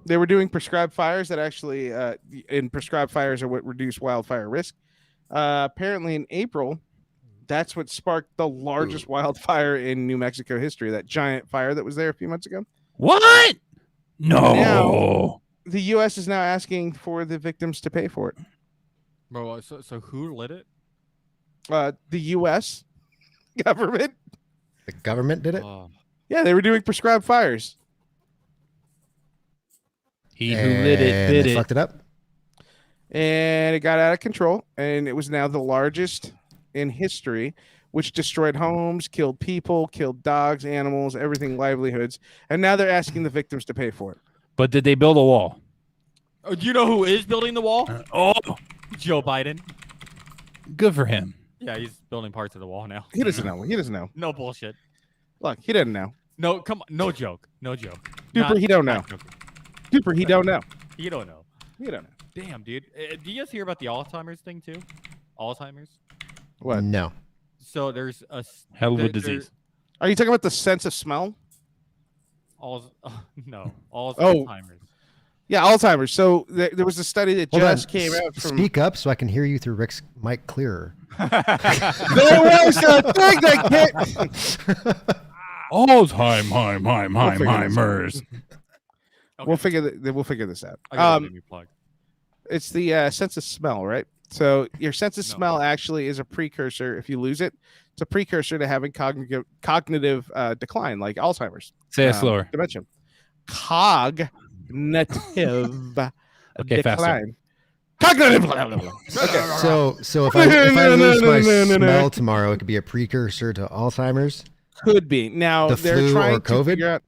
they were doing prescribed fires that actually, in prescribed fires are what reduce wildfire risk. Apparently, in April, that's what sparked the largest wildfire in New Mexico history. That giant fire that was there a few months ago. What? No. Now, the U.S. is now asking for the victims to pay for it. Bro, so who lit it? The U.S. government. The government did it? Yeah, they were doing prescribed fires. He who lit it did it. Fucked it up. And it got out of control, and it was now the largest in history, which destroyed homes, killed people, killed dogs, animals, everything, livelihoods. And now they're asking the victims to pay for it. But did they build a wall? Oh, do you know who is building the wall? Joe Biden. Good for him. Yeah, he's building parts of the wall now. He doesn't know. He doesn't know. No bullshit. Look, he doesn't know. No, come on. No joke. No joke. Duper, he don't know. Not joking. Duper, he don't know. You don't know. You don't know. Damn, dude. Do you guys hear about the Alzheimer's thing too? Alzheimer's. What? No. So there's Hell of a disease. Are you talking about the sense of smell? No. Oh. Alzheimer's. Yeah, Alzheimer's. So there was a study that Hold on. just came out from. Speak up so I can hear you through Rick's mic clearer. There was a thing that came. Alzheimer's. We'll figure this out. I gotta let me plug. It's the sense of smell, right? So your sense of smell actually is a precursor. If you lose it, it's a precursor to having cognitive decline, like Alzheimer's. Say it slower. Dementia. Cognitive Okay, faster. decline. Cognitive. Okay. So if I lose my smell tomorrow, it could be a precursor to Alzheimer's. Could be. Now The they're flu trying or to COVID? figure out.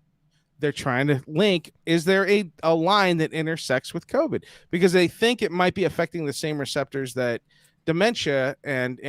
They're trying to link. Is there a line that intersects with COVID? Because they think it might be affecting the same receptors that dementia and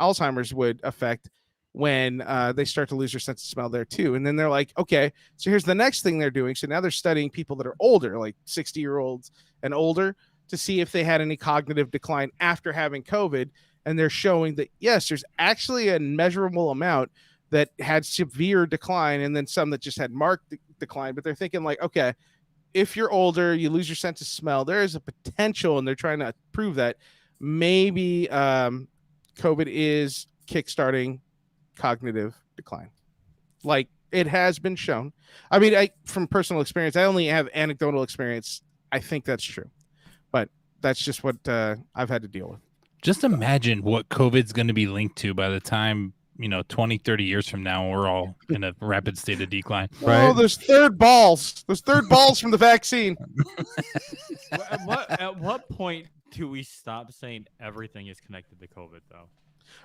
Alzheimer's would affect when they start to lose their sense of smell there too. And then they're like, okay, so here's the next thing they're doing. So now they're studying people that are older, like 60-year-olds and older, to see if they had any cognitive decline after having COVID. And they're showing that, yes, there's actually a measurable amount that had severe decline and then some that just had marked decline. But they're thinking like, okay, if you're older, you lose your sense of smell, there is a potential, and they're trying to prove that maybe COVID is kickstarting cognitive decline. Like it has been shown. I mean, from personal experience, I only have anecdotal experience. I think that's true, but that's just what I've had to deal with. Just imagine what COVID's going to be linked to by the time, 20, 30 years from now, we're all in a rapid state of decline. Right? Oh, there's third balls. There's third balls from the vaccine. At what point do we stop saying everything is connected to COVID, though?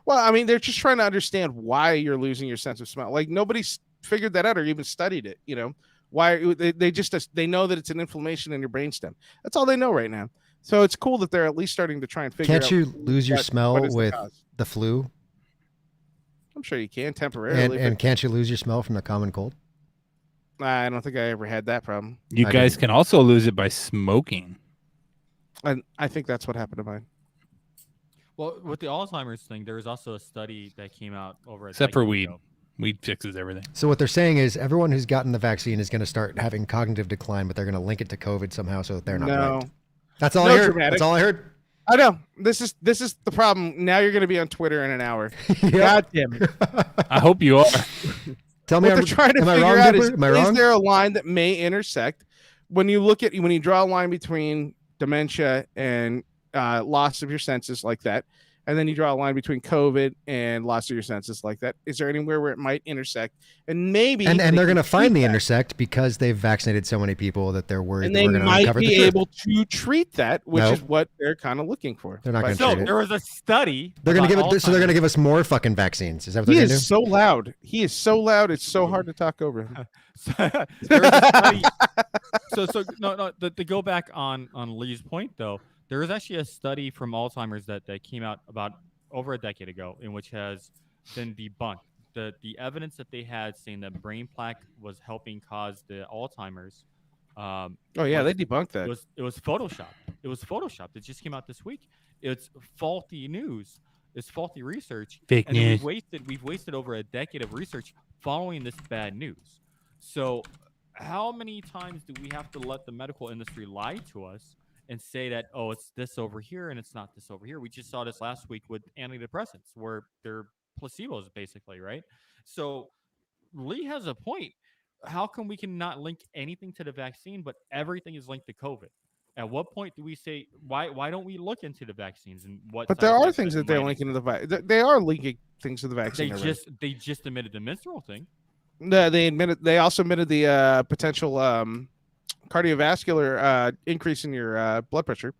Well, I mean, they're just trying to understand why you're losing your sense of smell. Like nobody's figured that out or even studied it. Why they know that it's an inflammation in your brainstem. That's all they know right now. So it's cool that they're at least starting to try and figure out. Can't you lose your smell with the flu? I'm sure you can temporarily. And can't you lose your smell from the common cold? I don't think I ever had that problem. You guys can also lose it by smoking. And I think that's what happened to mine. Well, with the Alzheimer's thing, there was also a study that came out over except for weed. Weed fixes everything. So what they're saying is everyone who's gotten the vaccine is going to start having cognitive decline, but they're going to link it to COVID somehow so that they're not right. That's all I heard. Dramatic. That's all I heard. I know. This is the problem. Now you're going to be on Twitter in an hour. God damn it. I hope you are. Tell me, what they're trying to figure out is wrong? There a line that may intersect when you draw a line between dementia and loss of your senses like that, and then you draw a line between COVID and loss of your senses like that. Is there anywhere where it might intersect? And maybe and they're going to find the intersect because they've vaccinated so many people that they're worried and that they we're going to might uncover the be truth. able to treat that, which is what they're kind of looking for. They're not going to So treat it. there was a study. They're going to give it. So they're going to give us more fucking vaccines. Is that what they're going to do? He is so loud. He is so loud. It's so hard to talk over him. There was a study. No. To go back on Lee's point though, there was actually a study from Alzheimer's that came out about over a decade ago, in which has been debunked. The evidence that they had saying that brain plaque was helping cause the Alzheimer's. They debunked that. It was Photoshopped. It was Photoshopped. It just came out this week. It's faulty news. It's faulty research. Fake news. We've wasted over a decade of research following this bad news. So how many times do we have to let the medical industry lie to us and say that, oh, it's this over here and it's not this over here? We just saw this last week with antidepressants where they're placebos basically, right? So Lee has a point. How come we cannot link anything to the vaccine, but everything is linked to COVID? At what point do we say, why don't we look into the vaccines and what? But there are things that they're linking to the vaccine. They are linking things to the vaccine. They just admitted the menstrual thing. No, they also admitted the potential cardiovascular increase in your blood pressure.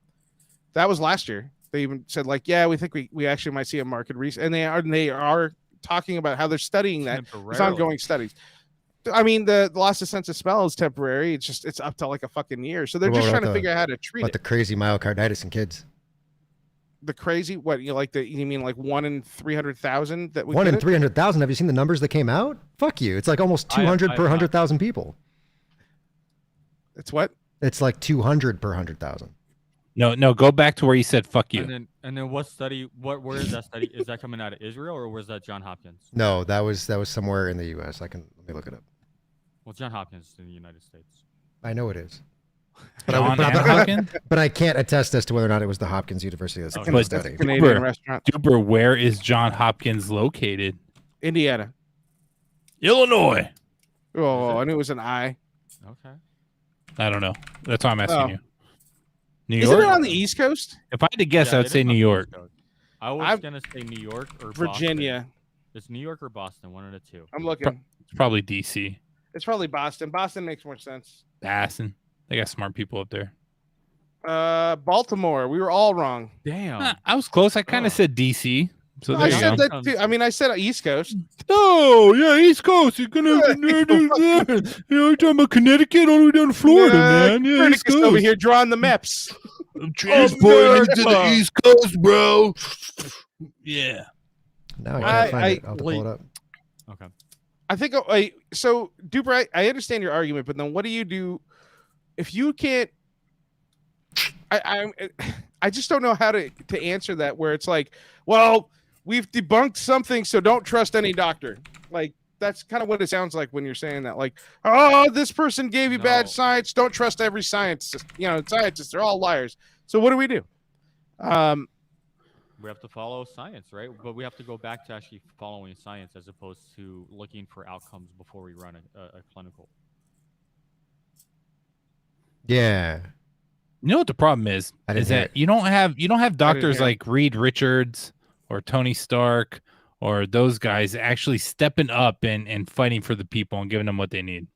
That was last year. They even said like, yeah, we think we actually might see a market reset, and they are talking about how they're studying that. It's ongoing studies. I mean, the loss of sense of smell is temporary. It's up to like a fucking year. So they're just trying to figure out how to treat it. But the crazy myocarditis in kids. the crazy? What you like? You mean like 1 in 300,000 that we 1 in get it? 300,000. Have you seen the numbers that came out? Fuck you. It's like almost 200 per 100,000 people. It's what? It's like 200 per 100,000. No, go back to where you said fuck you. And then what study? Where is that study? Is that coming out of Israel or was that John Hopkins? No, that was somewhere in the U.S. Let me look it up. Well, John Hopkins is in the United States. I know it is. But I can't attest as to whether or not it was the Hopkins University that's But study. Canadian restaurant. Duper, where is John Hopkins located? Indiana. Illinois. Oh, I knew it was an I. Okay. I don't know. That's why I'm asking you. New Isn't York? it on the East Coast? If I had to guess, I would say New York. I was gonna say New York or Virginia. Boston. It's New York or Boston, one of the two. I'm looking. It's probably DC. It's probably Boston. Boston makes more sense. Boston. They got smart people up there. Baltimore. We were all wrong. Damn. I was close. I kind of said DC. So I there said you go. that too. I mean, I said East Coast. Oh, yeah, East Coast. You're gonna, you're talking about Connecticut all the way down to Florida, man. Yeah, East Coast Coast. over here drawing the maps. I'm transporting you to the East Coast, bro. Yeah. No, I can't find it. I'll have to pull it up. Okay. I think so. Duper, I understand your argument, but then what do you do if you can't? I just don't know how to answer that. Where it's like, well, we've debunked something, so don't trust any doctor. Like that's kind of what it sounds like when you're saying that. Like, oh, this person gave you bad science. Don't trust every scientist. Scientists, they're all liars. So what do we do? We have to follow science, right? But we have to go back to actually following science as opposed to looking for outcomes before we run a clinical. Yeah. You know what the problem is? Is that you don't have doctors like Reed Richards or Tony Stark or those guys actually stepping up and fighting for the people and giving them what they need.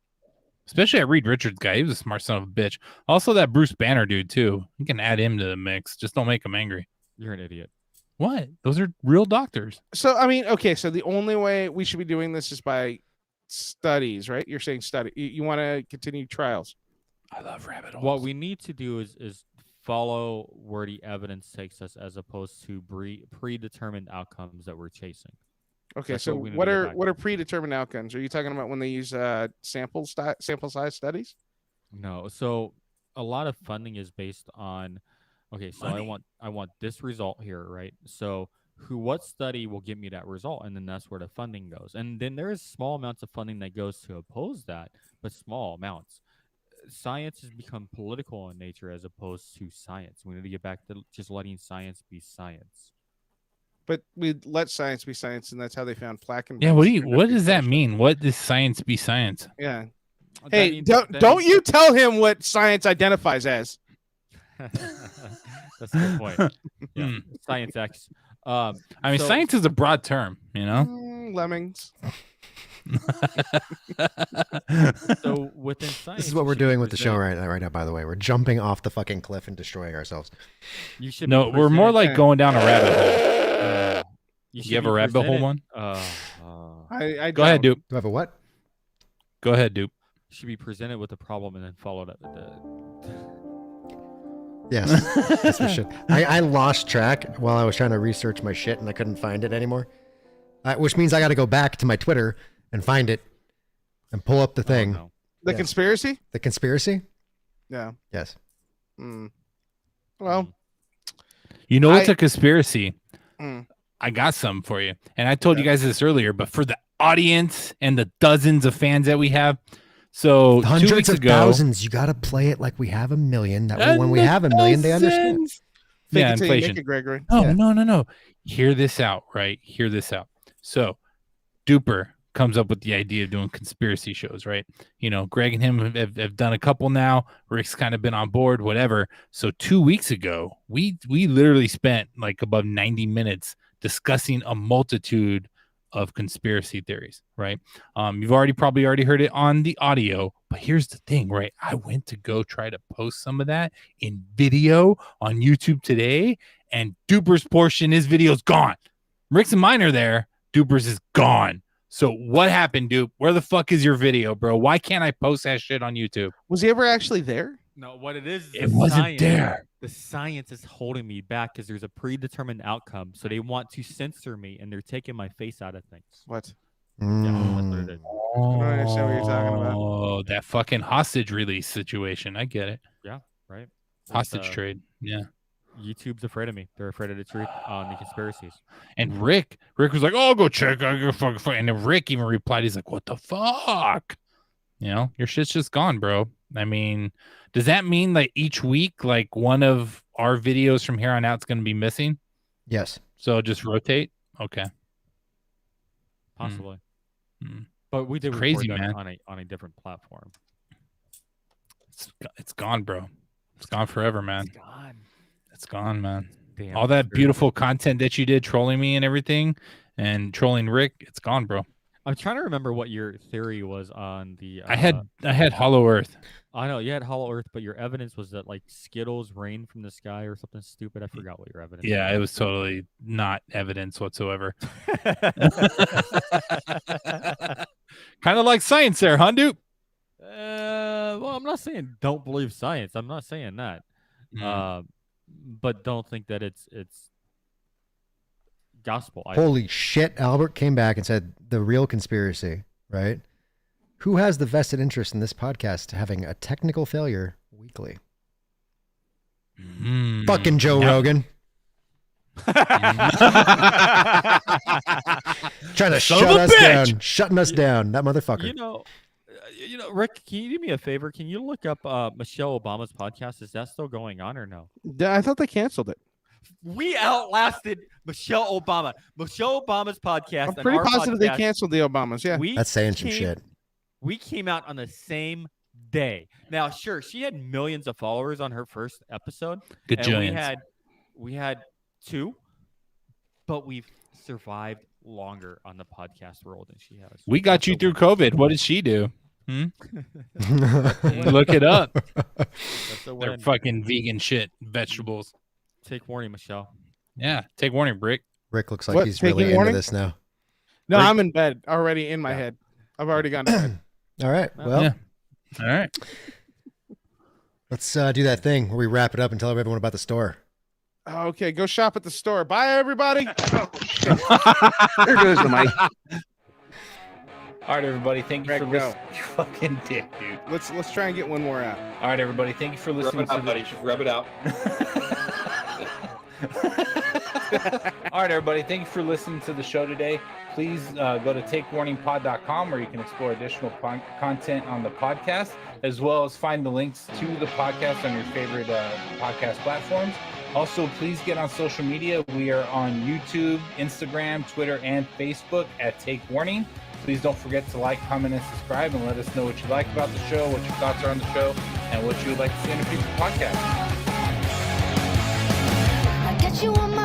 Especially that Reed Richards guy. He was a smart son of a bitch. Also that Bruce Banner dude too. You can add him to the mix. Just don't make him angry. You're an idiot. What? Those are real doctors. So I mean, okay. So the only way we should be doing this is by studies, right? You're saying study. You want to continue trials. I love rabbit holes. What we need to do is follow where the evidence takes us as opposed to predetermined outcomes that we're chasing. Okay, That's so we need what to get are back what to. are predetermined outcomes? Are you talking about when they use sample size studies? No. So a lot of funding is based on okay, so Money. I want this result here, right? So what study will give me that result? And then that's where the funding goes. And then there is small amounts of funding that goes to oppose that, but small amounts. Science has become political in nature as opposed to science. We need to get back to just letting science be science. But we let science be science, and that's how they found plaque and Yeah, what does that mean? What does science be science? Yeah. That Hey, means- don't you tell him what science identifies as. That's a good point. Yeah. Science X. I mean, science is a broad term, you know? Lemmings. So within science, This is what we're doing with the show right now, by the way. We're jumping off the fucking cliff and destroying ourselves. You should No, be we're more like presented- going down a rabbit hole. You You should have be a rabbit hole presented- one? I Go ahead, Dupe. Do I have a what? Go ahead, Dupe. Should be presented with a problem and then followed up. Yes, yes, we should. I lost track while I was trying to research my shit and I couldn't find it anymore. Which means I got to go back to my Twitter and find it and pull up the thing. no. The Yes. conspiracy? The conspiracy? Yeah. Yes. Well, You know what's a conspiracy? Mm. I got some for you. And I told you guys this earlier, but for the audience and the dozens of fans that we have. So 2 Hundreds weeks of ago, thousands. You got to play it like we have a million. That way when we have a million, they understand. fake Yeah, it till you make inflation. it, Gregory. Oh, no. Hear this out, right? Hear this out. So Duper comes up with the idea of doing conspiracy shows, right? You know, Greg and him have done a couple now. Rick's kind of been on board, whatever. So 2 weeks ago, we literally spent like above 90 minutes discussing a multitude of conspiracy theories, right? You've probably heard it on the audio, but here's the thing, right? I went to go try to post some of that in video on YouTube today, and Duper's portion, his video's gone. Rick's and mine are there. Duper's is gone. So what happened, Dupe? Where the fuck is your video, bro? Why can't I post that shit on YouTube? Was he ever actually there? No, what it is It the wasn't science. there. The science is holding me back because there's a predetermined outcome. So they want to censor me, and they're taking my face out of things. What? Yeah, that's what it is. I don't understand what you're talking about. Oh, that fucking hostage release situation. I get it. Yeah, right. Hostage trade. Yeah. YouTube's afraid of me. They're afraid of the truth on the conspiracies. And Rick was like, "Oh, go check. I go fucking." And then Rick even replied, "He's like, what the fuck? You know, your shit's just gone, bro." I mean, does that mean that each week, like one of our videos from here on out is going to be missing? Yes. So just rotate. Okay. Possibly. But we did crazy, record man. that on a different platform. It's gone, bro. It's gone forever, man. It's gone. It's gone, man. Damn, all that beautiful content that you did trolling me and everything and trolling Rick, it's gone, bro. I'm trying to remember what your theory was on the I had Hollow Earth. I know you had Hollow Earth, but your evidence was that like Skittles rain from the sky or something stupid. I forgot what your evidence Yeah, was. it was totally not evidence whatsoever. Kind of like science there, huh, dude? Well, I'm not saying don't believe science. I'm not saying that. But don't think that it's gospel. Holy shit, Albert came back and said the real conspiracy, right? Who has the vested interest in this podcast having a technical failure weekly? Fucking Joe Rogan. Trying to shut us down, shutting us down. That motherfucker. You know, Rick, can you do me a favor? Can you look up Michelle Obama's podcast? Is that still going on or no? I thought they canceled it. We outlasted Michelle Obama. Michelle Obama's podcast. I'm pretty positive they canceled the Obamas. Yeah, that's saying some shit. We came out on the same day. Now, sure, she had millions of followers on her first episode. Gajillions. We had 2, but we've survived longer on the podcast world than she has. We got you through COVID. What did she do? Look it up. They're fucking vegan shit, vegetables. Take warning, Michelle. Yeah, take warning, Rick. Rick looks like he's really into this now. No, Rick? I'm in bed already in my head. I've already gone to bed. All right. Well, yeah. All right. Let's do that thing where we wrap it up and tell everyone about the store. Okay, go shop at the store. Bye, everybody. There goes the mic. All right, everybody. Thank you Rick, for go. listening. You fucking dick, dude. Let's try and get one more out. All right, everybody. Thank you for listening to buddy. Rub it out. All right, everybody. Thank you for listening to the show today. Please go to takewarningpod.com where you can explore additional content on the podcast, as well as find the links to the podcast on your favorite podcast platforms. Also, please get on social media. We are on YouTube, Instagram, Twitter, and Facebook at Take Warning. Please don't forget to like, comment, and subscribe, and let us know what you like about the show, what your thoughts are on the show, and what you would like to see in a future podcast. I got you on my